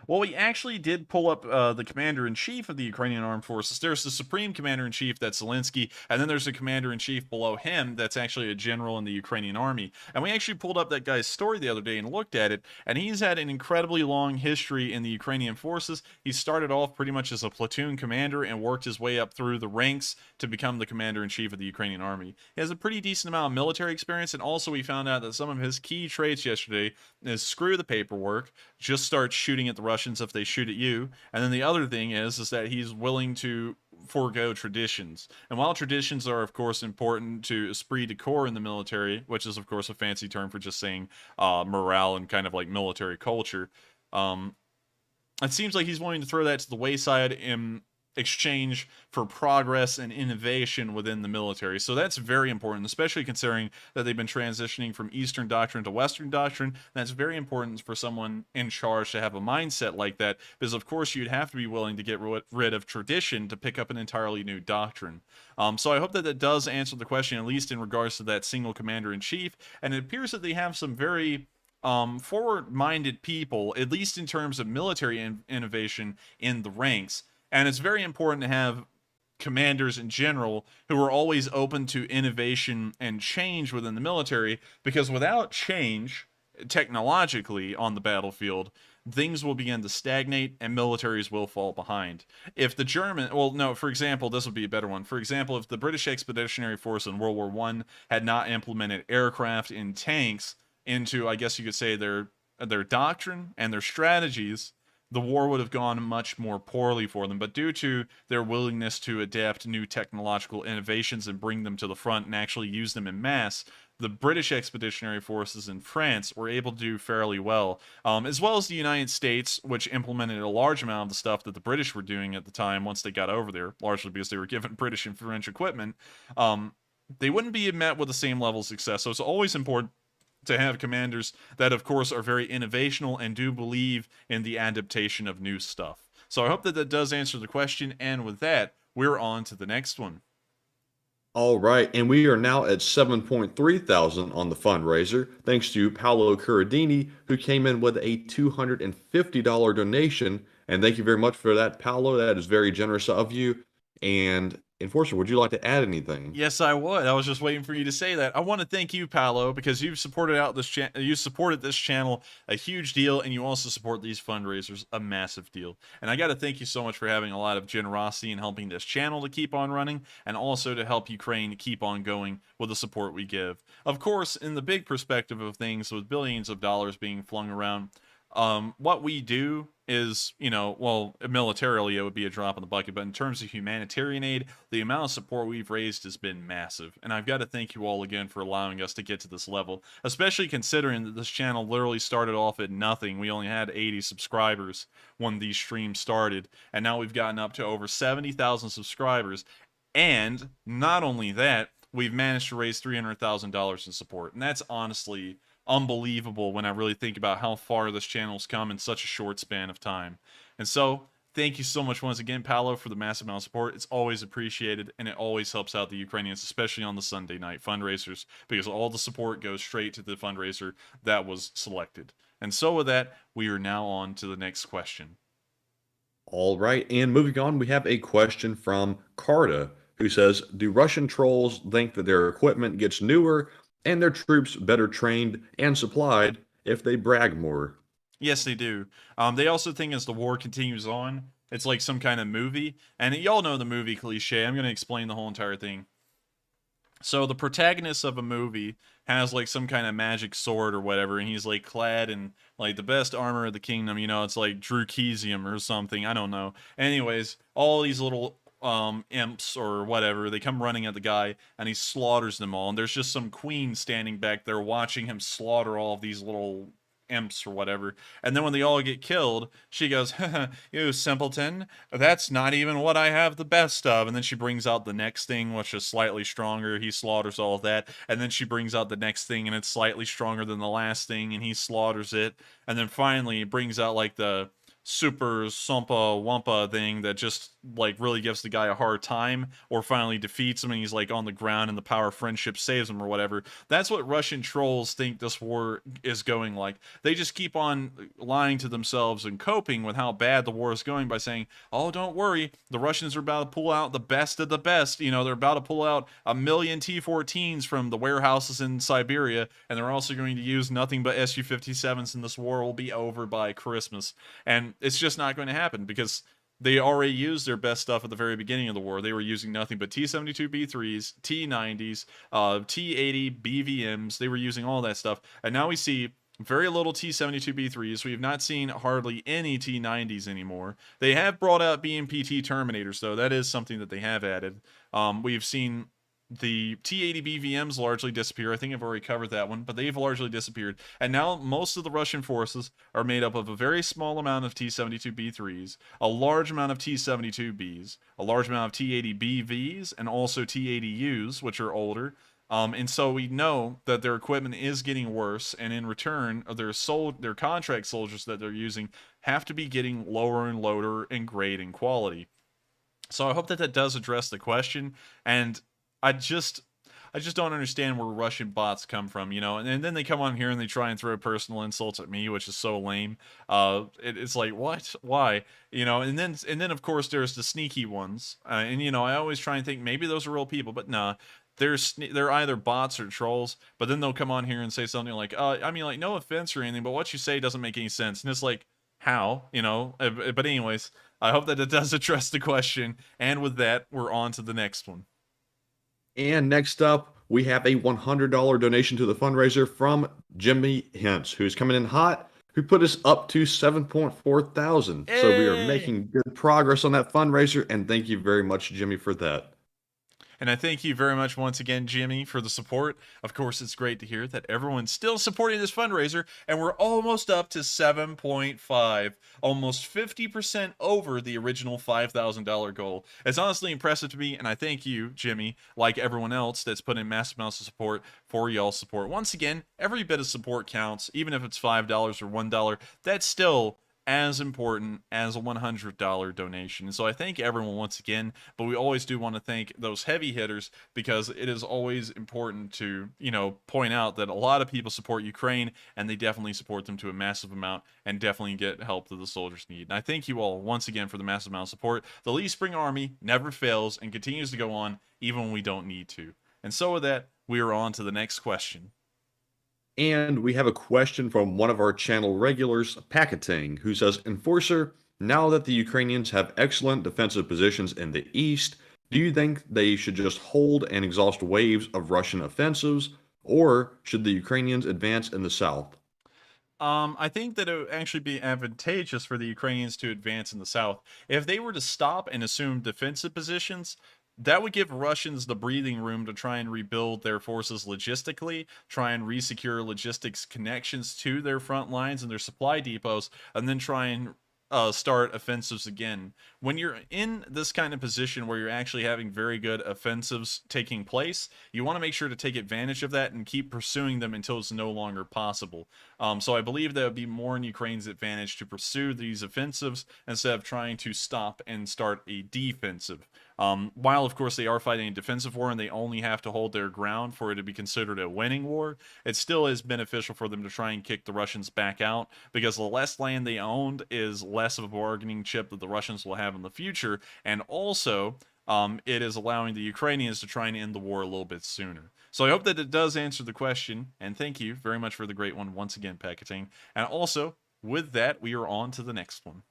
Well, we actually did pull up the commander-in-chief of the Ukrainian Armed Forces. There's the supreme commander-in-chief, that's Zelensky, and then there's a commander-in-chief below him that's actually a general in the Ukrainian army. And we actually pulled up that guy's story the other day and looked at it, and he's had an incredibly long history in the Ukrainian forces. He started off pretty much as a platoon commander and worked his way up through the ranks to become the commander-in-chief of the Ukrainian army. He has a pretty decent amount of military experience, and also we found out that some of his key traits yesterday is screw the paperwork, just start shooting at the Russians if they shoot at you. And then the other thing is that he's willing to forego traditions. And while traditions are, of course, important to esprit de corps in the military, which is, of course, a fancy term for just saying morale and kind of like military culture, it seems like he's willing to throw that to the wayside in exchange for progress and innovation within the military. So that's very important, especially considering that they've been transitioning from Eastern doctrine to Western doctrine. That's very important for someone in charge to have a mindset like that, because of course you'd have to be willing to get rid of tradition to pick up an entirely new doctrine. So I hope that that does answer the question, at least in regards to that single commander-in-chief, and it appears that they have some very forward-minded people, at least in terms of military innovation in the ranks. And it's very important to have commanders in general who are always open to innovation and change within the military, because without change technologically on the battlefield, things will begin to stagnate and militaries will fall behind. If the German, well, no, for example, this would be a better one. For example, if the British Expeditionary Force in World War I had not implemented aircraft and tanks into, I guess you could say, their doctrine and their strategies, the war would have gone much more poorly for them. But due to their willingness to adapt new technological innovations and bring them to the front and actually use them in mass, the British Expeditionary Forces in France were able to do fairly well, as well as the United States, which implemented a large amount of the stuff that the British were doing at the time once they got over there, largely because they were given British and French equipment. They wouldn't be met with the same level of success. So it's always important to have commanders that, of course, are very innovational and do believe in the adaptation of new stuff. So I hope that that does answer the question, and with that, we're on to the next one. All right, and we are now at 7.3 thousand on the fundraiser, thanks to Paolo Curradini, who came in with a $250 donation. And thank you very much for that, Paolo. That is very generous of you. And Enforcer, would you like to add anything? Yes, I would. I was just waiting for you to say that. I want to thank you, Paolo, because you've supported this channel a huge deal, and you also support these fundraisers a massive deal. And I got to thank you so much for having a lot of generosity in helping this channel to keep on running, and also to help Ukraine keep on going with the support we give. Of course, in the big perspective of things, with billions of dollars being flung around, what we do is, well, militarily it would be a drop in the bucket, but in terms of humanitarian aid, the amount of support we've raised has been massive. And I've got to thank you all again for allowing us to get to this level, especially considering that this channel literally started off at nothing. We only had 80 subscribers when these streams started, and now we've gotten up to over 70,000 subscribers. And not only that, we've managed to raise $300,000 in support, and that's honestly unbelievable when I really think about how far this channel's come in such a short span of time. And so, thank you so much once again, Paolo, for the massive amount of support. It's always appreciated, and it always helps out the Ukrainians, especially on the Sunday night fundraisers, because all the support goes straight to the fundraiser that was selected. And so with that, we are now on to the next question. All right, and moving on, we have a question from Carta, who says, do Russian trolls think that their equipment gets newer and their troops better trained and supplied if they brag more? Yes, they do. They also think as the war continues on, it's like some kind of movie. And y'all know the movie cliche. I'm going to explain the whole entire thing. So the protagonist of a movie has like some kind of magic sword or whatever, and he's like clad in like the best armor of the kingdom. It's like Drukesium or something. I don't know. Anyways, all these little imps or whatever, they come running at the guy, and he slaughters them all, and there's just some queen standing back there watching him slaughter all of these little imps or whatever. And then when they all get killed, she goes, you simpleton, that's not even what I have the best of. And then she brings out the next thing, which is slightly stronger. He slaughters all of that. And then she brings out the next thing, and it's slightly stronger than the last thing, and he slaughters it. And then finally brings out like the super sompa wampa thing that just like really gives the guy a hard time, or finally defeats him and he's like on the ground and the power of friendship saves him or whatever. That's what Russian trolls think this war is going like. They just keep on lying to themselves and coping with how bad the war is going by saying, oh, don't worry, the Russians are about to pull out the best of the best. You know, they're about to pull out 1 million T-14s from the warehouses in Siberia, and they're also going to use nothing but Su-57s, and this war will be over by Christmas. And it's just not going to happen because they already used their best stuff at the very beginning of the war. They were using nothing but T-72B3s, T-90s, T-80 BVMs. They were using all that stuff. And now we see very little T-72B3s. We have not seen hardly any T-90s anymore. They have brought out BMPT Terminators, though. That is something that they have added. We've seen the T-80 BVMs largely disappear. I think I've already covered that one, but they've largely disappeared. And now most of the Russian forces are made up of a very small amount of T-72B3s, a large amount of T-72Bs, a large amount of T-80 BVs, and also T-80Us, which are older. And so we know that their equipment is getting worse, and in return, their contract soldiers that they're using have to be getting lower and lower in grade and quality. So I hope that does address the question, and I just don't understand where Russian bots come from, you know. And then they come on here and they try and throw personal insults at me, which is so lame. It's like, what? Why? You know. And then of course there's the sneaky ones, and you know, I always try and think maybe those are real people, but nah. They're either bots or trolls, but then they'll come on here and say something like, I mean, like, no offense or anything, but what you say doesn't make any sense. And it's like, how? You know? But anyways, I hope that it does address the question. And with that, we're on to the next one. And next up, we have a $100 donation to the fundraiser from Jimmy Hintz, who's coming in hot, who put us up to 7.4 thousand. So we are making good progress on that fundraiser, and thank you very much, Jimmy, for that. And I thank you very much once again, Jimmy, for the support. Of course, it's great to hear that everyone's still supporting this fundraiser, and we're almost up to 7.5, almost 50% over the original $5,000 goal. It's honestly impressive to me, and I thank you, Jimmy, like everyone else that's put in massive amounts of support for y'all's support. Once again, every bit of support counts, even if it's $5 or $1. That's still as important as a $100 donation. And so I thank everyone once again, but we always do want to thank those heavy hitters, because it is always important to, you know, point out that a lot of people support Ukraine, and they definitely support them to a massive amount and definitely get help that the soldiers need. And I thank you all once again for the massive amount of support. The Lee Spring Army never fails and continues to go on even when we don't need to. And so with that, we are on to the next question. And we have a question from one of our channel regulars, Packeting, who says, Enforcer, now that the Ukrainians have excellent defensive positions in the east, do you think they should just hold and exhaust waves of Russian offensives, or should the Ukrainians advance in the south? I think that it would actually be advantageous for the Ukrainians to advance in the south. If they were to stop and assume defensive positions, that would give Russians the breathing room to try and rebuild their forces logistically, try and resecure logistics connections to their front lines and their supply depots, and then try and start offensives again. When you're in this kind of position where you're actually having very good offensives taking place, you want to make sure to take advantage of that and keep pursuing them until it's no longer possible. So I believe that would be more in Ukraine's advantage to pursue these offensives instead of trying to stop and start a defensive. While, of course, they are fighting a defensive war and they only have to hold their ground for it to be considered a winning war, it still is beneficial for them to try and kick the Russians back out, because the less land they owned is less of a bargaining chip that the Russians will have in the future, and also it is allowing the Ukrainians to try and end the war a little bit sooner. So I hope that it does answer the question, and thank you very much for the great one once again, Packeting. And also, with that, we are on to the next one.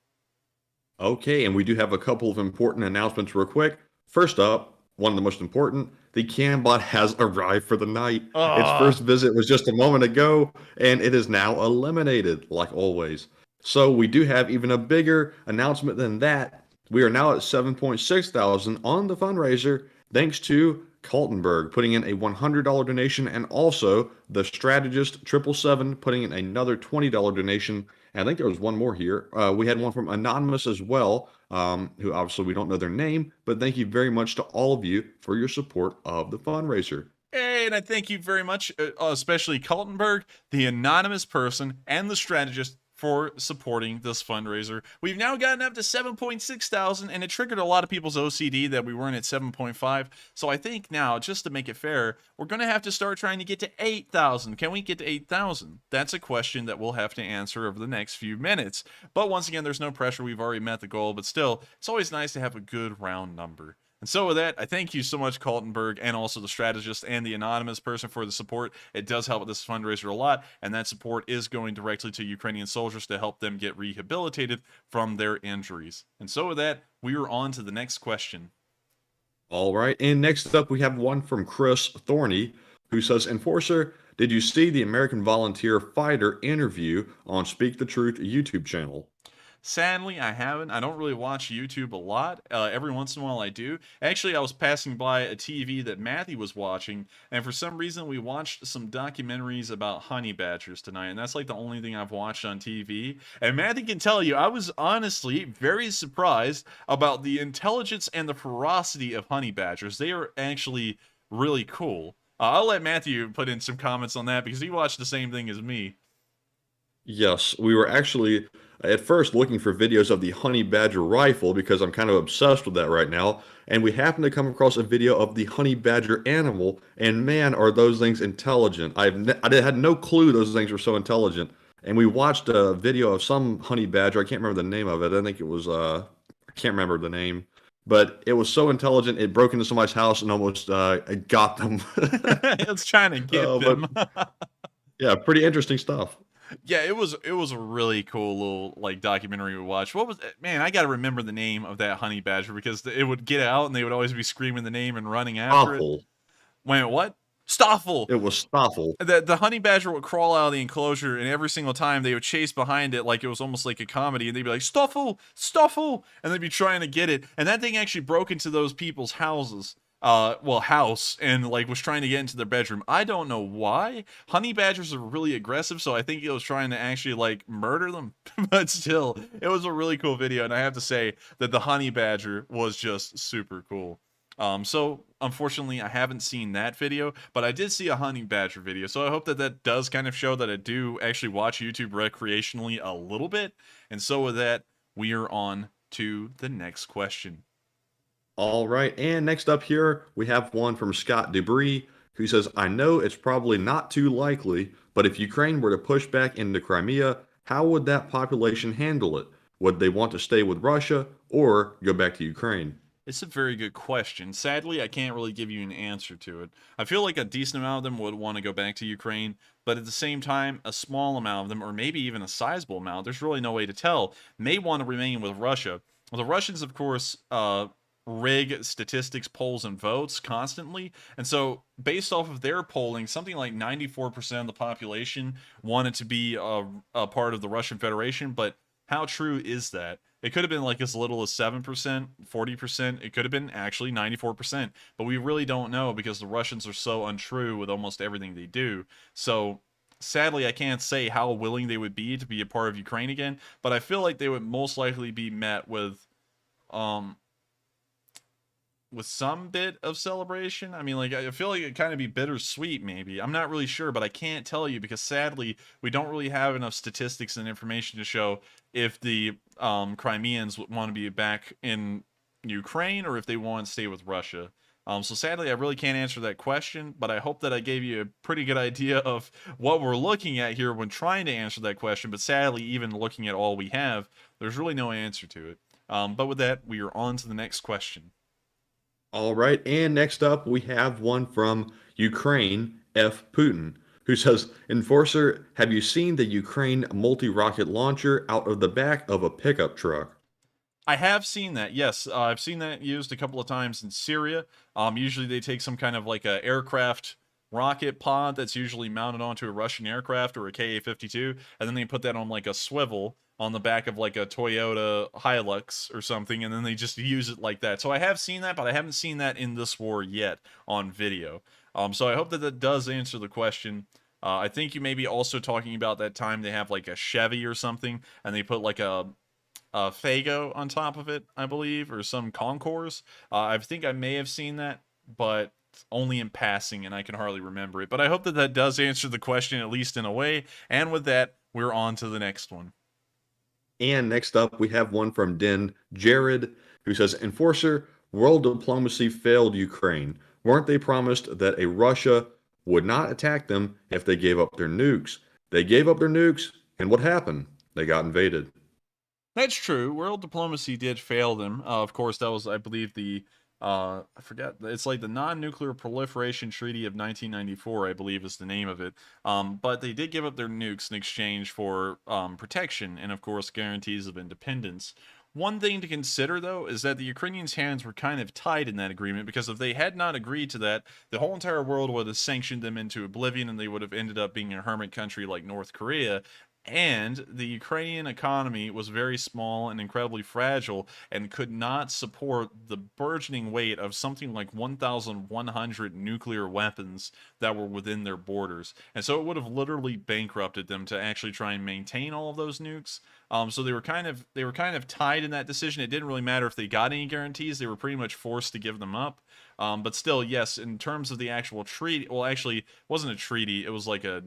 Okay, and we do have a couple of important announcements real quick. First up, one of the most important, the Cambot has arrived for the night. Its first visit was just a moment ago, and it is now eliminated, like always. So we do have even a bigger announcement than that. We are now at 7.6 thousand on the fundraiser, thanks to Kaltenberg putting in a $100 donation, and also the strategist 777 putting in another $20 donation. And I think there was one more here. We had one from Anonymous as well, who obviously we don't know their name, but thank you very much to all of you for your support of the fundraiser. Hey, and I thank you very much, especially Kaltenberg, the anonymous person, and the strategist for supporting this fundraiser. We've now gotten up to 7.6 thousand, and it triggered a lot of people's OCD that we weren't at 7.5. So I think now, just to make it fair, we're going to have to start trying to get to 8,000. Can we get to 8,000? That's a question that we'll have to answer over the next few minutes. But once again, there's no pressure. We've already met the goal, but still, it's always nice to have a good round number. And so with that, I thank you so much, Kaltenberg, and also the strategist and the anonymous person for the support. It does help with this fundraiser a lot, and that support is going directly to Ukrainian soldiers to help them get rehabilitated from their injuries. And so with that, we are on to the next question. All right, and next up we have one from Chris Thorney, who says, Enforcer, did you see the American volunteer fighter interview on Speak the Truth YouTube channel? Sadly, I haven't. I don't really watch YouTube a lot. Every once in a while I do. Actually, I was passing by a TV that Matthew was watching, and for some reason we watched some documentaries about honey badgers tonight, and that's like the only thing I've watched on TV. And Matthew can tell you, I was honestly very surprised about the intelligence and the ferocity of honey badgers. They are actually really cool. I'll let Matthew put in some comments on that because he watched the same thing as me. Yes, we were actually at first looking for videos of the honey badger rifle because I'm kind of obsessed with that right now, and we happened to come across a video of the honey badger animal, and man, are those things intelligent. I had no clue those things were so intelligent, and we watched a video of some honey badger. I can't remember the name of it. I think it was, I can't remember the name, but it was so intelligent, it broke into somebody's house and almost got them. It's trying to get them. Yeah, pretty interesting stuff. Yeah, it was a really cool little like documentary we watched. What was it? Man, I got to remember the name of that honey badger because it would get out and they would always be screaming the name and running after it. Wait, what? Stoffel. It was Stoffel. The honey badger would crawl out of the enclosure, and every single time they would chase behind it like it was almost like a comedy, and they'd be like, Stoffel, Stoffel, and they'd be trying to get it. And that thing actually broke into those people's houses. House, and like was trying to get into their bedroom. I don't know why. Honey badgers are really aggressive, so I think he was trying to actually like murder them. But still, it was a really cool video, and I have to say that the honey badger was just super cool. So unfortunately, I haven't seen that video, but I did see a honey badger video. So I hope that that does kind of show that I do actually watch YouTube recreationally a little bit. And so with that, we are on to the next question. All right, and next up here, we have one from Scott Debris, who says, I know it's probably not too likely, but if Ukraine were to push back into Crimea, how would that population handle it? Would they want to stay with Russia or go back to Ukraine? It's a very good question. Sadly, I can't really give you an answer to it. I feel like a decent amount of them would want to go back to Ukraine, but at the same time, a small amount of them, or maybe even a sizable amount, there's really no way to tell, may want to remain with Russia. Well, the Russians, of course, rig statistics, polls, and votes constantly. And so based off of their polling, something like 94% of the population wanted to be a part of the Russian Federation. But how true is that? It could have been like as little as 7%, 40%. It could have been actually 94%. But we really don't know because the Russians are so untrue with almost everything they do. So sadly, I can't say how willing they would be to be a part of Ukraine again. But I feel like they would most likely be met with some bit of celebration. I mean, like, I feel like it'd kind of be bittersweet, maybe. I'm not really sure, but I can't tell you because sadly, we don't really have enough statistics and information to show if the Crimeans want to be back in Ukraine or if they want to stay with Russia. So sadly, I really can't answer that question, but I hope that I gave you a pretty good idea of what we're looking at here when trying to answer that question. But sadly, even looking at all we have, there's really no answer to it. But with that, we are on to the next question. All right, and next up we have one from Ukraine, F. Putin, who says, Enforcer, have you seen the Ukraine multi-rocket launcher out of the back of a pickup truck? I have seen that, yes. I've seen that used a couple of times in Syria. Usually they take some kind of like a aircraft rocket pod that's usually mounted onto a Russian aircraft or a Ka-52, and then they put that on like a swivel on the back of like a Toyota Hilux or something, and then they just use it like that. So I have seen that, but I haven't seen that in this war yet on video. So I hope that that does answer the question. I think you may be also talking about that time they have like a Chevy or something, and they put like a Fago on top of it, I believe, or some Concours. I think I may have seen that, but only in passing, and I can hardly remember it. But I hope that that does answer the question, at least in a way. And with that, we're on to the next one. And next up, we have one from Den Jared, who says, Enforcer, world diplomacy failed Ukraine. Weren't they promised that a Russia would not attack them if they gave up their nukes? They gave up their nukes, and what happened? They got invaded. That's true. World diplomacy did fail them. Of course, that was, I believe, the I forget. It's like the Non-Nuclear Proliferation Treaty of 1994, I believe, is the name of it. But they did give up their nukes in exchange for protection and, of course, guarantees of independence. One thing to consider, though, is that the Ukrainians' hands were kind of tied in that agreement, because if they had not agreed to that, the whole entire world would have sanctioned them into oblivion, and they would have ended up being a hermit country like North Korea. And the Ukrainian economy was very small and incredibly fragile and could not support the burgeoning weight of something like 1,100 nuclear weapons that were within their borders. And so it would have literally bankrupted them to actually try and maintain all of those nukes. So they were kind of tied in that decision. It didn't really matter if they got any guarantees; they were pretty much forced to give them up. But still, yes, in terms of the actual treaty, well, actually, it wasn't a treaty. It was like a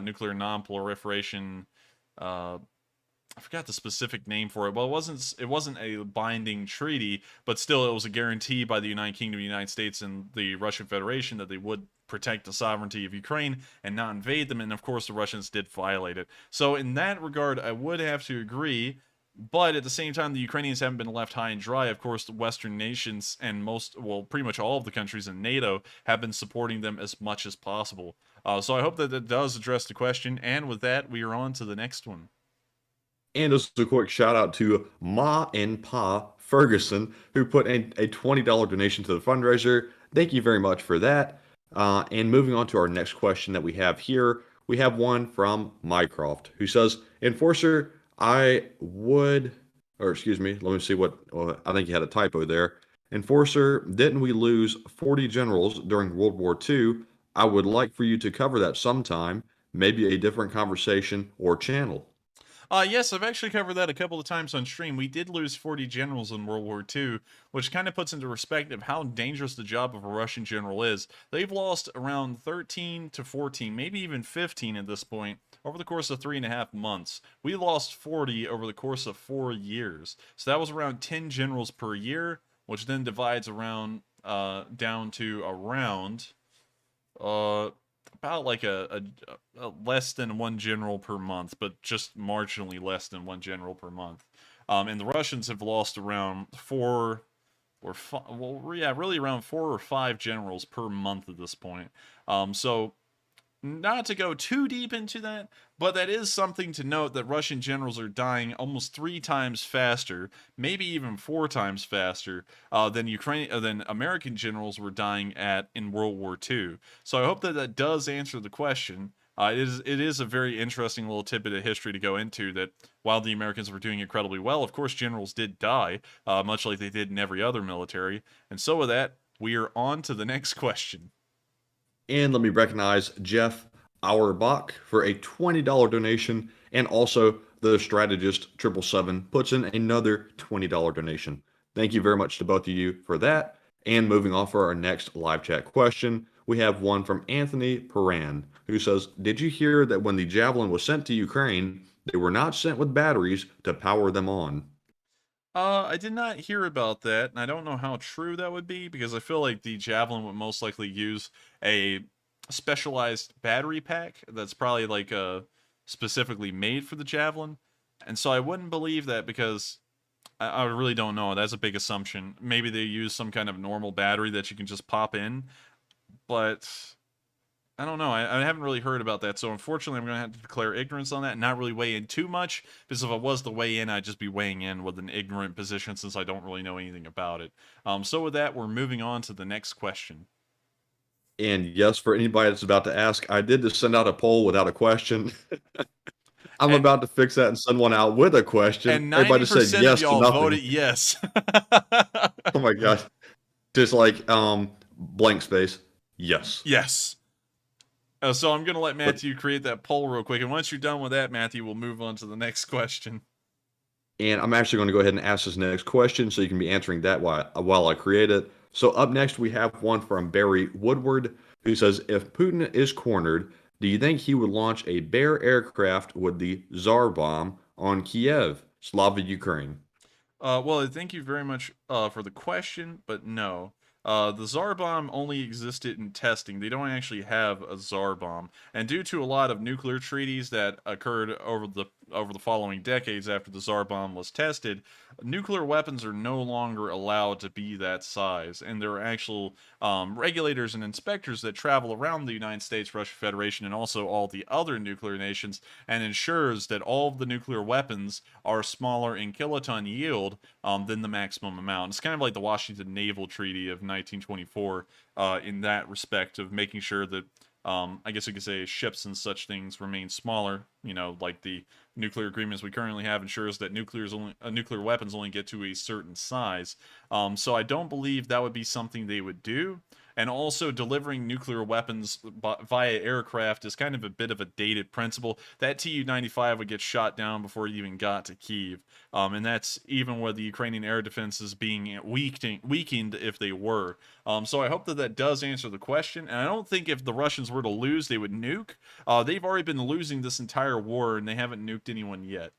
nuclear non-proliferation. I forgot the specific name for it. Well, it wasn't a binding treaty, but still, it was a guarantee by the United Kingdom, the United States, and the Russian Federation that they would protect the sovereignty of Ukraine and not invade them. And of course, the Russians did violate it. So in that regard, I would have to agree. But at the same time, the Ukrainians haven't been left high and dry. Of course, the Western nations and pretty much all of the countries in NATO have been supporting them as much as possible. So I hope that that does address the question. And with that, we are on to the next one. And just a quick shout out to Ma and Pa Ferguson, who put in a $20 donation to the fundraiser. Thank you very much for that. And moving on to our next question that we have here, we have one from Mycroft, who says, Enforcer, I would, or excuse me, let me see I think you had a typo there. Enforcer, didn't we lose 40 generals during World War II? I would like for you to cover that sometime, maybe a different conversation or channel. Yes, I've actually covered that a couple of times on stream. We did lose 40 generals in World War II, which kind of puts into perspective how dangerous the job of a Russian general is. They've lost around 13 to 14, maybe even 15 at this point, over the course of 3.5 months. We lost 40 over the course of 4 years. So that was around 10 generals per year, which then divides around down to around about like a less than one general per month, but just marginally less than one general per month. And the Russians have lost around four or five, really around 4 or 5 generals per month at this point. So not to go too deep into that, but that is something to note, that Russian generals are dying almost 3 times faster, maybe even 4 times faster than American generals were dying in World War II. So I hope that that does answer the question. It is a very interesting little tidbit of history to go into, that while the Americans were doing incredibly well, of course generals did die, much like they did in every other military. And so with that, we are on to the next question. And let me recognize Jeff Auerbach for a $20 donation, and also the strategist 777 puts in another $20 donation. Thank you very much to both of you for that. And moving on for our next live chat question, we have one from Anthony Paran, who says, did you hear that when the Javelin was sent to Ukraine, they were not sent with batteries to power them on? I did not hear about that, and I don't know how true that would be, because I feel like the Javelin would most likely use a specialized battery pack that's probably like specifically made for the Javelin. And so I wouldn't believe that, because I really don't know. That's a big assumption. Maybe they use some kind of normal battery that you can just pop in, but I don't know. I haven't really heard about that. So unfortunately, I'm going to have to declare ignorance on that and not really weigh in too much, because if I was to weigh in, I'd just be weighing in with an ignorant position, since I don't really know anything about it. So with that, we're moving on to the next question. And yes, for anybody that's about to ask, I did just send out a poll without a question. I'm about to fix that and send one out with a question. And 90% everybody said yes of y'all to nothing. voted yes. Oh my gosh. Just like blank space. Yes. Yes. So I'm going to let Matthew create that poll real quick. And once you're done with that, Matthew, we'll move on to the next question. And I'm actually going to go ahead and ask this next question, so you can be answering that while I create it. So up next, we have one from Barry Woodward, who says, if Putin is cornered, do you think he would launch a Bear aircraft with the Tsar bomb on Kiev? Slava Ukraine. Well, thank you very much for the question, but no. The Tsar bomb only existed in testing. They don't actually have a Tsar bomb, and due to a lot of nuclear treaties that occurred over the following decades after the Tsar bomb was tested, nuclear weapons are no longer allowed to be that size, and there are actual regulators and inspectors that travel around the United States, Russian Federation, and also all the other nuclear nations, and ensures that all of the nuclear weapons are smaller in kiloton yield than the maximum amount. It's kind of like the Washington Naval Treaty of 1924 in that respect of making sure that I guess you could say ships and such things remain smaller. You know, like the nuclear agreements we currently have ensures that nuclear weapons only get to a certain size. So I don't believe that would be something they would do. And also, delivering nuclear weapons via aircraft is kind of a bit of a dated principle. That Tu-95 would get shot down before it even got to Kyiv. And that's even with the Ukrainian air defenses being weakened if they were. So I hope that that does answer the question. And I don't think if the Russians were to lose, they would nuke. They've already been losing this entire war, and they haven't nuked anyone yet.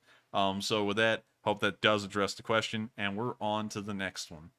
So with that, hope that does address the question. And we're on to the next one.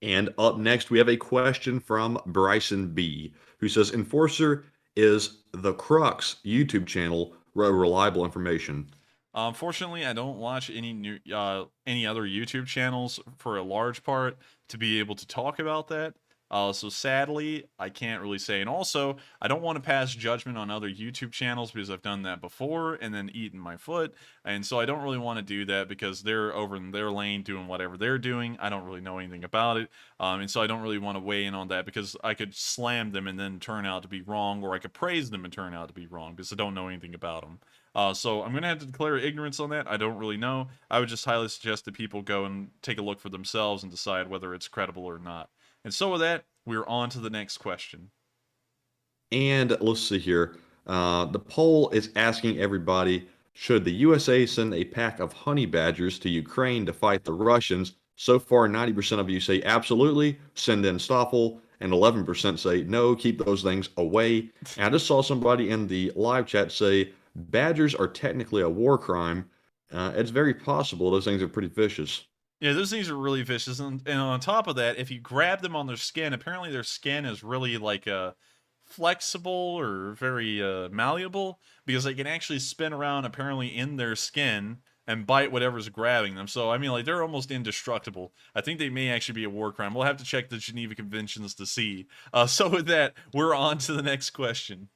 And up next, we have a question from Bryson B, who says, Enforcer is the Crux YouTube channel reliable information? Unfortunately, I don't watch any other YouTube channels for a large part to be able to talk about that. So sadly, I can't really say. And also, I don't want to pass judgment on other YouTube channels because I've done that before and then eaten my foot. And so I don't really want to do that because they're over in their lane doing whatever they're doing. I don't really know anything about it. And so I don't really want to weigh in on that because I could slam them and then turn out to be wrong, or I could praise them and turn out to be wrong because I don't know anything about them. So I'm going to have to declare ignorance on that. I don't really know. I would just highly suggest that people go and take a look for themselves and decide whether it's credible or not. And so with that, we're on to the next question. And let's see here. The poll is asking everybody, should the USA send a pack of honey badgers to Ukraine to fight the Russians? So far, 90% of you say absolutely, send in Stoffel, and 11% say no, keep those things away. And I just saw somebody in the live chat say, badgers are technically a war crime. It's very possible. Those things are pretty vicious. Yeah, those things are really vicious. And on top of that, if you grab them on their skin, apparently their skin is really like flexible or very malleable because they can actually spin around apparently in their skin and bite whatever's grabbing them. So, I mean, like, they're almost indestructible. I think they may actually be a war crime. We'll have to check the Geneva Conventions to see. So with that, we're on to the next question.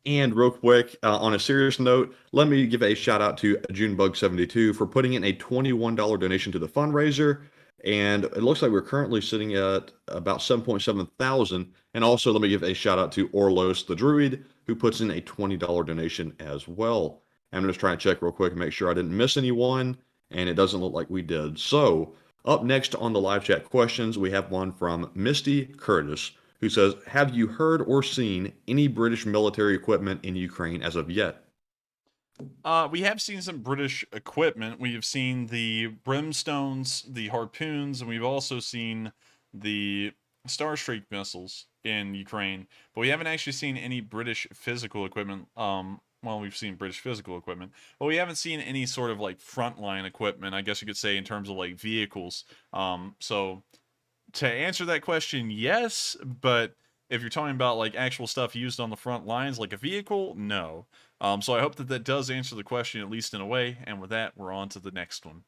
And real quick, on a serious note, let me give a shout out to Junebug72 for putting in a $21 donation to the fundraiser. And it looks like we're currently sitting at about 7.7 thousand. And also, let me give a shout out to Orlos the Druid, who puts in a $20 donation as well. I'm just trying to check real quick and make sure I didn't miss anyone. And it doesn't look like we did. So, up next on the live chat questions, we have one from Misty Curtis, who says, have you heard or seen any British military equipment in Ukraine as of yet? We have seen some British equipment. We have seen the brimstones, the harpoons, and we've also seen the Starstreak missiles in Ukraine. But we haven't actually seen any British physical equipment. Well, we've seen British physical equipment, but we haven't seen any sort of like frontline equipment, I guess you could say, in terms of like vehicles. So to answer that question, yes, but if you're talking about like actual stuff used on the front lines, like a vehicle, no. So I hope that that does answer the question, at least in a way. And with that, we're on to the next one.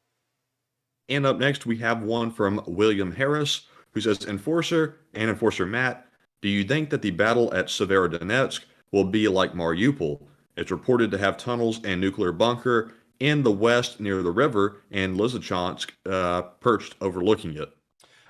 And up next, we have one from William Harris, who says, Enforcer and Enforcer Matt, do you think that the battle at Severodonetsk will be like Mariupol? It's reported to have tunnels and nuclear bunker in the west near the river, and Lysychansk perched overlooking it.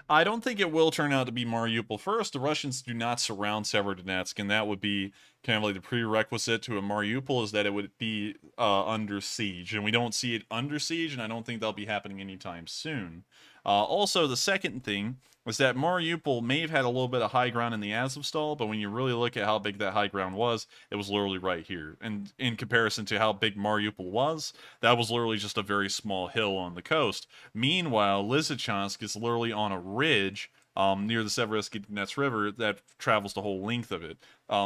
I don't think it will turn out to be Mariupol. First, the Russians do not surround Severodonetsk, and that would be kind of like the prerequisite to a Mariupol, is that it would be under siege. And we don't see it under siege, and I don't think that'll be happening anytime soon. Also, the second thing was that Mariupol may have had a little bit of high ground in the Azovstal, but when you really look at how big that high ground was, it was literally right here. And in comparison to how big Mariupol was, that was literally just a very small hill on the coast. Meanwhile, Lysychansk is literally on a ridge near the Severodonetsk River that travels the whole length of it.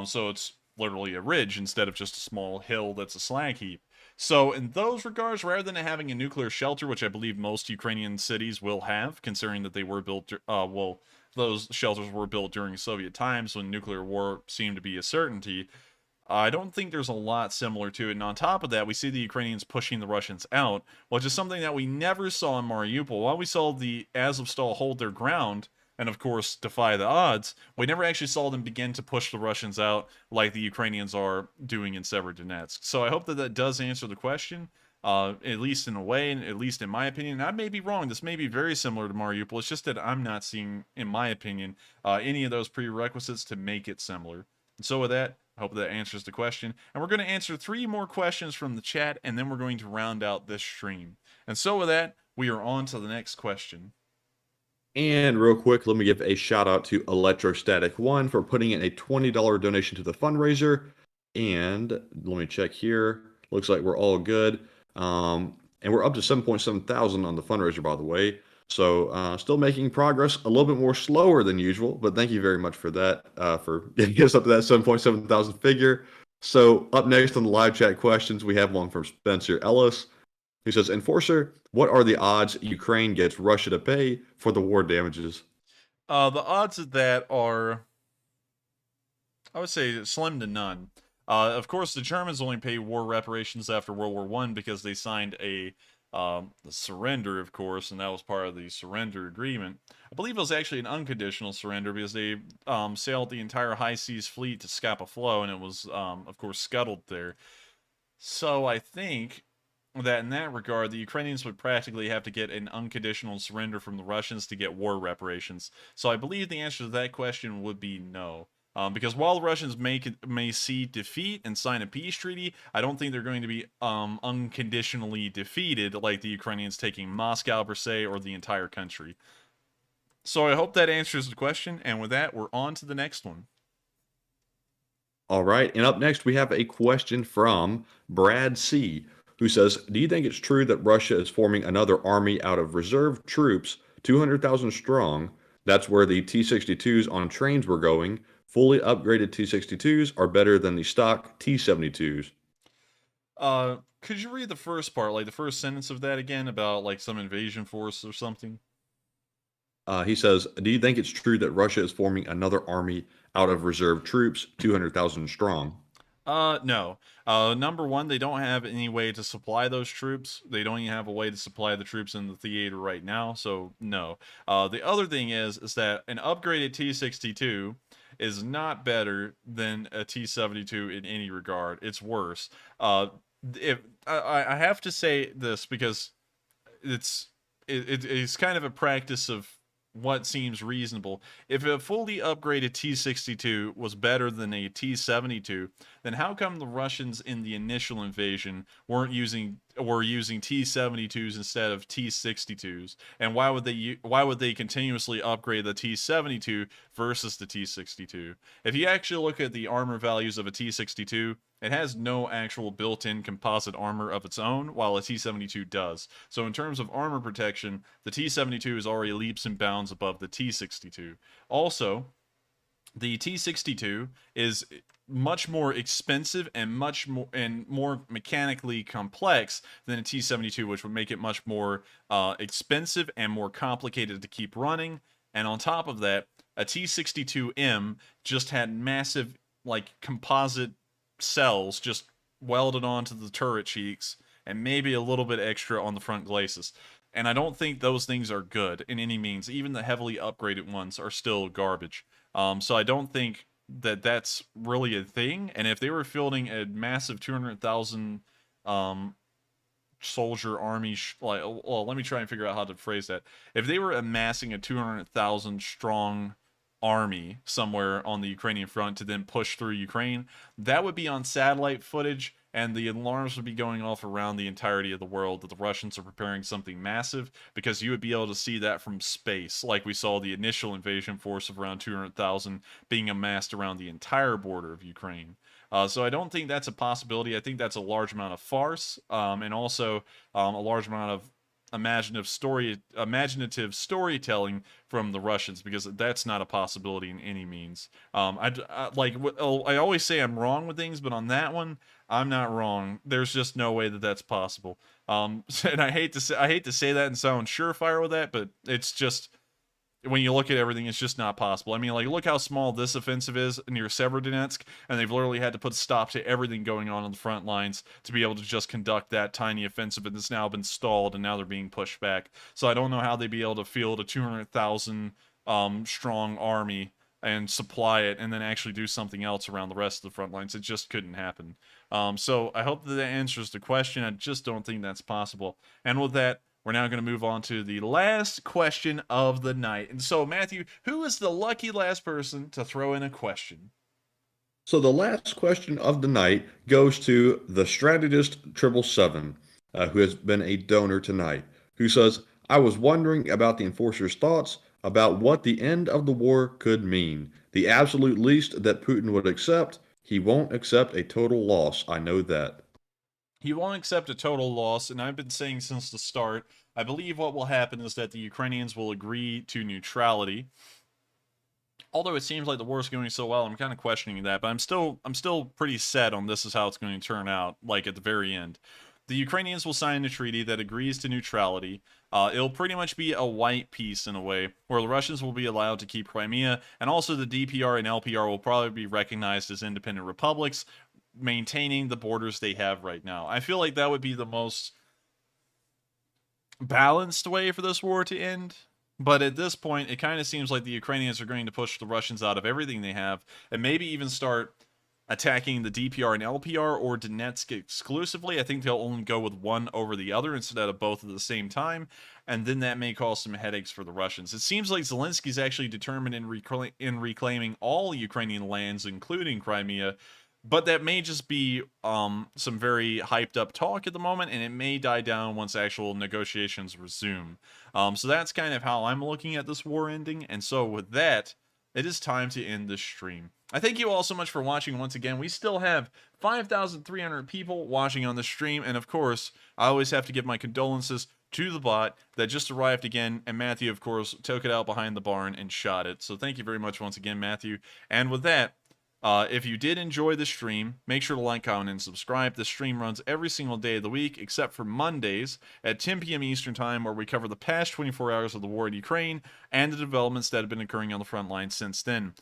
So it's literally a ridge instead of just a small hill that's a slag heap. So in those regards, rather than having a nuclear shelter, which I believe most Ukrainian cities will have, considering that they were built, those shelters were built during Soviet times when nuclear war seemed to be a certainty. I don't think there's a lot similar to it. And on top of that, we see the Ukrainians pushing the Russians out, which is something that we never saw in Mariupol. While we saw the Azovstal hold their ground and, of course, defy the odds, we never actually saw them begin to push the Russians out like the Ukrainians are doing in Severodonetsk. So I hope that that does answer the question, at least in a way, and at least in my opinion. And I may be wrong. This may be very similar to Mariupol. It's just that I'm not seeing, in my opinion, any of those prerequisites to make it similar. And so with that, I hope that answers the question. And we're going to answer 3 more questions from the chat, and then we're going to round out this stream. And so with that, we are on to the next question. And real quick, let me give a shout out to Electrostatic One for putting in a $20 donation to the fundraiser. And let me check here. Looks like we're all good. And we're up to 7.7 thousand on the fundraiser, by the way. So still making progress, a little bit more slower than usual, but thank you very much for that, for getting us up to that 7.7 thousand figure. So up next on the live chat questions, we have one from Spencer Ellis, who says, Enforcer, what are the odds Ukraine gets Russia to pay for the war damages? The odds of that are, I would say, slim to none. Of course, the Germans only pay war reparations after World War I because they signed a surrender, of course, and that was part of the surrender agreement. I believe it was actually an unconditional surrender because they sailed the entire high seas fleet to Scapa Flow, and it was, of course, scuttled there. So I think that in that regard, the Ukrainians would practically have to get an unconditional surrender from the Russians to get war reparations. So I believe the answer to that question would be no. Because while the Russians may see defeat and sign a peace treaty, I don't think they're going to be unconditionally defeated like the Ukrainians taking Moscow per se or the entire country. So I hope that answers the question, and with that, we're on to the next one. All right, and up next we have a question from Brad C., who says, do you think it's true that Russia is forming another army out of reserve troops, 200,000 strong? That's where the T-62s on trains were going. Fully upgraded T-62s are better than the stock T-72s. Could you read the first part, like the first sentence of that again, about like some invasion force or something? He says, do you think it's true that Russia is forming another army out of reserve troops, 200,000 strong? No. Number one, they don't have any way to supply those troops. They don't even have a way to supply the troops in the theater right now, so no. The other thing is that an upgraded T-62 is not better than a T-72 in any regard. It's worse. If I have to say this because it's kind of a practice of what seems reasonable. If a fully upgraded T-62 was better than a T-72, then how come the Russians in the initial invasion were using T-72s instead of T-62s? And why would they continuously upgrade the T-72 versus the T-62? If you actually look at the armor values of a T-62, it has no actual built-in composite armor of its own, while a T-72 does. So in terms of armor protection, the T-72 is already leaps and bounds above the T-62. Also, the T-62 is much more expensive and more mechanically complex than a T-72, which would make it much more expensive and more complicated to keep running. And on top of that, a T-62M just had massive, like, composite cells just welded onto the turret cheeks and maybe a little bit extra on the front glacis. And I don't think those things are good in any means. Even the heavily upgraded ones are still garbage. So I don't think that that's really a thing. And if they were fielding a massive 200,000 soldier army, well, let me try and figure out how to phrase that. If they were amassing a 200,000 strong army somewhere on the Ukrainian front to then push through Ukraine, that would be on satellite footage, and the alarms would be going off around the entirety of the world that the Russians are preparing something massive, because you would be able to see that from space, like we saw the initial invasion force of around 200,000 being amassed around the entire border of Ukraine. So I don't think that's a possibility. I think that's a large amount of farce, and also a large amount of imaginative storytelling from the Russians, because that's not a possibility in any means. I always say I'm wrong with things, but on that one, I'm not wrong. There's just no way that that's possible. And I hate to say that and sound surefire with that, but it's just, when you look at everything, it's just not possible. I mean, like, look how small this offensive is near Severodonetsk, and they've literally had to put a stop to everything going on the front lines to be able to just conduct that tiny offensive, and it's now been stalled, and now they're being pushed back. So I don't know how they'd be able to field a 200,000 strong army and supply it, and then actually do something else around the rest of the front lines. It just couldn't happen. So I hope that answers the question. I just don't think that's possible. And with that, we're now going to move on to the last question of the night. And so, Matthew, who is the lucky last person to throw in a question? So the last question of the night goes to the strategist 777, who has been a donor tonight, who says, I was wondering about the enforcer's thoughts about what the end of the war could mean. The absolute least that Putin would accept, he won't accept a total loss. I know that. He won't accept a total loss, and I've been saying since the start, I believe what will happen is that the Ukrainians will agree to neutrality. Although it seems like the war is going so well, I'm kind of questioning that, but I'm still pretty set on this is how it's going to turn out, like at the very end. The Ukrainians will sign a treaty that agrees to neutrality. It'll pretty much be a white peace in a way, where the Russians will be allowed to keep Crimea, and also the DPR and LPR will probably be recognized as independent republics, maintaining the borders they have right now. I feel like that would be the most balanced way for this war to end. But at this point, it kind of seems like the Ukrainians are going to push the Russians out of everything they have, and maybe even start attacking the DPR and LPR or Donetsk exclusively. I think they'll only go with one over the other instead of both at the same time, and then that may cause some headaches for the Russians. It seems like Zelensky's actually determined in reclaiming all Ukrainian lands, including Crimea, but that may just be some very hyped up talk at the moment, and it may die down once actual negotiations resume. So that's kind of how I'm looking at this war ending. And so with that, it is time to end this stream. I thank you all so much for watching once again. We still have 5,300 people watching on the stream. And of course, I always have to give my condolences to the bot that just arrived again. And Matthew, of course, took it out behind the barn and shot it. So thank you very much once again, Matthew. And with that, if you did enjoy the stream, make sure to like, comment, and subscribe. The stream runs every single day of the week, except for Mondays at 10 p.m. Eastern Time, where we cover the past 24 hours of the war in Ukraine and the developments that have been occurring on the front line since then.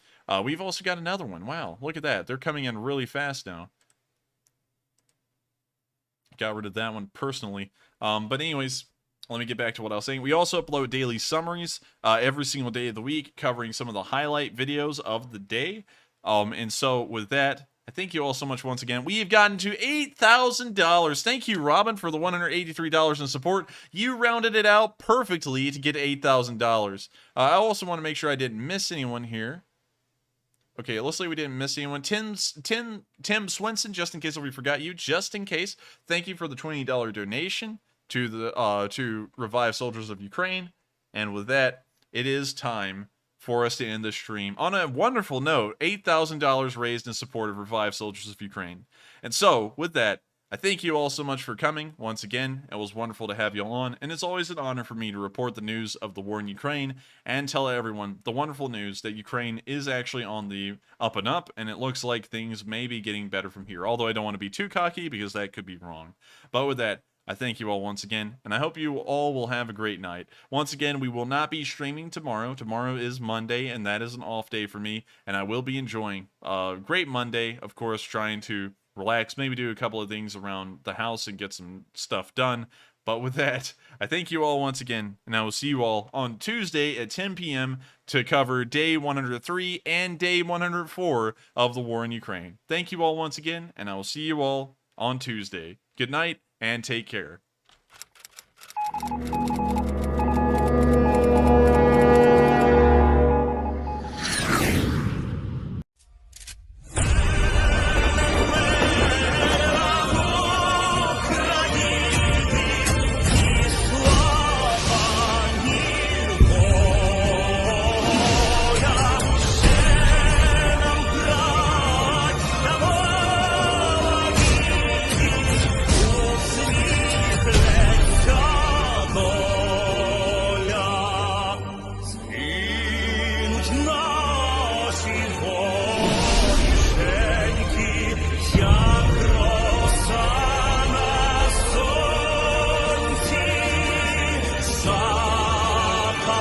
We've also got another one. Wow, look at that. They're coming in really fast now. Got rid of that one personally. But anyways, let me get back to what I was saying. We also upload daily summaries every single day of the week, covering some of the highlight videos of the day. And so with that, I thank you all so much once again. We have gotten to $8,000. Thank you, Robin, for the $183 in support. You rounded it out perfectly to get $8,000. I also want to make sure I didn't miss anyone here. Okay, it looks like we didn't miss anyone. Tim Swenson, just in case we forgot you, just in case. Thank you for the $20 donation to the to Revive Soldiers of Ukraine. And with that, it is time for us to end the stream on a wonderful note. $8,000 raised in support of Revive Soldiers of Ukraine. And so, with that, I thank you all so much for coming once again. It was wonderful to have you all on, and it's always an honor for me to report the news of the war in Ukraine and tell everyone the wonderful news that Ukraine is actually on the up and up, and it looks like things may be getting better from here. Although I don't want to be too cocky, because that could be wrong. But with that, I thank you all once again, and I hope you all will have a great night. Once again, we will not be streaming tomorrow. Tomorrow is Monday, and that is an off day for me, and I will be enjoying a great Monday, of course, trying to relax, maybe do a couple of things around the house and get some stuff done. But with that, I thank you all once again, and I will see you all on Tuesday at 10 p.m. to cover day 103 and day 104 of the war in Ukraine. Thank you all once again, and I will see you all on Tuesday. Good night, and take care.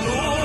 ну